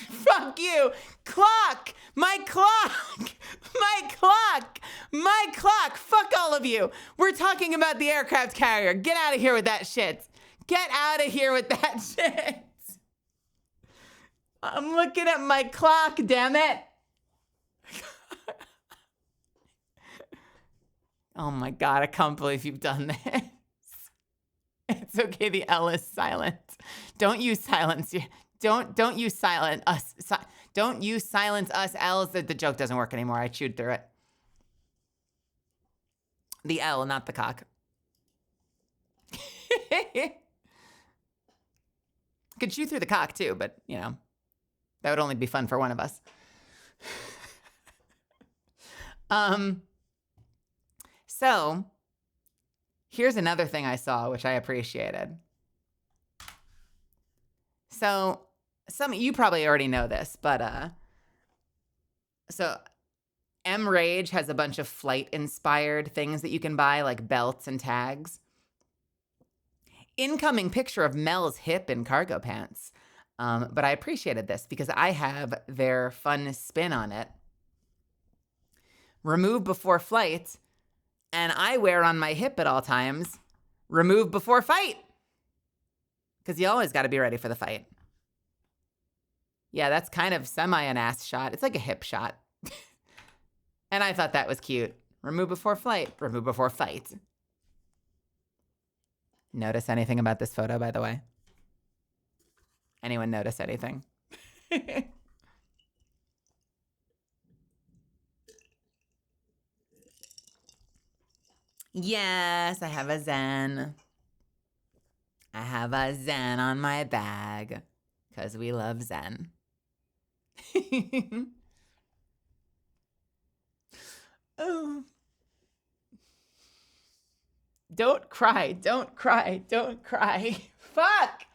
Fuck you. Clock. My clock. My clock. My clock. Fuck all of you. We're talking about the aircraft carrier. Get out of here with that shit. Get out of here with that shit. I'm looking at my clock, damn it. Oh my God, I can't believe you've done this. It's okay, the L is silent. Don't you silence you. Don't you silence us. Don't you silence us L's. The joke doesn't work anymore. I chewed through it. The L, not the cock. Could chew through the cock too, but you know, that would only be fun for one of us. So here's another thing I saw, which I appreciated. So you probably already know this, but so M Rage has a bunch of flight inspired things that you can buy, like belts and tags. Incoming picture of Mel's hip in cargo pants. But I appreciated this because I have their fun spin on it. Remove before flight, and I wear on my hip at all times, remove before fight. Because you always got to be ready for the fight. Yeah, that's kind of semi an ass shot. It's like a hip shot. And I thought that was cute. Remove before flight, remove before fight. Notice anything about this photo, by the way? Anyone notice anything? Yes, I have a Zen. I have a Zen on my bag because we love Zen. Oh. Don't cry. Don't cry. Don't cry. Fuck.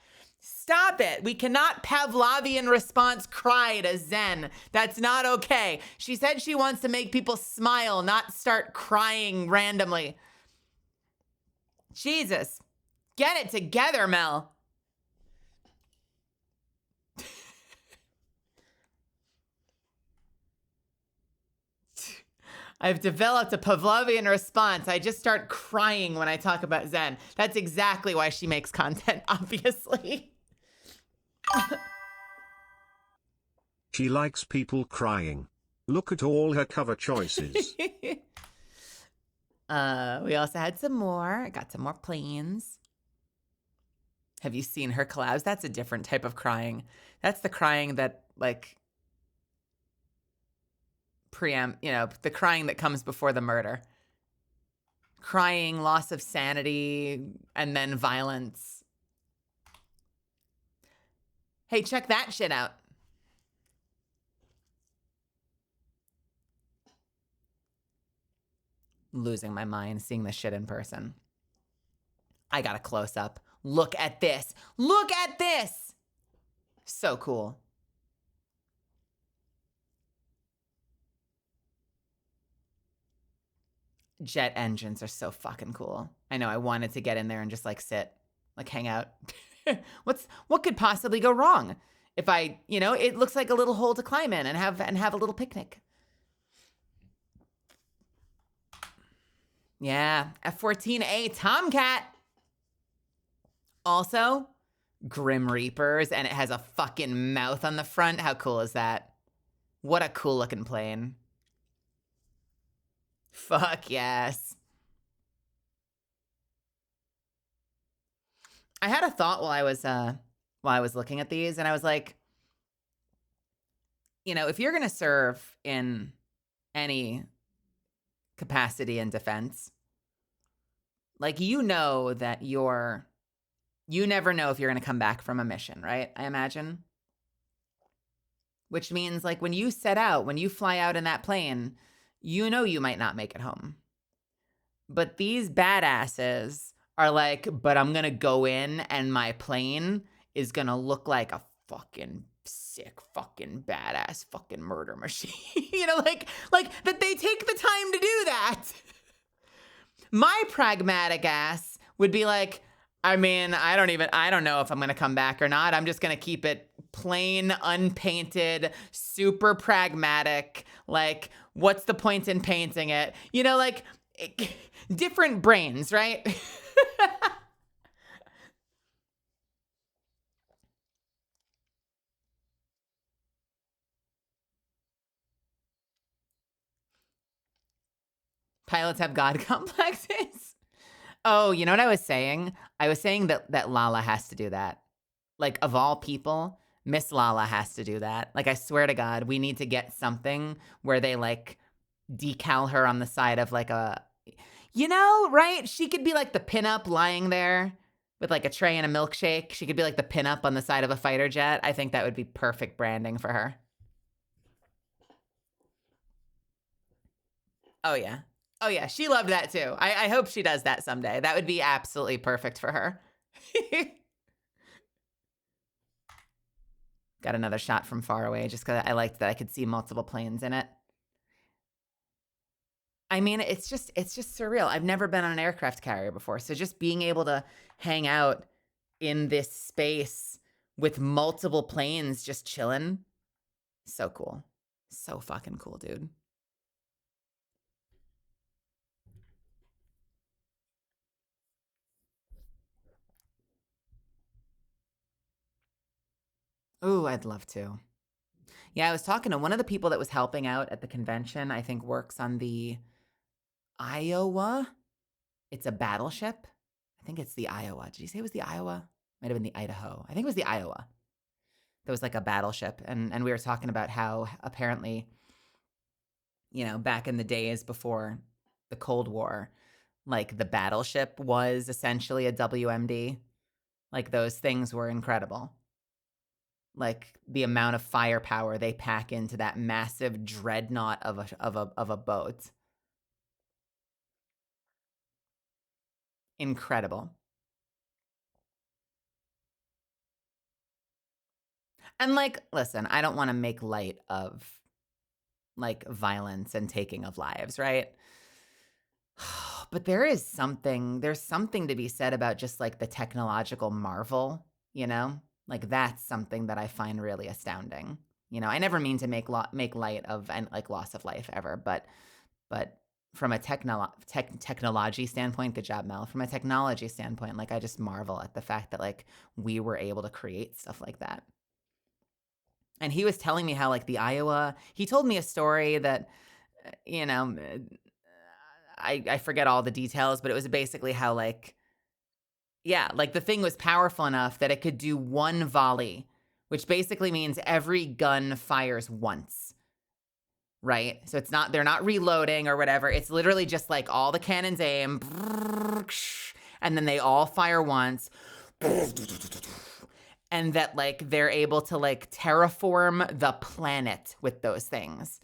Stop it. We cannot Pavlovian response cry to Zen. That's not okay. She said she wants to make people smile, not start crying randomly. Jesus. Get it together, Mel. I've developed a Pavlovian response. I just start crying when I talk about Zen. That's exactly why she makes content, obviously. She likes people crying. Look at all her cover choices. We also had some more. I got some more planes. Have you seen her collabs? That's a different type of crying. That's the crying that, like, the crying that comes before the murder. Crying, loss of sanity, and then violence. Hey, check that shit out. Losing my mind seeing this shit in person. I got a close up. Look at this. Look at this. So cool. Jet engines are so fucking cool. I know I wanted to get in there and just like sit, like hang out. What could possibly go wrong? If it looks like a little hole to climb in and have a little picnic. Yeah, F-14A Tomcat. Also, Grim Reapers, and it has a fucking mouth on the front. How cool is that? What a cool looking plane. Fuck yes. I had a thought while I was looking at these, and I was like, if you're gonna serve in any capacity in defense, like you never know if you're gonna come back from a mission, right? I imagine. Which means like when you fly out in that plane, you might not make it home. But these badasses are like, but I'm gonna go in and my plane is gonna look like a fucking sick, fucking badass fucking murder machine. like that they take the time to do that. My pragmatic ass would be like, I mean, I don't know if I'm gonna come back or not. I'm just gonna keep it plain, unpainted, super pragmatic. Like, what's the point in painting it? Different brains, right? Pilots have God complexes. Oh, you know what I was saying? I was saying that Lala has to do that. Like, of all people, Miss Lala has to do that. Like, I swear to God, we need to get something where they, like, decal her on the side of, like, right? She could be, like, the pinup lying there with, like, a tray and a milkshake. She could be, like, the pinup on the side of a fighter jet. I think that would be perfect branding for her. Oh, yeah. Oh, yeah. She loved that, too. I hope she does that someday. That would be absolutely perfect for her. Got another shot from far away just because I liked that I could see multiple planes in it. I mean, it's just surreal. I've never been on an aircraft carrier before. So just being able to hang out in this space with multiple planes just chilling. So cool. So fucking cool, dude. Ooh, I'd love to. Yeah, I was talking to one of the people that was helping out at the convention. I think works on the Iowa. It's a battleship. I think it's the Iowa. Did you say it was the Iowa? Might have been the Idaho. I think it was the Iowa. There was like a battleship. And we were talking about how apparently, back in the days before the Cold War, like the battleship was essentially a WMD. Like those things were incredible. Like the amount of firepower they pack into that massive dreadnought of a boat. Incredible. And like, listen, I don't want to make light of like violence and taking of lives, right? But there's something to be said about just like the technological marvel, you know? Like that's something that I find really astounding. You know, I never mean to make light of and like loss of life ever, but from a technology standpoint, good job, Mel. From a technology standpoint, like I just marvel at the fact that like we were able to create stuff like that. And he was telling me how like he told me a story that, you know, I forget all the details, but it was basically how like, yeah, like the thing was powerful enough that it could do one volley, which basically means every gun fires once. Right? So they're not reloading or whatever. It's literally just like all the cannons aim and then they all fire once. And that like they're able to like terraform the planet with those things.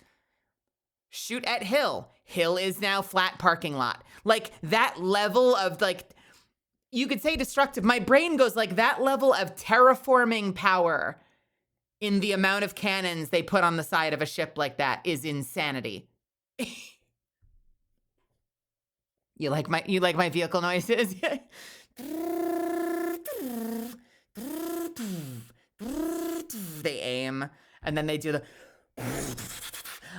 Shoot at hill. Hill is now flat parking lot. Like that level of like, you could say destructive. My brain goes like that level of terraforming power in the amount of cannons they put on the side of a ship like that is insanity. You like my vehicle noises? They aim and then they do the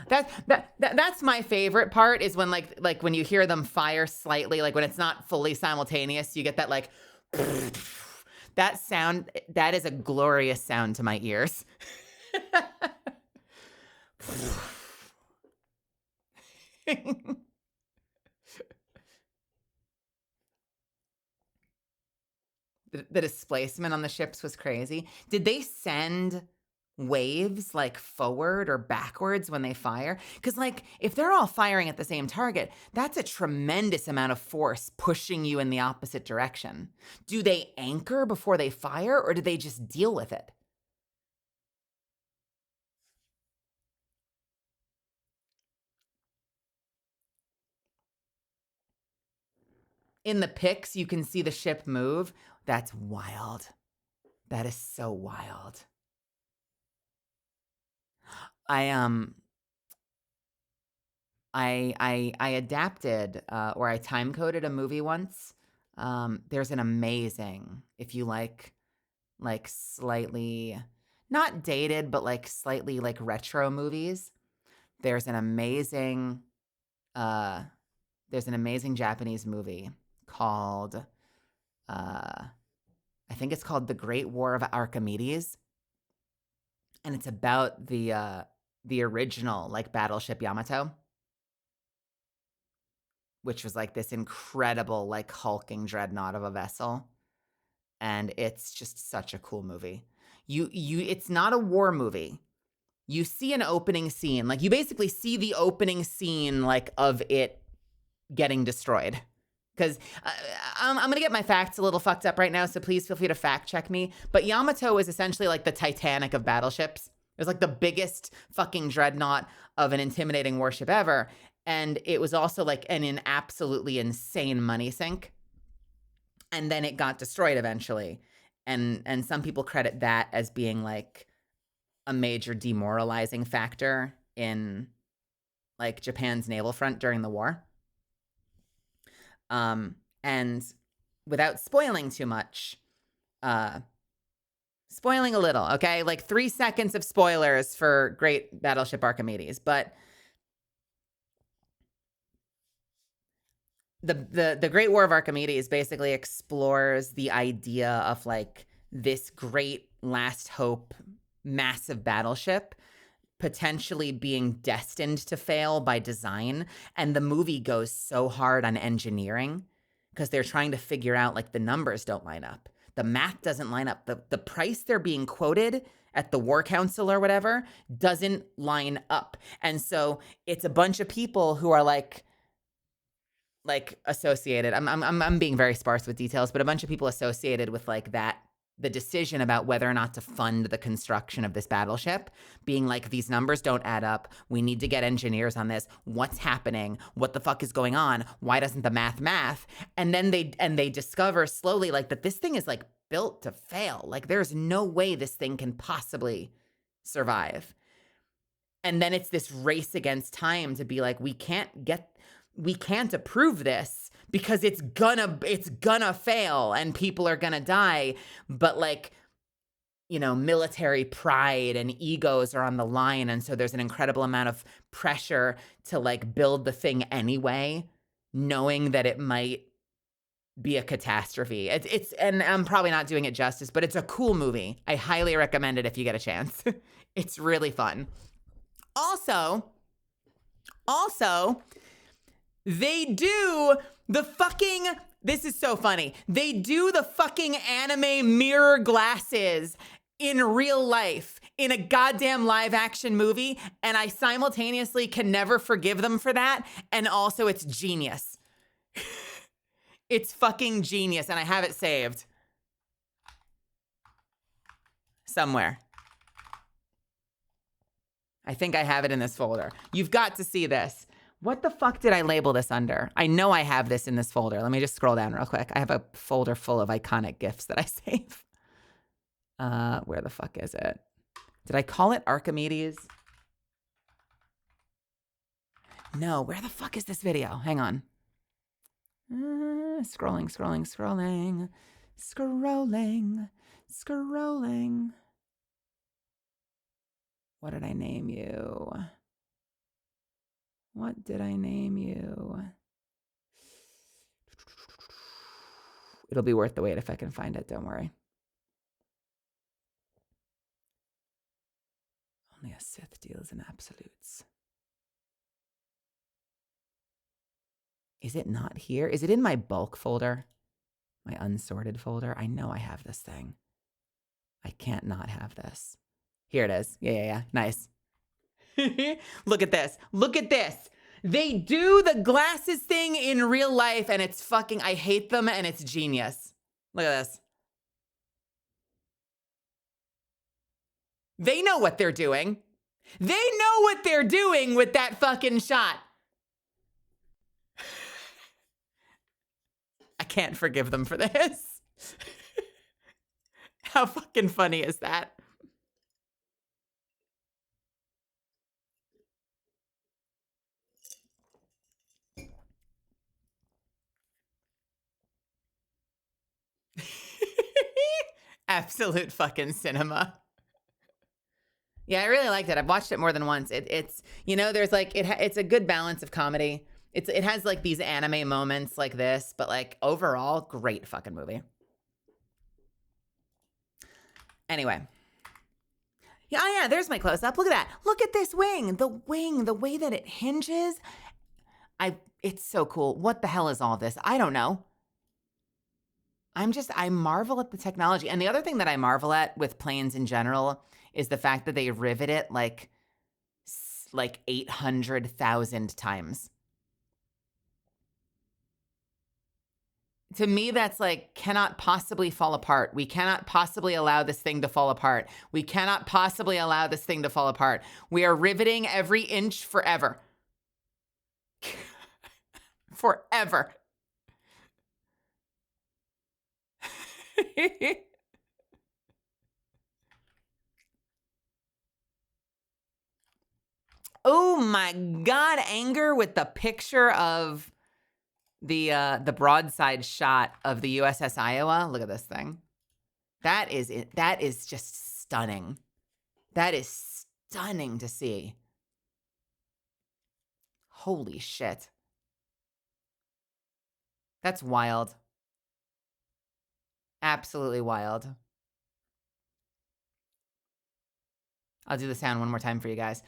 that's my favorite part is when like when you hear them fire slightly, like when it's not fully simultaneous, you get that like that sound. That is a glorious sound to my ears. The displacement on the ships was crazy. Did they send waves like forward or backwards when they fire? Because like if they're all firing at the same target, that's a tremendous amount of force pushing you in the opposite direction. Do they anchor before they fire or do they just deal with it? In the pics, you can see the ship move. That's wild. That is so wild. I adapted or I time coded a movie once. There's an amazing, if you like slightly not dated, but like slightly like retro movies. There's an amazing Japanese movie called I think it's called The Great War of Archimedes. And it's about the original like battleship Yamato, which was like this incredible like hulking dreadnought of a vessel. And it's just such a cool movie. It's not a war movie. You see an opening scene, like you basically see the opening scene like of it getting destroyed. Because I'm going to get my facts a little fucked up right now, so please feel free to fact check me. But Yamato is essentially like the Titanic of battleships. It was like the biggest fucking dreadnought of an intimidating warship ever. And it was also like an absolutely insane money sink. And then it got destroyed eventually. And some people credit that as being like a major demoralizing factor in like Japan's naval front during the war. And without spoiling too much, spoiling a little, okay? Like 3 seconds of spoilers for Great Battleship Archimedes, but the Great War of Archimedes basically explores the idea of like this great last hope, massive battleship potentially being destined to fail by design. And the movie goes so hard on engineering because they're trying to figure out like the numbers don't line up. The math doesn't line up. The price they're being quoted at the War Council or whatever doesn't line up. And so it's a bunch of people who are like associated. I'm being very sparse with details, but a bunch of people associated with like that the decision about whether or not to fund the construction of this battleship, being like, these numbers don't add up. We need to get engineers on this. What's happening? What the fuck is going on? Why doesn't the math? And then they discover slowly like that this thing is like built to fail. Like there's no way this thing can possibly survive. And then it's this race against time to be like, we can't approve this because it's gonna fail and people are gonna die. But like, you know, military pride and egos are on the line. And so there's an incredible amount of pressure to like build the thing anyway, knowing that it might be a catastrophe. And I'm probably not doing it justice, but it's a cool movie. I highly recommend it if you get a chance. It's really fun. Also, they do the fucking, this is so funny. They do the fucking anime mirror glasses in real life in a goddamn live action movie. And I simultaneously can never forgive them for that. And also it's genius. It's fucking genius. And I have it saved somewhere. I think I have it in this folder. You've got to see this. What the fuck did I label this under? I know I have this in this folder. Let me just scroll down real quick. I have a folder full of iconic GIFs that I save. Where the fuck is it? Did I call it Archimedes? No, where the fuck is this video? Hang on. Scrolling. What did I name you? What did I name you? It'll be worth the wait if I can find it, don't worry. Only a Sith deals in absolutes. Is it not here? Is it in my bulk folder? My unsorted folder? I know I have this thing. I can't not have this. Here it is. Yeah. Nice. Look at this. Look at this. They do the glasses thing in real life and it's fucking, I hate them and it's genius. Look at this. They know what they're doing. They know what they're doing with that fucking shot. I can't forgive them for this. How fucking funny is that? Absolute fucking cinema. Yeah, I really liked it. I've watched it more than once. It's you know, there's like it's a good balance of comedy. It has like these anime moments like this, but like overall, great fucking movie. Anyway. Yeah, oh yeah, there's my close up. Look at that. Look at this wing. The way that it hinges. It's so cool. What the hell is all this? I don't know. I marvel at the technology. And the other thing that I marvel at with planes in general is the fact that they rivet it like 800,000 times. To me, that's like, cannot possibly fall apart. We cannot possibly allow this thing to fall apart. We cannot possibly allow this thing to fall apart. We are riveting every inch forever. Forever. Oh my God, anger with the picture of the broadside shot of the USS Iowa. Look at this thing. That is just stunning. That is stunning to see. Holy shit. That's wild. Absolutely wild. I'll do the sound one more time for you guys.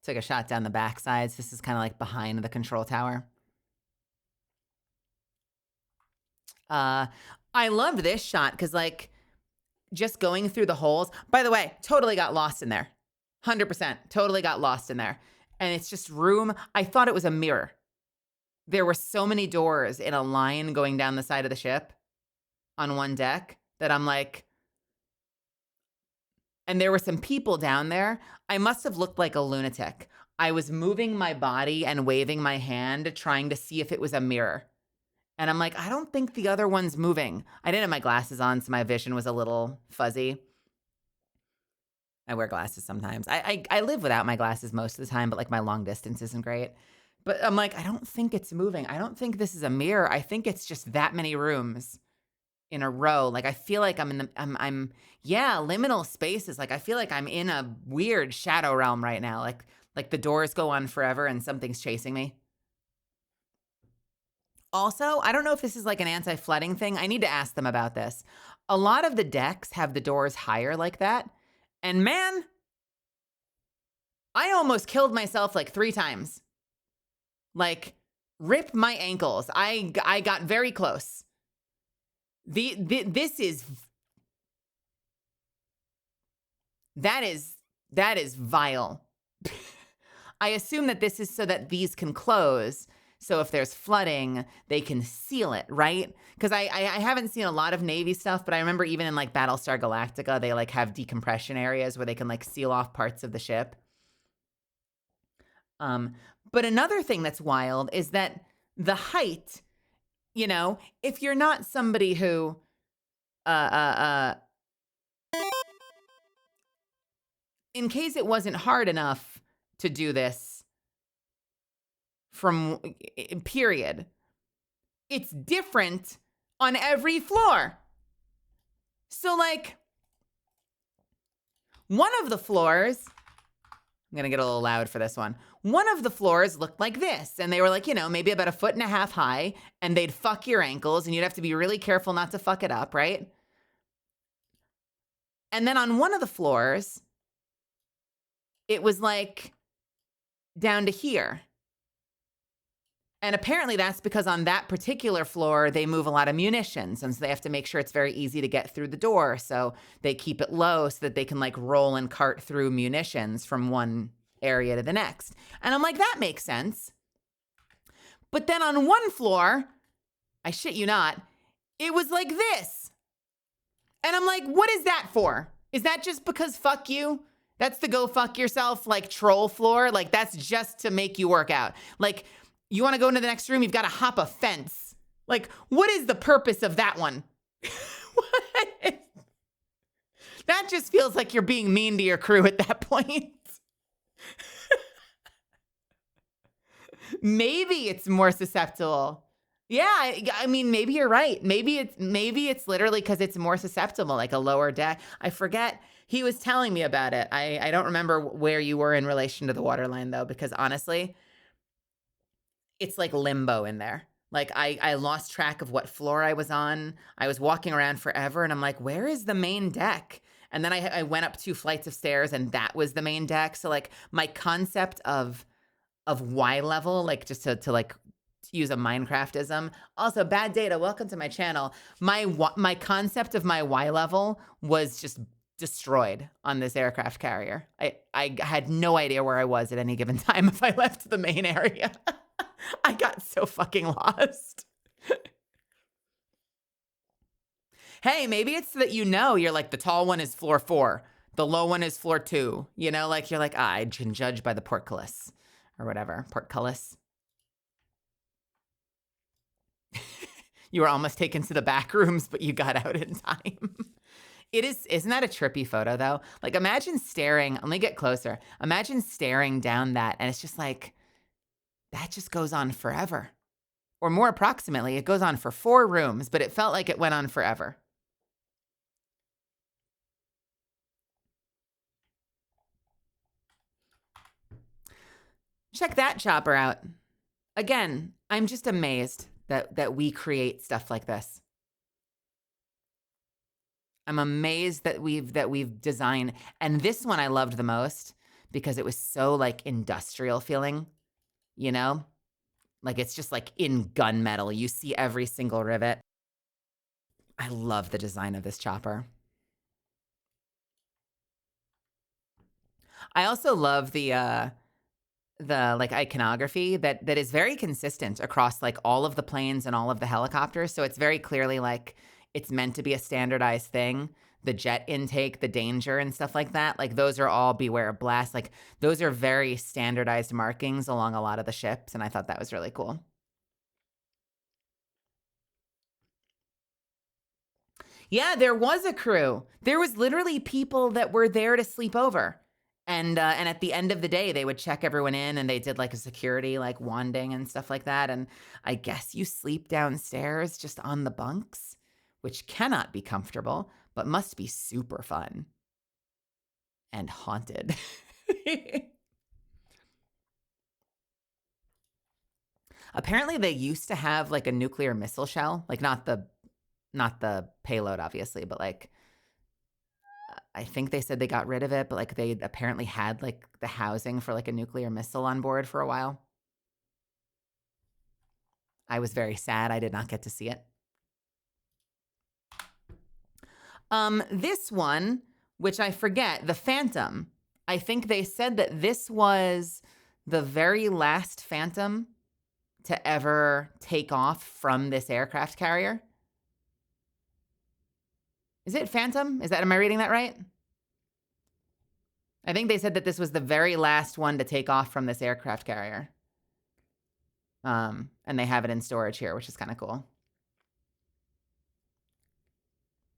Took a shot down the backsides. This is kind of like behind the control tower. I loved this shot because like just going through the holes. By the way, totally got lost in there. 100%. Totally got lost in there. and it's just room. I thought it was a mirror. There were so many doors in a line going down the side of the ship on one deck that I'm like, and there were some people down there. I must have looked like a lunatic. I was moving my body and waving my hand, trying to see if it was a mirror. And I'm like, I don't think the other one's moving. I didn't have my glasses on, so my vision was a little fuzzy. I wear glasses sometimes. I live without my glasses most of the time, but like my long distance isn't great. But I'm like, I don't think it's moving. I don't think this is a mirror. I think it's just that many rooms in a row. Like I feel like I'm in the liminal spaces. Like I feel like I'm in a weird shadow realm right now. Like the doors go on forever and something's chasing me. Also, I don't know if this is like an anti-flooding thing. I need to ask them about this. A lot of the decks have the doors higher like that. And man, I almost killed myself like 3 times. Like, rip my ankles. I got very close. That is vile. I assume that this is so that these can close. So if there's flooding, they can seal it, right? Because I haven't seen a lot of Navy stuff, but I remember even in like Battlestar Galactica, they like have decompression areas where they can like seal off parts of the ship. But another thing that's wild is that the height, you know, if you're not somebody who, in case it wasn't hard enough to do this from period, it's different on every floor. So like one of the floors, I'm going to get a little loud for this one. One of the floors looked like this, and they were like, you know, maybe about 1.5 feet high, and they'd fuck your ankles, and you'd have to be really careful not to fuck it up, right? And then on one of the floors, it was like down to here. And apparently that's because on that particular floor, they move a lot of munitions. And so they have to make sure it's very easy to get through the door. So they keep it low so that they can like roll and cart through munitions from one area to the next. And I'm like, that makes sense. But then on one floor, I shit you not, it was like this. And I'm like, what is that for? Is that just because fuck you? That's the go fuck yourself, like troll floor? Like that's just to make you work out. Like, you want to go into the next room, you've got to hop a fence. Like, what is the purpose of that one? That just feels like you're being mean to your crew at that point. Maybe it's more susceptible. Yeah, I mean, maybe you're right. Maybe it's literally because it's more susceptible, like a lower deck. I forget. He was telling me about it. I don't remember where you were in relation to the waterline, though, because honestly, it's like limbo in there. Like I lost track of what floor I was on. I was walking around forever and I'm like, where is the main deck? And then I went up 2 flights of stairs and that was the main deck. So like my concept of Y level, like just to like use a Minecraftism. Also, bad data, welcome to my channel. My concept of my Y level was just destroyed on this aircraft carrier. I had no idea where I was at any given time if I left the main area. I got so fucking lost. Hey, maybe it's that you're like the tall one is floor 4, the low one is floor 2. You know, like you're like, I can judge by the portcullis or whatever, portcullis. You were almost taken to the back rooms, but you got out in time. Isn't that a trippy photo though? Like imagine staring, let me get closer. Imagine staring down that and it's just like, that just goes on forever. Or more approximately, it goes on for 4 rooms, but it felt like it went on forever. Check that chopper out. Again, I'm just amazed that we create stuff like this. I'm amazed that we've designed, and this one I loved the most because it was so like industrial feeling, you know? Like it's just like in gunmetal. You see every single rivet. I love the design of this chopper. I also love the the like iconography that is very consistent across like all of the planes and all of the helicopters. So it's very clearly like it's meant to be a standardized thing. The jet intake, the danger and stuff like that, like those are all beware of blast. Like those are very standardized markings along a lot of the ships. And I thought that was really cool. Yeah, there was a crew. There was literally people that were there to sleep over. And at the end of the day, they would check everyone in and they did like a security, like wanding and stuff like that. And I guess you sleep downstairs just on the bunks, which cannot be comfortable, but must be super fun and haunted. Apparently they used to have like a nuclear missile shell, like not the payload, obviously, but like I think they said they got rid of it, but like they apparently had like the housing for like a nuclear missile on board for a while. I was very sad I did not get to see it. This one, which I forget, the Phantom. I think they said that this was the very last Phantom to ever take off from this aircraft carrier. Is it Phantom? Am I reading that right? I think they said that this was the very last one to take off from this aircraft carrier. And they have it in storage here, which is kind of cool.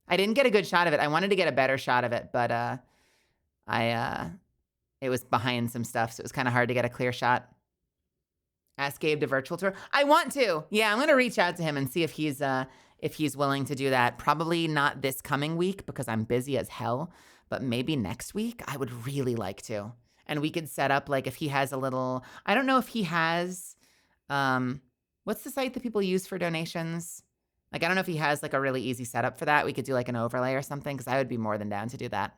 I didn't get a good shot of it. I wanted to get a better shot of it, but it was behind some stuff, so it was kind of hard to get a clear shot. Ask Gabe to virtual tour. I want to. Yeah, I'm going to reach out to him and see if he's willing to do that. Probably not this coming week because I'm busy as hell, but maybe next week. I would really like to. And we could set up like if he has a little, I don't know if he has, what's the site that people use for donations? Like, I don't know if he has like a really easy setup for that. We could do like an overlay or something because I would be more than down to do that.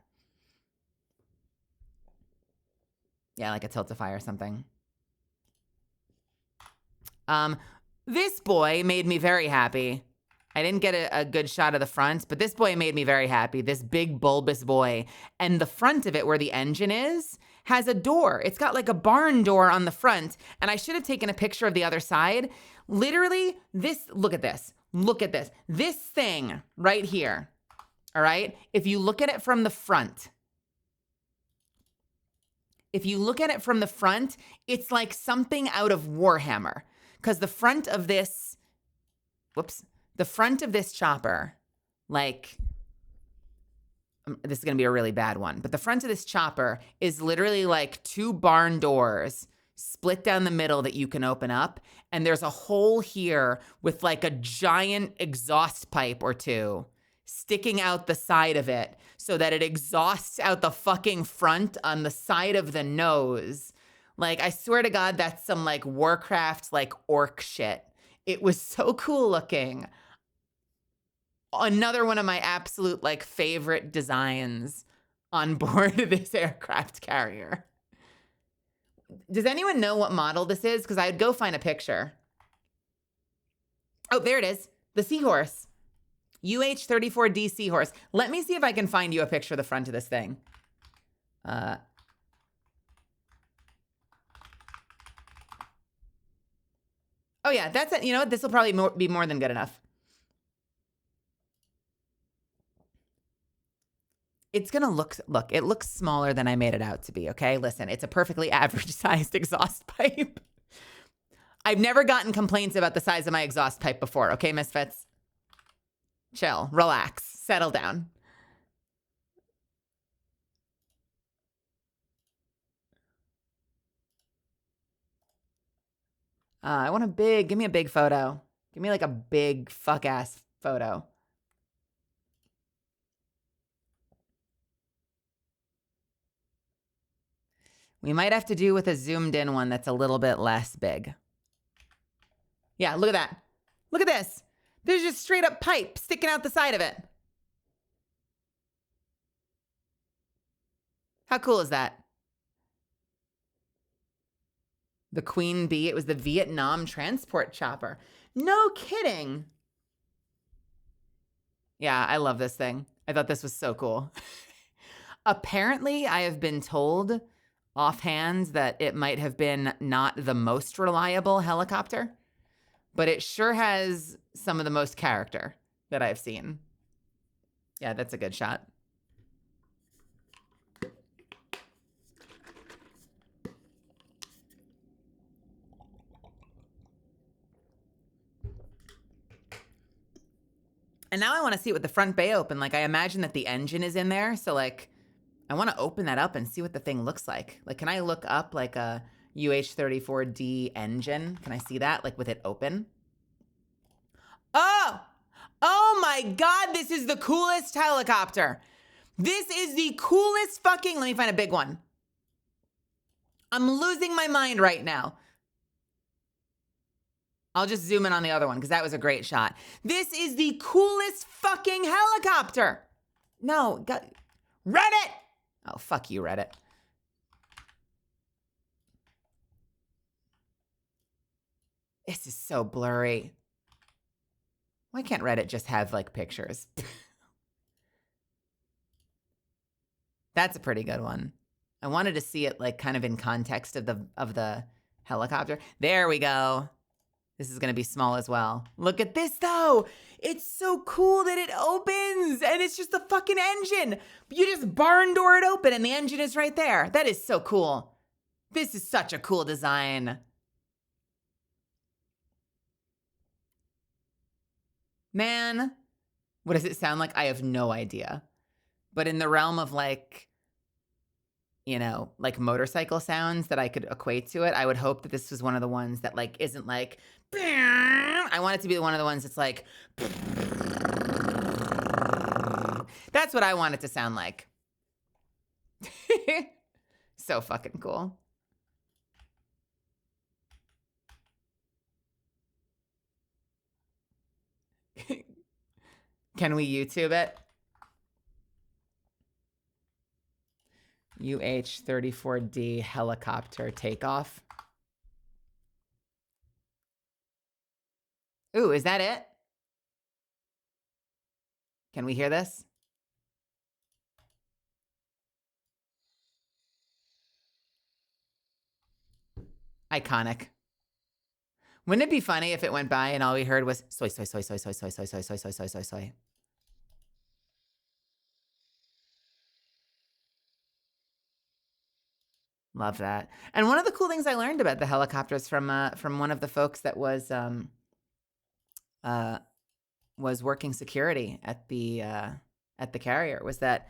Yeah, like a Tiltify or something. This boy made me very happy. I didn't get a good shot of the front, but this boy made me very happy. This big bulbous boy. And the front of it where the engine is has a door. It's got like a barn door on the front. And I should have taken a picture of the other side. Literally, look at this. Look at this. This thing right here. All right. If you look at it from the front, it's like something out of Warhammer. Because the front of this chopper, like, this is going to be a really bad one, but the front of this chopper is literally like two barn doors split down the middle that you can open up. And there's a hole here with like a giant exhaust pipe or two sticking out the side of it so that it exhausts out the fucking front on the side of the nose. Like, I swear to God, that's some like Warcraft, like orc shit. It was so cool looking. Another one of my absolute like favorite designs on board this aircraft carrier. Does anyone know what model this is? Because I'd go find a picture. Oh, there it is. The Seahorse. UH-34D Seahorse. Let me see if I can find you a picture of the front of this thing. Oh yeah, that's it. You know what? This will probably be more than good enough. It's gonna look, it looks smaller than I made it out to be, okay? Listen, it's a perfectly average sized exhaust pipe. I've never gotten complaints about the size of my exhaust pipe before, okay, Misfits? Chill, relax, settle down. I want give me a big photo. Give me like a big fuck ass photo. We might have to do with a zoomed in one that's a little bit less big. Yeah, look at that. Look at this. There's just straight up pipe sticking out the side of it. How cool is that? The Queen Bee, it was the Vietnam transport chopper. No kidding. Yeah, I love this thing. I thought this was so cool. Apparently, I have been told offhand that it might have been not the most reliable helicopter, but it sure has some of the most character that I've seen. Yeah, that's a good shot. And now I want to see it with the front bay open. Like, I imagine that the engine is in there. So, like, I want to open that up and see what the thing looks like. Like, can I look up, like, a UH-34D engine? Can I see that, like, with it open? Oh! Oh, my God. This is the coolest helicopter. This is the coolest fucking... Let me find a big one. I'm losing my mind right now. I'll just zoom in on the other one because that was a great shot. This is the coolest fucking helicopter. No, Reddit. Oh, fuck you, Reddit. This is so blurry. Why can't Reddit just have like pictures? That's a pretty good one. I wanted to see it like kind of in context of the helicopter. There we go. This is going to be small as well. Look at this, though. It's so cool that it opens, and it's just the fucking engine. You just barn door it open, and the engine is right there. That is so cool. This is such a cool design. Man, what does it sound like? I have no idea. But in the realm of like, you know, like motorcycle sounds that I could equate to it, I would hope that this was one of the ones that like isn't like... I want it to be one of the ones that's like... That's what I want it to sound like. So fucking cool. Can we YouTube it? UH-34D helicopter takeoff. Ooh, is that it? Can we hear this? Iconic. Wouldn't it be funny if it went by and all we heard was soy, soy, soy, soy, soy, soy, soy, soy, soy, soy, soy, soy, soy. Love that. And one of the cool things I learned about the helicopters from one of the folks that was working security at the carrier was that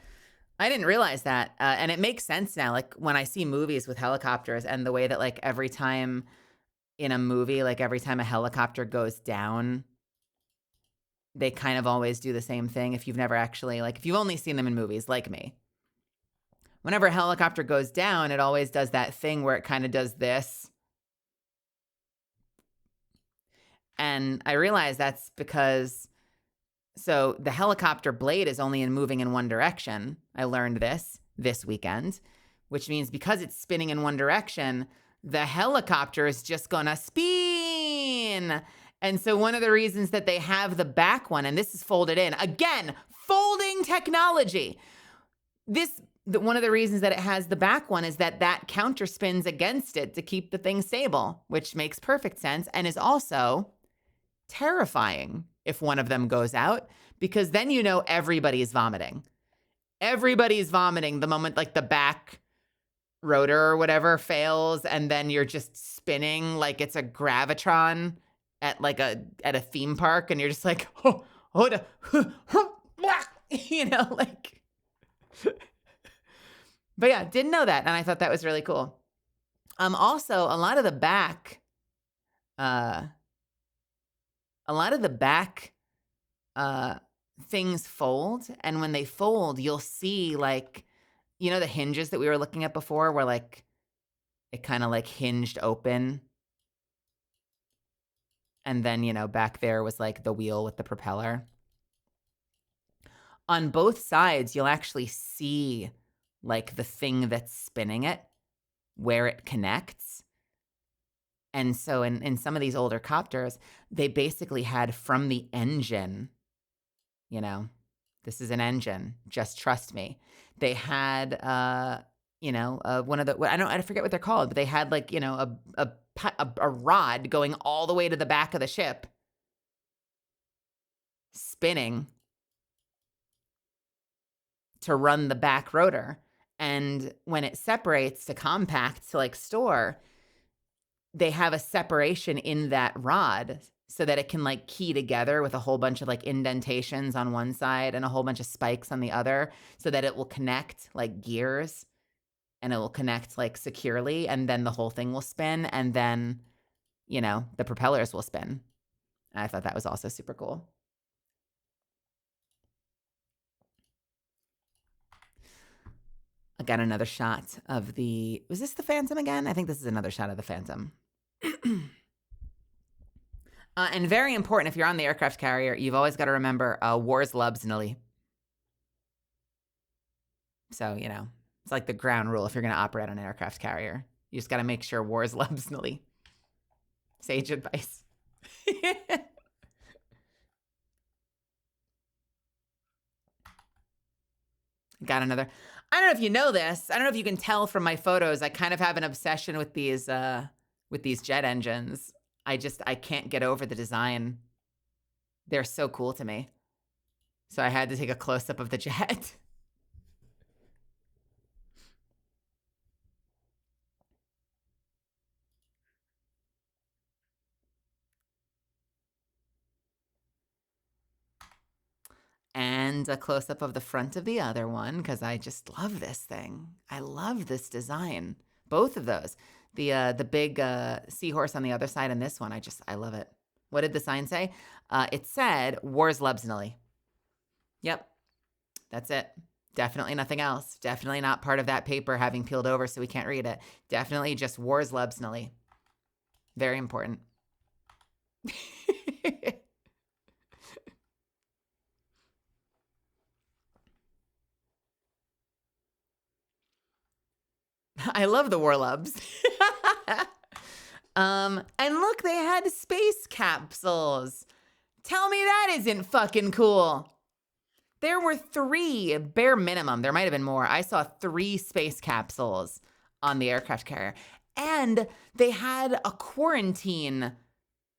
I didn't realize that, and it makes sense now. Like when I see movies with helicopters and the way that like every time in a movie, like every time a helicopter goes down, they kind of always do the same thing. If you've never actually if you've only seen them in movies, like me. Whenever a helicopter goes down, it always does that thing where it kind of does this. And I realize that's because, so the helicopter blade is only moving in one direction. I learned this weekend, which means because it's spinning in one direction, the helicopter is just gonna spin. And so one of the reasons that they have the back one, and this is folded in, again, folding technology. One of the reasons that it has the back one is that counter spins against it to keep the thing stable, which makes perfect sense and is also terrifying if one of them goes out, because then you know everybody's vomiting. Everybody's vomiting the moment like the back rotor or whatever fails, and then you're just spinning like it's a gravitron at a theme park, and you're just like, you know, like. But yeah, didn't know that, and I thought that was really cool. Also, a lot of the back things fold, and when they fold, you'll see like, you know, the hinges that we were looking at before, where like it kind of like hinged open, and then, you know, back there was like the wheel with the propeller. On both sides, you'll actually see like the thing that's spinning it, where it connects. And so in some of these older copters, they basically had from the engine, you know, this is an engine, just trust me. They had one of the, I forget what they're called, but they had like, a rod going all the way to the back of the ship, spinning to run the back rotor. And when it separates to compact to like store, they have a separation in that rod so that it can like key together with a whole bunch of like indentations on one side and a whole bunch of spikes on the other, so that it will connect like gears and it will connect like securely, and then the whole thing will spin, and then, the propellers will spin. And I thought that was also super cool. I got another shot of was this the Phantom again? I think this is another shot of the Phantom. And very important, if you're on the aircraft carrier, you've always got to remember wars lubs nully. So, it's like the ground rule if you're going to operate on an aircraft carrier. You just got to make sure wars lubs nully. Sage advice. Got another. I don't know if you know this. I don't know if you can tell from my photos. I kind of have an obsession with these jet engines. I can't get over the design. They're so cool to me. So I had to take a close-up of the jet. And a close-up of the front of the other one, because I just love this thing. I love this design. Both of those. The big seahorse on the other side and this one, I love it. What did the sign say? It said, Wars Lebsnily. Yep, that's it. Definitely nothing else. Definitely not part of that paper having peeled over so we can't read it. Definitely just Wars Lebsnily. Very important. I love the Warlubs. And look, they had space capsules. Tell me that isn't fucking cool. There were 3, bare minimum. There might have been more. I saw 3 space capsules on the aircraft carrier. And they had a quarantine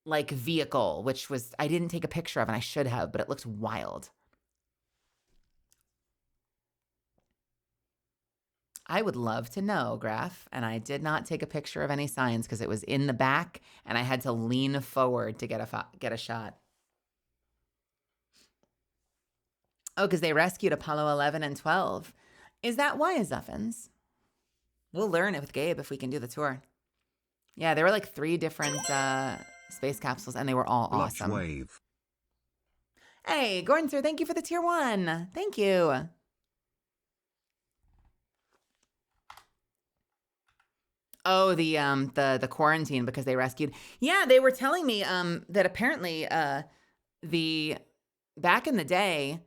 like vehicle, which I didn't take a picture of, and I should have, but it looked wild. I would love to know, Graf, and I did not take a picture of any signs because it was in the back and I had to lean forward to get a shot. Oh, because they rescued Apollo 11 and 12. Is that why, Zuffins? We'll learn it with Gabe if we can do the tour. Yeah, there were like 3 different space capsules, and they were all awesome. Wave. Hey, Gordon, sir, thank you for the tier 1. Thank you. Oh, the quarantine because they rescued. Yeah, they were telling me that apparently back in the day,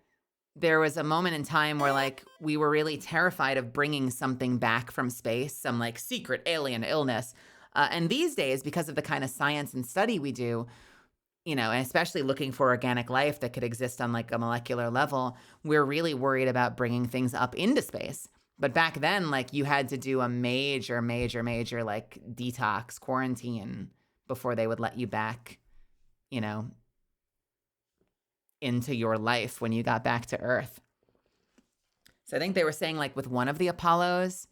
there was a moment in time where like we were really terrified of bringing something back from space, some like secret alien illness. And these days, because of the kind of science and study we do, and especially looking for organic life that could exist on like a molecular level, we're really worried about bringing things up into space. But back then, like you had to do a major like detox quarantine before they would let you back, into your life when you got back to Earth. So I think they were saying like with one of the Apollos,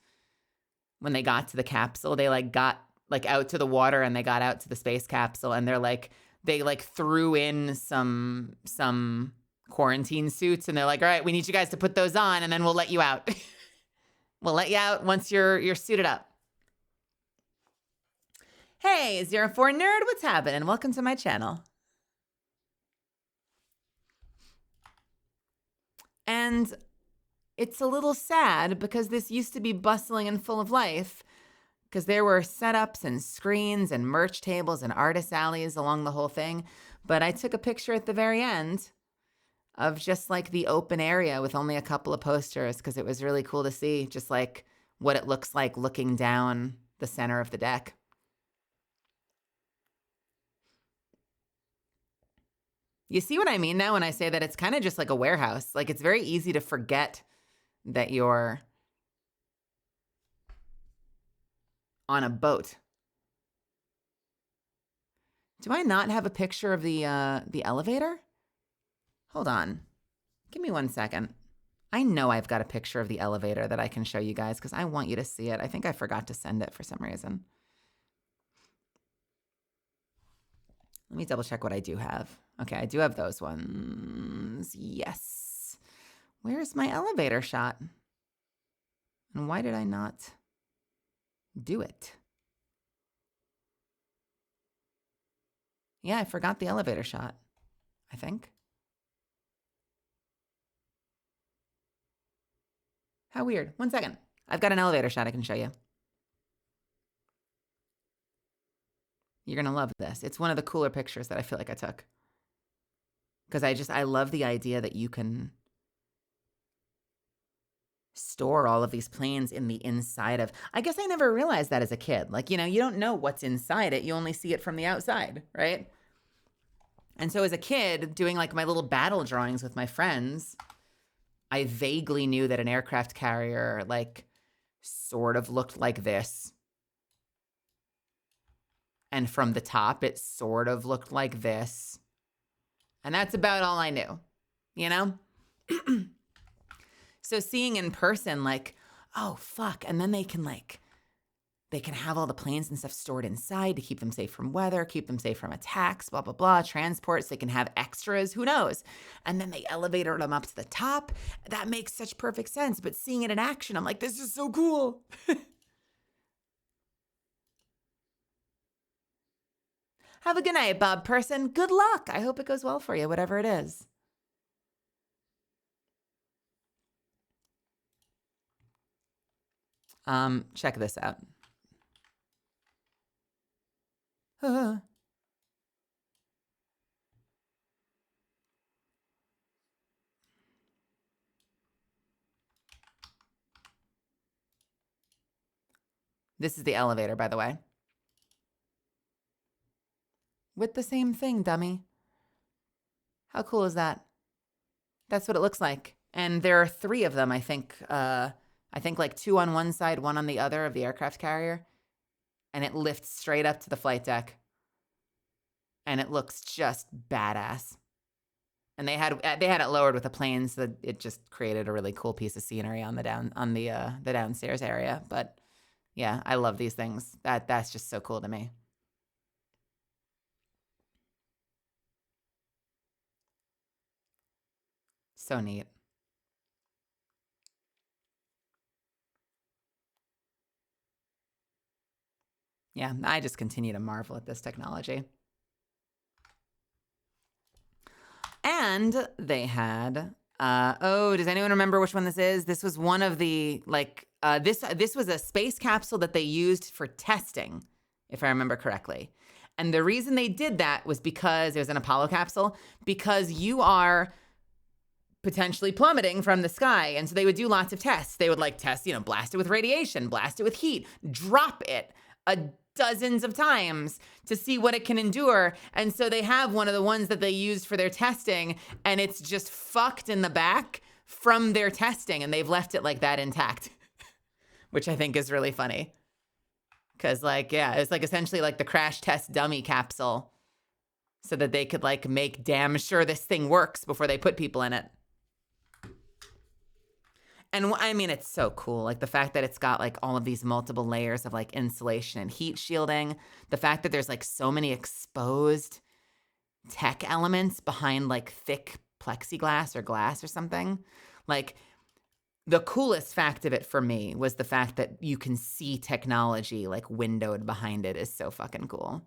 when they got to the capsule, they like got like out to the water and they got out to the space capsule, and they threw in some quarantine suits, and they're like, all right, we need you guys to put those on and then we'll let you out. We'll let you out once you're suited up. Hey, 04 Nerd, what's happening? Welcome to my channel. And it's a little sad because this used to be bustling and full of life, because there were setups and screens and merch tables and artist alleys along the whole thing. But I took a picture at the very end of just like the open area with only a couple of posters, because it was really cool to see just like what it looks like looking down the center of the deck. You see what I mean now when I say that it's kind of just like a warehouse. Like it's very easy to forget that you're on a boat. Do I not have a picture of the elevator? Hold on. Give me 1 second. I know I've got a picture of the elevator that I can show you guys because I want you to see it. I think I forgot to send it for some reason. Let me double check what I do have. Okay, I do have those ones. Yes. Where's my elevator shot? And why did I not do it? Yeah, I forgot the elevator shot, I think. How weird. 1 second. I've got an elevator shot I can show you. You're going to love this. It's one of the cooler pictures that I feel like I took. Because I love the idea that you can store all of these planes in the inside of. I guess I never realized that as a kid. Like, you don't know what's inside it. You only see it from the outside, right? And so as a kid, doing like my little battle drawings with my friends, I vaguely knew that an aircraft carrier like sort of looked like this. And from the top, it sort of looked like this. And that's about all I knew, So seeing in person, like, oh, fuck. And then they can have all the planes and stuff stored inside to keep them safe from weather, keep them safe from attacks, blah, blah, blah, transports. They can have extras, who knows? And then they elevator them up to the top. That makes such perfect sense. But seeing it in action, I'm like, this is so cool. Have a good night, Bob Person. Good luck. I hope it goes well for you, whatever it is. Check this out. This is the elevator, by the way. With the same thing, dummy. How cool is that? That's what it looks like. And there are 3 of them, I think. I think like 2 on one side, 1 on the other of the aircraft carrier. And it lifts straight up to the flight deck. And it looks just badass. And they had it lowered with a plane, so that it just created a really cool piece of scenery on the downstairs area. But yeah, I love these things. That's just so cool to me. So neat. Yeah, I just continue to marvel at this technology. And they had, does anyone remember which one this is? This was one of the, this was a space capsule that they used for testing, if I remember correctly. And the reason they did that was because it was an Apollo capsule, because you are potentially plummeting from the sky. And so they would do lots of tests. They would test, blast it with radiation, blast it with heat, drop it dozens of times to see what it can endure. And so they have one of the ones that they used for their testing, and it's just fucked in the back from their testing, and they've left it like that intact, which I think is really funny. Because it's essentially like the crash test dummy capsule so that they could make damn sure this thing works before they put people in it. And I mean, it's so cool. The fact that it's got all of these multiple layers of insulation and heat shielding. The fact that there's so many exposed tech elements behind thick plexiglass or glass or something. The coolest fact of it for me was the fact that you can see technology windowed behind it is so fucking cool.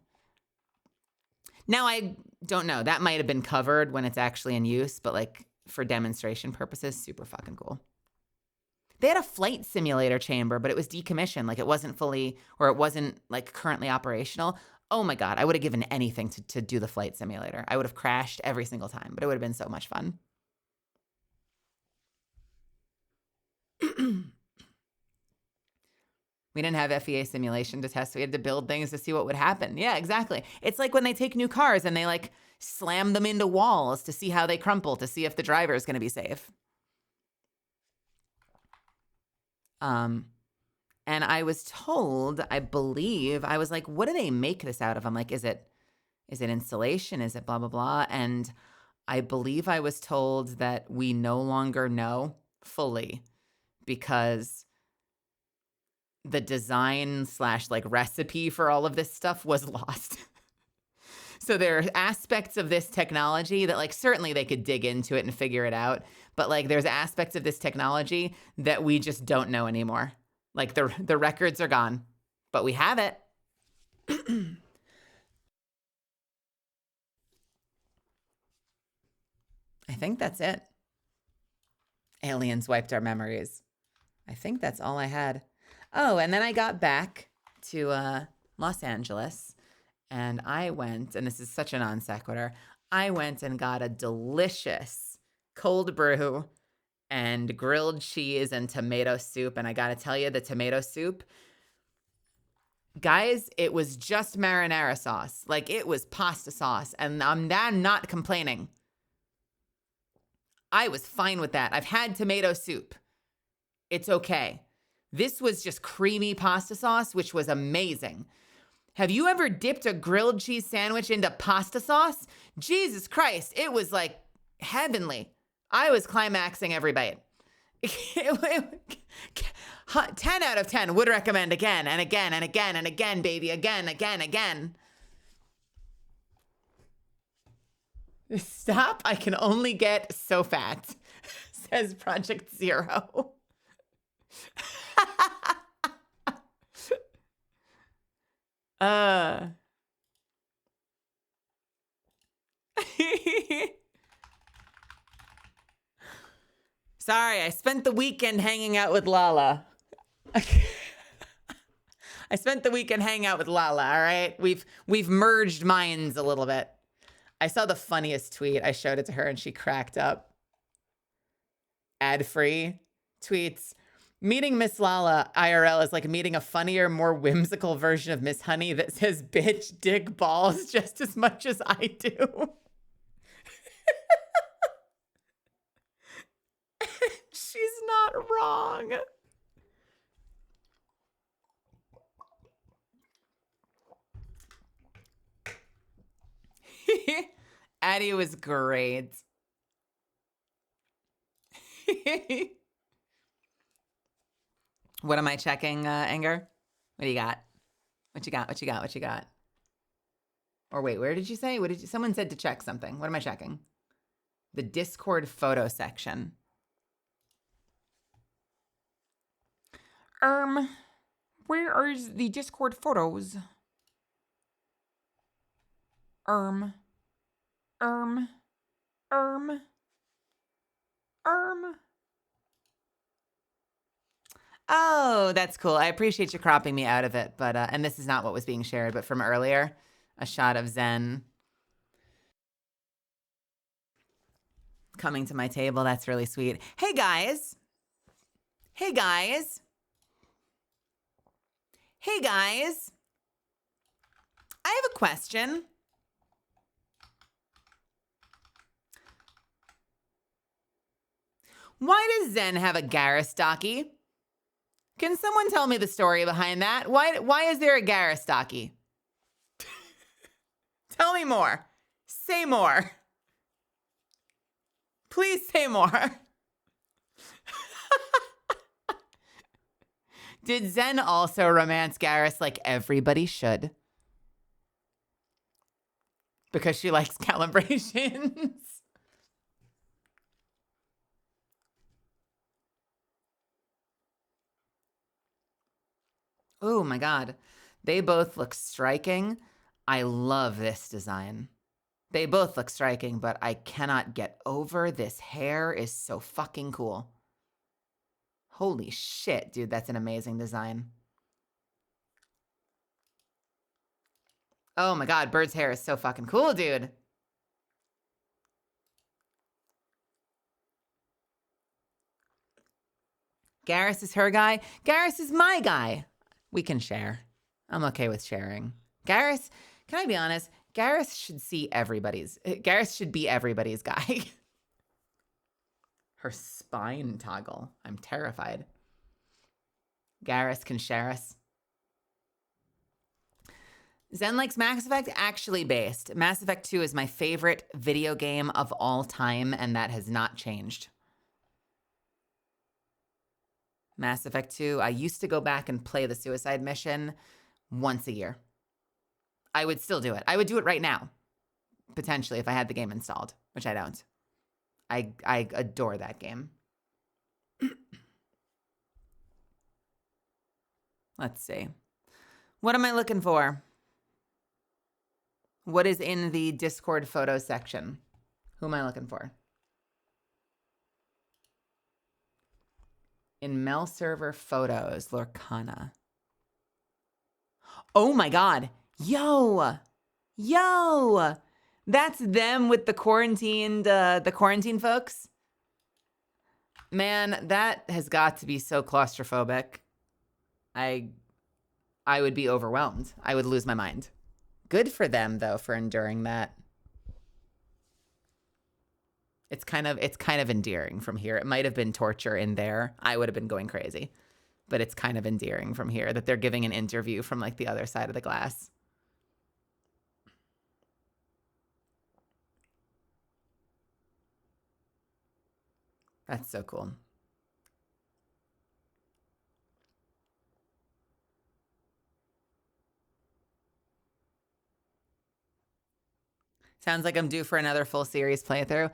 Now, I don't know. That might have been covered when it's actually in use, but for demonstration purposes, super fucking cool. They had a flight simulator chamber, but it was decommissioned. It wasn't fully, or it wasn't currently operational. Oh my God, I would have given anything to do the flight simulator. I would have crashed every single time, but it would have been so much fun. We didn't have FEA simulation to test. We had to build things to see what would happen. Yeah, exactly. It's like when they take new cars and they slam them into walls to see how they crumple, to see if the driver is going to be safe. And I was told, I believe, I was like, what do they make this out of? I'm like, is it insulation? Is it blah, blah, blah? And I believe I was told that we no longer know fully because the design / like recipe for all of this stuff was lost. So there are aspects of this technology that like certainly they could dig into it and figure it out. But like there's aspects of this technology that we just don't know anymore. Like the records are gone, but we have it. I think that's it. Aliens wiped our memories. I think that's all I had. Oh, and then I got back to Los Angeles and I went, and this is such a non sequitur, I went and got a delicious cold brew and grilled cheese and tomato soup. And I got to tell you, the tomato soup, guys, it was just marinara sauce. Like it was pasta sauce. And I'm not complaining. I was fine with that. I've had tomato soup. It's okay. This was just creamy pasta sauce, which was amazing. Have you ever dipped a grilled cheese sandwich into pasta sauce? Jesus Christ, it was like heavenly. I was climaxing every bite. 10 out of 10 would recommend again and again and again and again, baby. Again. Stop. I can only get so fat, says Project Zero. Sorry, I spent the weekend hanging out with Lala. I spent the weekend hanging out with Lala, all right? We've merged minds a little bit. I saw the funniest tweet. I showed it to her and she cracked up. Ad-free tweets. Meeting Miss Lala IRL is like meeting a funnier, more whimsical version of Miss Honey that says bitch, dick, balls just as much as I do. She's not wrong. Addie was great. What am I checking, Anger? What do you got? What you got? Or wait, where did you say? Someone said to check something. What am I checking? The Discord photo section. Where are the Discord photos? Oh, that's cool. I appreciate you cropping me out of it, but and this is not what was being shared, but from earlier, a shot of Zen coming to my table. That's really sweet. Hey guys. I have a question. Why does Zen have a Garistaki? Can someone tell me the story behind that? Why is there a Garistaki? Tell me more. Say more. Please say more. Did Zen also romance Garrus like everybody should? Because she likes calibrations. Oh my God. They both look striking. I love this design. They both look striking, but I cannot get over this hair is so fucking cool. Holy shit, dude, that's an amazing design. Oh my God, Bird's hair is so fucking cool, dude. Garrus is her guy. Garrus is my guy. We can share. I'm okay with sharing. Garrus, can I be honest? Garrus should be everybody's guy. Her spine toggle. I'm terrified. Garrus can share us. Zen likes Mass Effect, actually based. Mass Effect 2 is my favorite video game of all time, and that has not changed. Mass Effect 2, I used to go back and play the suicide mission once a year. I would still do it. I would do it right now, potentially, if I had the game installed, which I don't. I adore that game. Let's see. What am I looking for? What is in the Discord photo section? Who am I looking for? In Mel server photos, Lorcana. Oh my God. Yo. That's them with the quarantined, the quarantine folks. Man, that has got to be so claustrophobic. I would be overwhelmed. I would lose my mind. Good for them though for enduring that. It's kind of endearing from here. It might have been torture in there. I would have been going crazy. But it's kind of endearing from here that they're giving an interview from like the other side of the glass. That's so cool. Sounds like I'm due for another full series playthrough.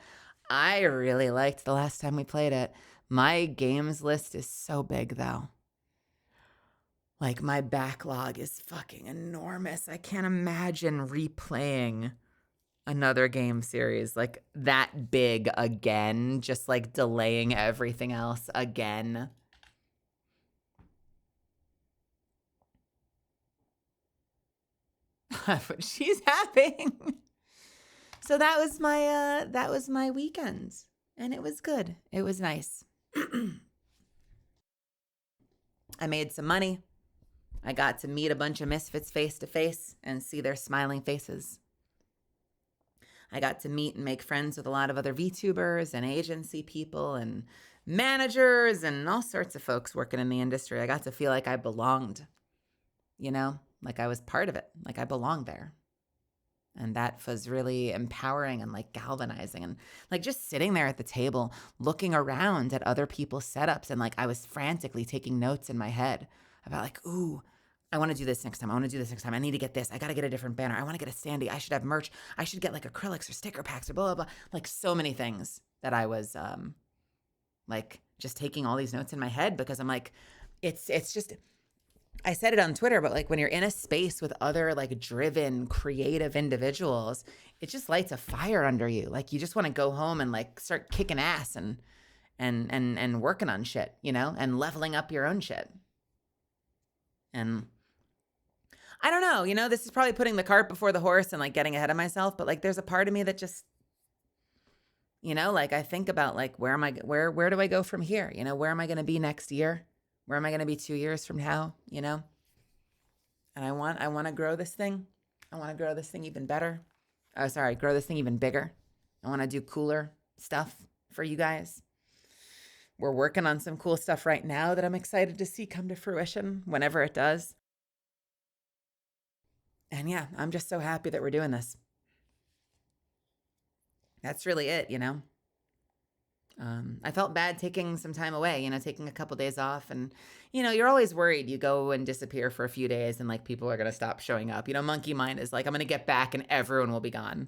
I really liked the last time we played it. My games list is so big though. Like my backlog is fucking enormous. I can't imagine replaying another game series like that big again, just like delaying everything else again. But she's having. So that was my weekend, and it was good. It was nice. I made some money. I got to meet a bunch of misfits face to face and see their smiling faces. I got to meet and make friends with a lot of other VTubers and agency people and managers and all sorts of folks working in the industry. I got to feel like I belonged, you know, like I was part of it, like I belonged there. And that was really empowering and like galvanizing, and like just sitting there at the table, looking around at other people's setups. And like, I was frantically taking notes in my head about like, ooh, I want to do this next time. I want to do this next time. I need to get this. I got to get a different banner. I want to get a standee. I should have merch. I should get like acrylics or sticker packs or blah, blah, blah. Like so many things that I was like just taking all these notes in my head, because I'm like, it's just, I said it on Twitter, but like when you're in a space with other like driven, creative individuals, it just lights a fire under you. Like you just want to go home and like start kicking ass and working on shit, you know, and leveling up your own shit. And I don't know, you know, this is probably putting the cart before the horse and like getting ahead of myself, but like there's a part of me that just, you know, like I think about like where do I go from here? You know, where am I going to be next year? Where am I going to be 2 years from now, you know? And I want to grow this thing. I want to grow this thing even better. Grow this thing even bigger. I want to do cooler stuff for you guys. We're working on some cool stuff right now that I'm excited to see come to fruition whenever it does. And yeah, I'm just so happy that we're doing this. That's really it, you know? I felt bad taking some time away, you know, taking a couple days off. And, you know, you're always worried you go and disappear for a few days and like people are going to stop showing up. You know, monkey mind is like, I'm going to get back and everyone will be gone.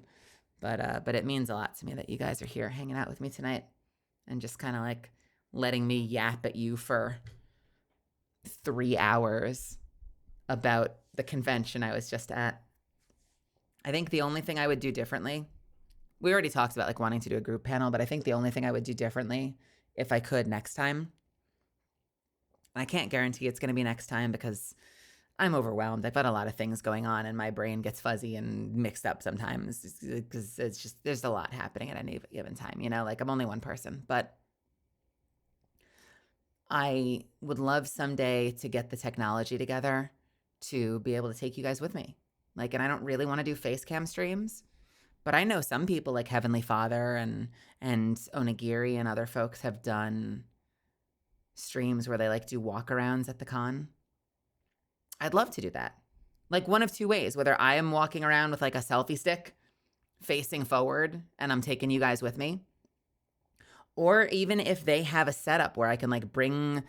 But it means a lot to me that you guys are here hanging out with me tonight and just kind of like letting me yap at you for 3 hours about the convention I was just at. I think the only thing I would do differently, we already talked about like wanting to do a group panel, but I think the only thing I would do differently if I could next time, I can't guarantee it's going to be next time because I'm overwhelmed. I've got a lot of things going on and my brain gets fuzzy and mixed up sometimes because it's just, there's a lot happening at any given time, you know, like I'm only one person, but I would love someday to get the technology together to be able to take you guys with me. Like, and I don't really want to do face cam streams, but I know some people like Heavenly Father and Onigiri and other folks have done streams where they like do walkarounds at the con. I'd love to do that. Like one of two ways, whether I am walking around with like a selfie stick facing forward and I'm taking you guys with me, or even if they have a setup where I can like bring,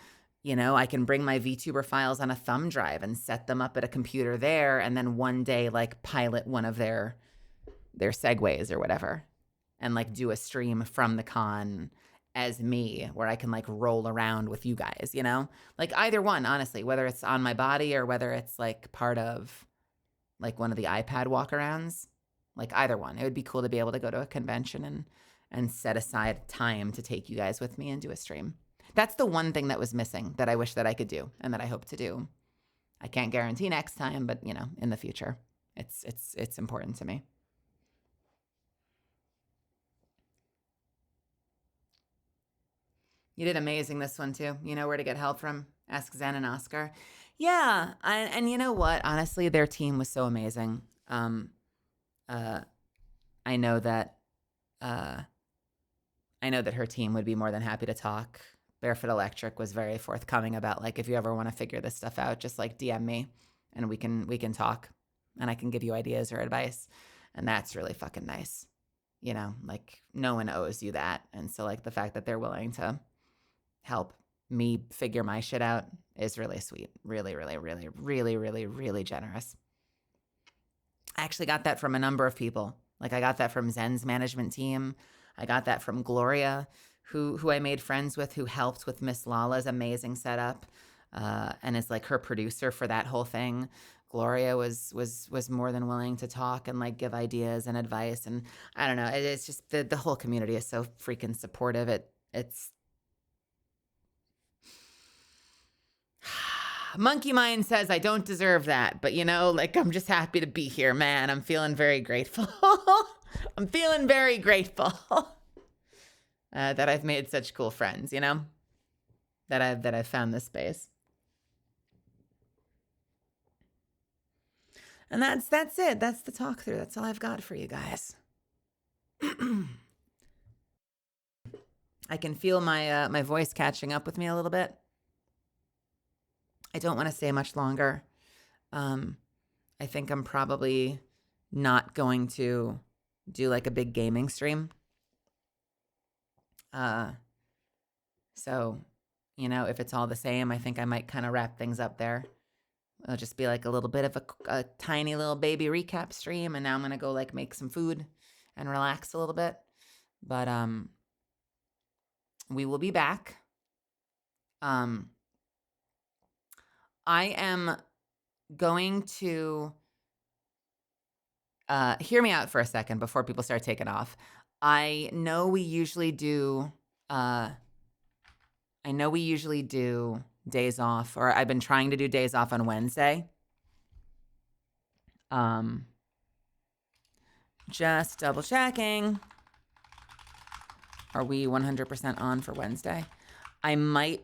I can bring my VTuber files on a thumb drive and set them up at a computer there, and then one day like pilot one of their segues or whatever and like do a stream from the con as me where I can like roll around with you guys, Like either one, honestly, whether it's on my body or whether it's like part of like one of the iPad walkarounds, like either one. It would be cool to be able to go to a convention and set aside time to take you guys with me and do a stream. That's the one thing that was missing that I wish that I could do and that I hope to do. I can't guarantee next time, but in the future, it's important to me. You did amazing this one too. You know where to get help from? Ask Zen and Oscar. Yeah, and you know what? Honestly, their team was so amazing. I know that her team would be more than happy to talk. Barefoot Electric was very forthcoming about like, if you ever want to figure this stuff out, just like DM me and we can talk and I can give you ideas or advice. And that's really fucking nice. Like no one owes you that. And so like the fact that they're willing to help me figure my shit out is really sweet. Really, really, really, really, really, really generous. I actually got that from a number of people. Like I got that from Zen's management team. I got that from Gloria, who I made friends with, who helped with Miss Lala's amazing setup, and is like her producer for that whole thing. Gloria was more than willing to talk and like give ideas and advice. And I don't know, it's just the whole community is so freaking supportive. It's Monkey Mind says I don't deserve that, but like I'm just happy to be here, man. I'm feeling very grateful. I'm feeling very grateful that I've made such cool friends, that I've found this space. And that's it. That's the talk through. That's all I've got for you guys. I can feel my voice catching up with me a little bit. I don't want to stay much longer. I think I'm probably not going to do like a big gaming stream. So, if it's all the same, I think I might kind of wrap things up there. It'll just be like a little bit of a tiny little baby recap stream. And now I'm going to go like make some food and relax a little bit. But we will be back. I am going to hear me out for a second before people start taking off. I know we usually do days off, or I've been trying to do days off on Wednesday. Just double checking. Are we 100% on for Wednesday? I might.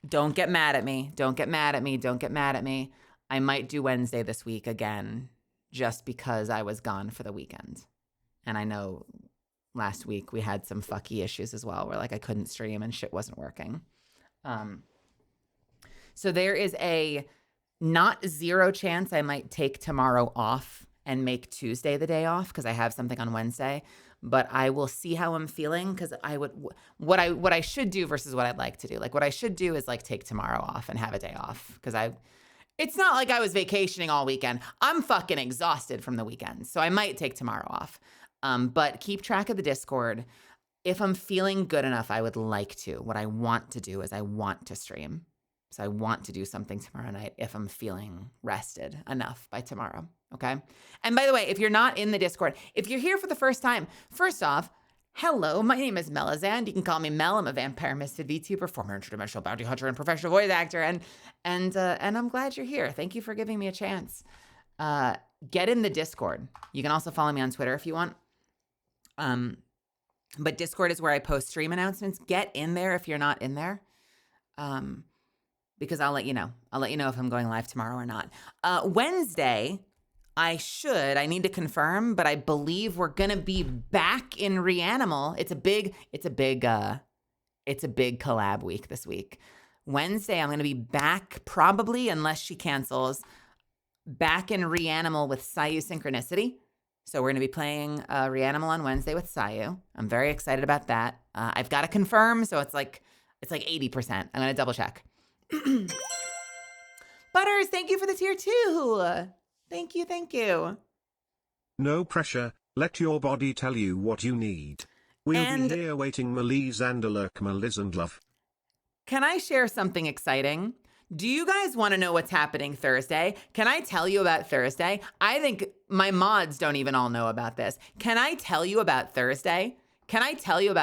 Don't get mad at me. Don't get mad at me. Don't get mad at me. I might do Wednesday this week again, just because I was gone for the weekend. And I know last week we had some fucky issues as well, where like I couldn't stream and shit wasn't working. So there is a not zero chance I might take tomorrow off and make Tuesday the day off because I have something on Wednesday. But I will see how I'm feeling, because what I should do versus what I'd like to do. Like what I should do is like take tomorrow off and have a day off, because it's not like I was vacationing all weekend. I'm fucking exhausted from the weekend, so I might take tomorrow off. But keep track of the Discord. If I'm feeling good enough, I would like to. What I want to do is I want to stream. So I want to do something tomorrow night if I'm feeling rested enough by tomorrow, okay? And by the way, if you're not in the Discord, if you're here for the first time, first off, hello, my name is Melazand. You can call me Mel. I'm a vampire misfit VTuber, former interdimensional bounty hunter, and professional voice actor, and I'm glad you're here. Thank you for giving me a chance. Get in the Discord. You can also follow me on Twitter if you want. But Discord is where I post stream announcements. Get in there if you're not in there. Because I'll let you know. I'll let you know if I'm going live tomorrow or not. Wednesday, I need to confirm, but I believe we're going to be back in Reanimal. It's a big it's a big collab week this week. Wednesday, I'm going to be back probably, unless she cancels, back in Reanimal with Sayu Synchronicity. So we're going to be playing Reanimal on Wednesday with Sayu. I'm very excited about that. I've got to confirm, so it's like 80%. I'm going to double check. Butters, thank you for the tier 2. Thank you. No pressure, let your body tell you what you need. We'll be here waiting, Maliz and Alurk, Maliz and love. Can I share something exciting? Do you guys want to know what's happening Thursday? Can I tell you about Thursday? I think my mods don't even all know about this. Can I tell you about Thursday? Can I tell you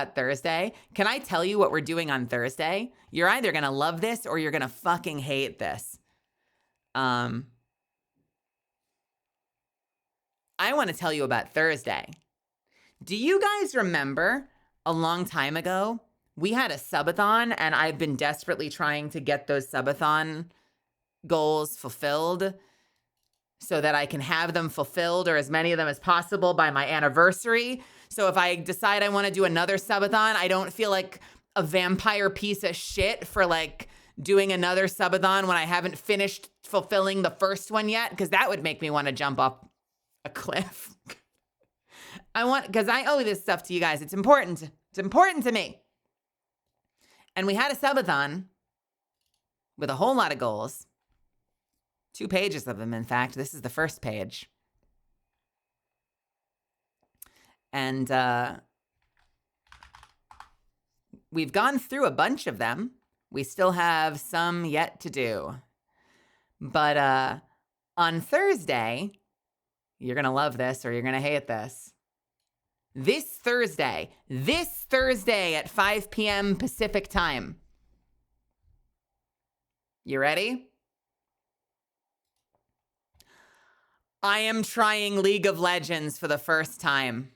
what we're doing on Thursday? You're either going to love this or you're going to fucking hate this. I want to tell you about Thursday. Do you guys remember a long time ago, we had a subathon, and I've been desperately trying to get those subathon goals fulfilled so that I can have them fulfilled, or as many of them as possible, by my anniversary. So if I decide I want to do another subathon, I don't feel like a vampire piece of shit for like doing another subathon when I haven't finished fulfilling the first one yet, because that would make me want to jump off a cliff. Because I owe this stuff to you guys. It's important. It's important to me. And we had a subathon with a whole lot of goals. 2 pages of them, in fact. This is the first page. And we've gone through a bunch of them. We still have some yet to do. But on Thursday, you're going to love this or you're going to hate this. This Thursday at 5 p.m. Pacific time. You ready? I am trying League of Legends for the first time.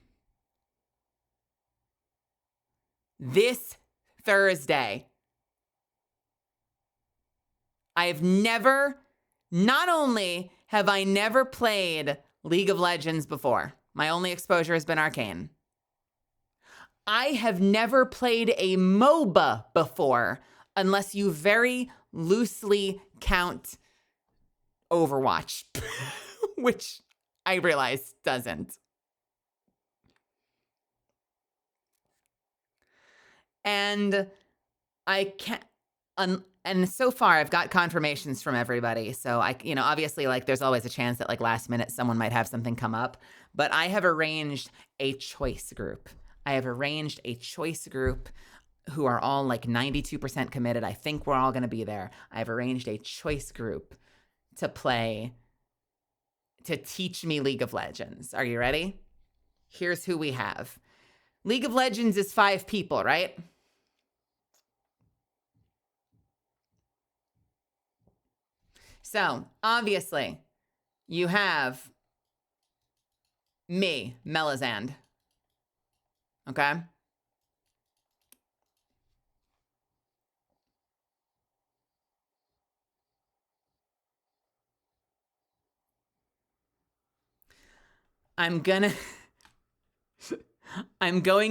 This Thursday. Not only have I never played League of Legends before, my only exposure has been Arcane. I have never played a MOBA before, unless you very loosely count Overwatch, which I realize doesn't. And I can't, and so far I've got confirmations from everybody. So obviously like there's always a chance that like last minute someone might have something come up, but I have arranged a choice group. Who are all like 92% committed. I think we're all going to be there. I've arranged a choice group to teach me League of Legends. Are you ready? Here's who we have. League of Legends is 5 people, right? So, obviously, you have me, Melizand. Okay? I'm going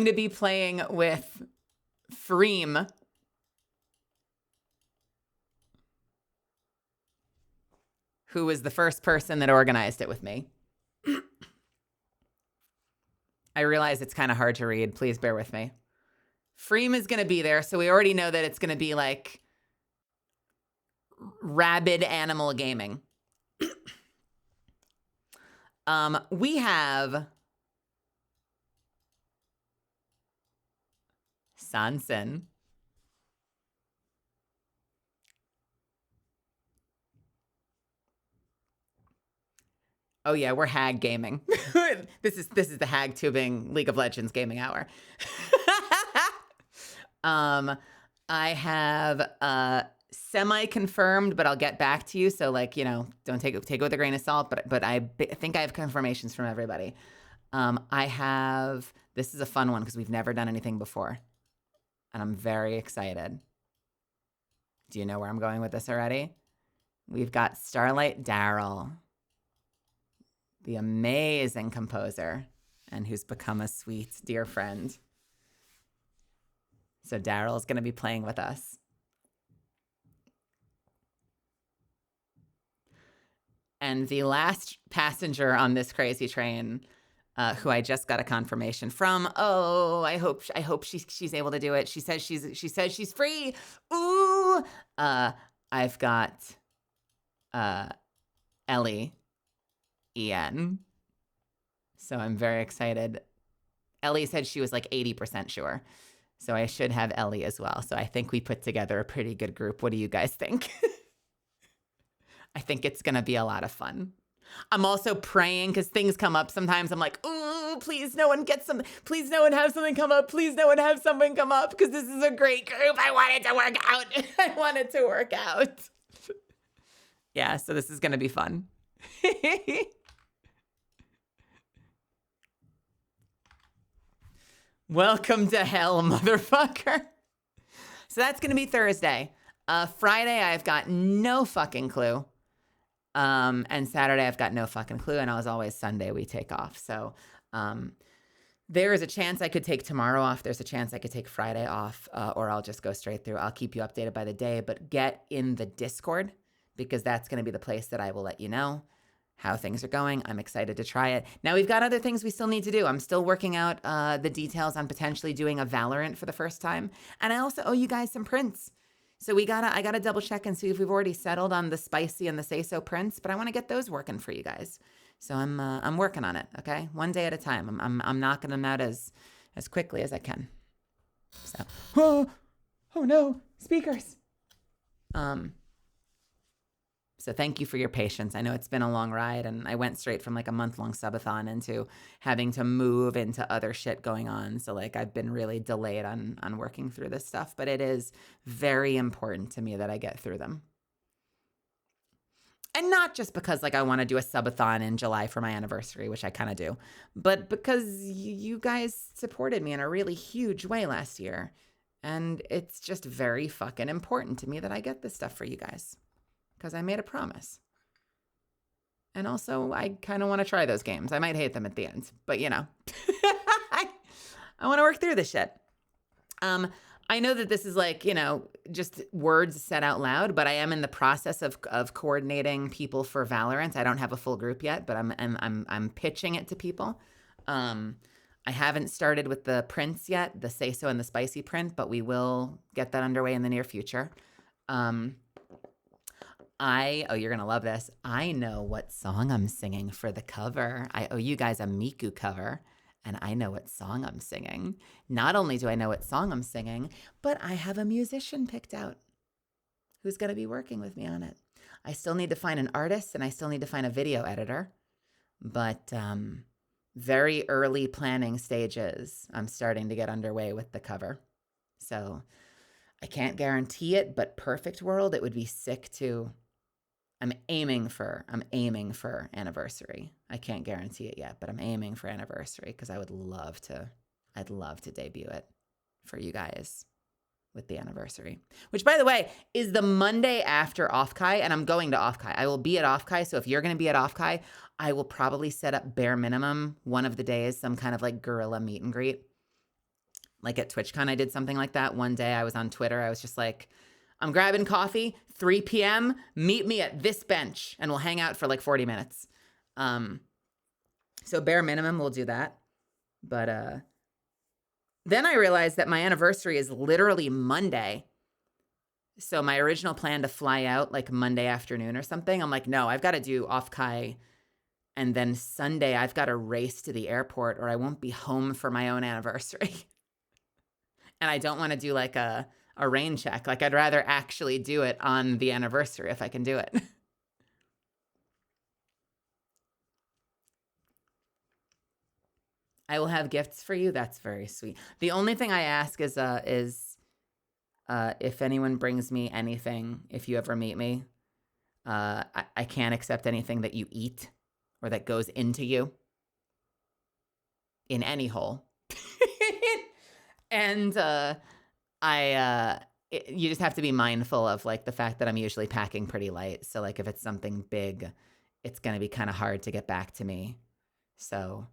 to be playing with Freem. Who was the first person that organized it with me. I realize it's kind of hard to read. Please bear with me. Freem is going to be there, so we already know that it's going to be like rabid animal gaming. We have Sanson. Oh yeah, we're hag gaming. This is the hag tubing League of Legends gaming hour. I have semi-confirmed, but I'll get back to you. So like, don't take it with a grain of salt, but I think I have confirmations from everybody. This is a fun one because we've never done anything before. And I'm very excited. Do you know where I'm going with this already? We've got Starlight Darrell, the amazing composer, and who's become a sweet, dear friend. So Daryl's going to be playing with us. And the last passenger on this crazy train, who I just got a confirmation from. Oh, I hope she's able to do it. She says she's free. Ooh, I've got Ellie, En. So I'm very excited. Ellie said she was like 80% sure. So I should have Ellie as well. So I think we put together a pretty good group. What do you guys think? I think it's going to be a lot of fun. I'm also praying because things come up sometimes. I'm like, ooh, please no one get some. Please no one have something come up. Please no one have something come up because this is a great group. I want it to work out. I want it to work out. Yeah, so this is going to be fun. Welcome to hell, motherfucker. So that's going to be Thursday. Friday, I've got no fucking clue. And Saturday, I've got no fucking clue. And as always, Sunday, we take off. So there is a chance I could take tomorrow off. There's a chance I could take Friday off, or I'll just go straight through. I'll keep you updated by the day, but get in the Discord because that's going to be the place that I will let you know how things are going. I'm excited to try it. Now, we've got other things we still need to do. I'm still working out the details on potentially doing a Valorant for the first time. And I also owe you guys some prints. So I gotta double check and see if we've already settled on the spicy and the say-so prints, but I want to get those working for you guys. So I'm working on it, okay? One day at a time. I'm knocking them out as quickly as I can. So, oh no, speakers. So thank you for your patience. I know it's been a long ride, and I went straight from like a month-long subathon into having to move into other shit going on. So like I've been really delayed on working through this stuff, but it is very important to me that I get through them. And not just because like I want to do a subathon in July for my anniversary, which I kind of do, but because you guys supported me in a really huge way last year. And it's just very fucking important to me that I get this stuff for you guys. Because I made a promise. And also, I kind of want to try those games. I might hate them at the end, but you know. I want to work through this shit. I know that this is like, you know, just words said out loud, but I am in the process of coordinating people for Valorant. I don't have a full group yet, but I'm pitching it to people. I haven't started with the prints yet, the say-so and the spicy print, but we will get that underway in the near future. You're going to love this. I know what song I'm singing for the cover. I owe you guys a Miku cover, and I know what song I'm singing. Not only do I know what song I'm singing, but I have a musician picked out who's going to be working with me on it. I still need to find an artist, and I still need to find a video editor, but very early planning stages. I'm starting to get underway with the cover. So I can't guarantee it, but perfect world, it would be sick to... I'm aiming for anniversary. I can't guarantee it yet, but I'm aiming for anniversary because I'd love to debut it for you guys with the anniversary, which by the way is the Monday after Offkai, and I'm going to Offkai. I will be at Offkai. So if you're going to be at Offkai, I will probably set up bare minimum one of the days, some kind of like guerrilla meet and greet. Like at TwitchCon, I did something like that. One day I was on Twitter. I was just like, I'm grabbing coffee, 3 p.m., meet me at this bench, and we'll hang out for like 40 minutes. So bare minimum, we'll do that. But then I realized that my anniversary is literally Monday. So my original plan to fly out like Monday afternoon or something, I'm like, no, I've got to do Offkai. And then Sunday, I've got to race to the airport or I won't be home for my own anniversary. And I don't want to do like a rain check. Like I'd rather actually do it on the anniversary if I can do it. I will have gifts for you. That's very sweet. The only thing I ask is if anyone brings me anything, if you ever meet me, I can't accept anything that you eat or that goes into you in any hole. And you just have to be mindful of like the fact that I'm usually packing pretty light. So like if it's something big, it's going to be kind of hard to get back to me. So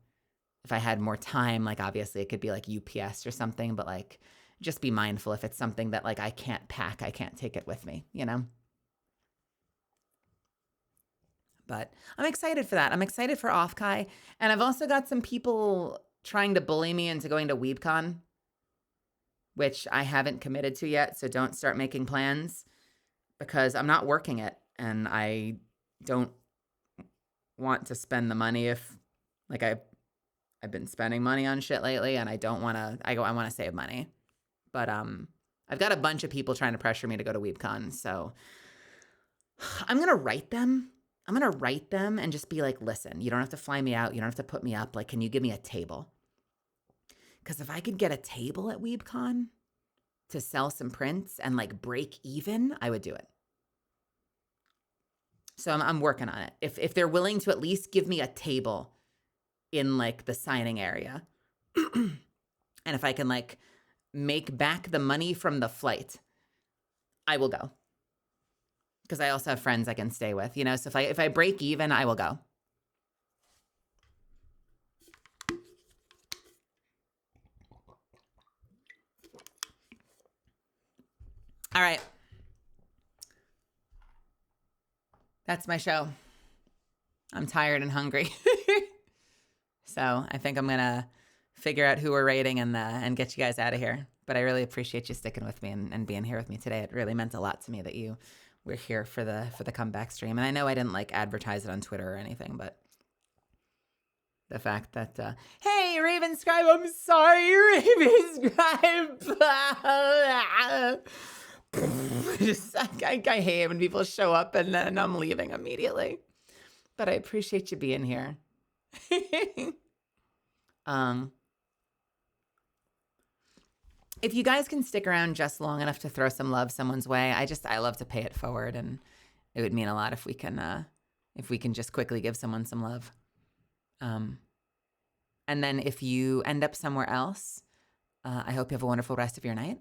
if I had more time, like obviously it could be like UPS or something, but like just be mindful if it's something that like I can't pack, I can't take it with me, you know? But I'm excited for that. I'm excited for Offkai. And I've also got some people trying to bully me into going to WeebCon, which I haven't committed to yet. So don't start making plans because I'm not working it. And I don't want to spend the money if like I've been spending money on shit lately and I don't want to, I want to save money. But I've got a bunch of people trying to pressure me to go to WeebCon. So I'm going to write them. I'm going to write them and just be like, listen, you don't have to fly me out. You don't have to put me up. Like, can you give me a table? Because if I could get a table at WeebCon to sell some prints and like break even, I would do it. So I'm working on it. If they're willing to at least give me a table in like the signing area, and if I can like make back the money from the flight, I will go. Because I also have friends I can stay with, you know? So if I break even, I will go. All right. That's my show. I'm tired and hungry. So I think I'm going to figure out who we're rating and get you guys out of here. But I really appreciate you sticking with me and being here with me today. It really meant a lot to me that you were here for the comeback stream. And I know I didn't like advertise it on Twitter or anything, but the fact that, hey, Raven Scribe, I'm sorry, Raven Scribe. I hate when people show up and then I'm leaving immediately. But I appreciate you being here. If you guys can stick around just long enough to throw some love someone's way, I love to pay it forward, and it would mean a lot if we can just quickly give someone some love. And then if you end up somewhere else, I hope you have a wonderful rest of your night.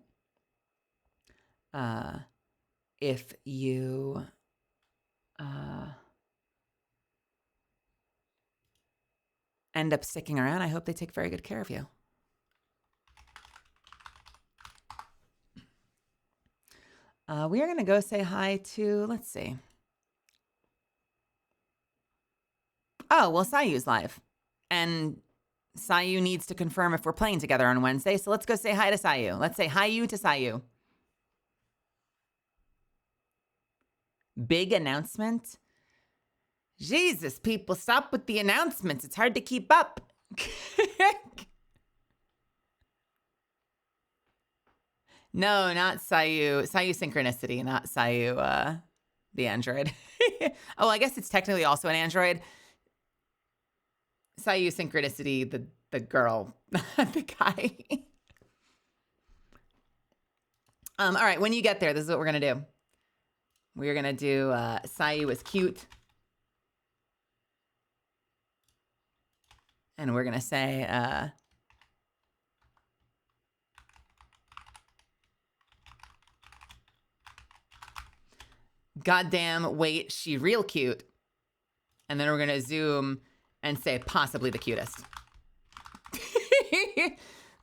If you end up sticking around, I hope they take very good care of you. We are going to go say hi to, let's see. Oh, well, Sayu's live. And Sayu needs to confirm if we're playing together on Wednesday. So let's go say hi to Sayu. Let's say hi you to Sayu. Big announcement. Jesus, people, stop with the announcements. It's hard to keep up. No, not Sayu. Sayu Synchronicity, not Sayu, the android. Oh, I guess it's technically also an android. Sayu Synchronicity, the girl, the guy. All right, when you get there, this is what we're going to do. We're going to do Sayu is cute. And we're going to say... goddamn, wait, she real cute. And then we're going to zoom and say possibly the cutest.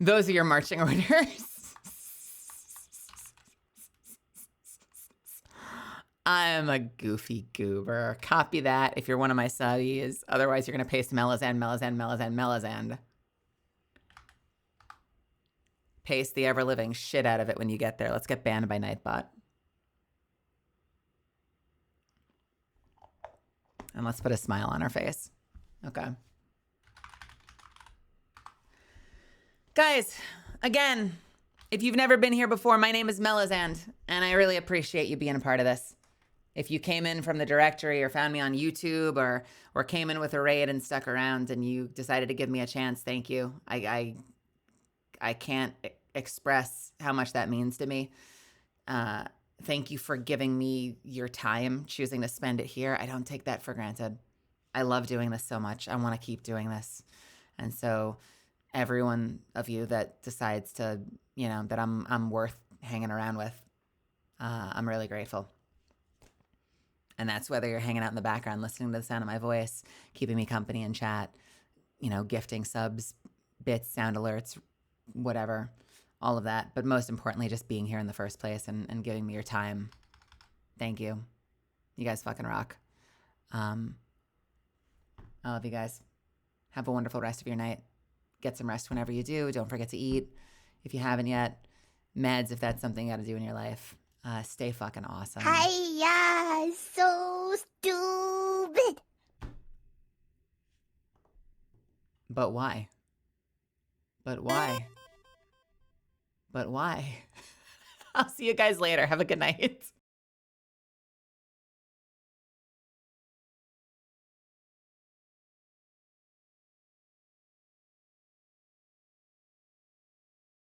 Those are your marching orders. I'm a goofy goober. Copy that if you're one of my subbies. Otherwise, you're going to paste Melazand. Paste the ever-living shit out of it when you get there. Let's get banned by Nightbot. And let's put a smile on her face. Okay. Guys, again, if you've never been here before, my name is Melazand, and I really appreciate you being a part of this. If you came in from the directory or found me on YouTube or came in with a raid and stuck around and you decided to give me a chance, thank you. I can't express how much that means to me. Thank you for giving me your time, choosing to spend it here. I don't take that for granted. I love doing this so much. I want to keep doing this. And so every one of you that decides to, you know, that I'm worth hanging around with, I'm really grateful. And that's whether you're hanging out in the background, listening to the sound of my voice, keeping me company in chat, you know, gifting subs, bits, sound alerts, whatever. all of that. But most importantly, just being here in the first place and giving me your time. Thank you. You guys fucking rock. I love you guys. Have a wonderful rest of your night. Get some rest whenever you do. Don't forget to eat if you haven't yet. Meds if that's something you got to do in your life. Stay fucking awesome. Hiya, so stupid. But why? But why? But why? I'll see you guys later. Have a good night.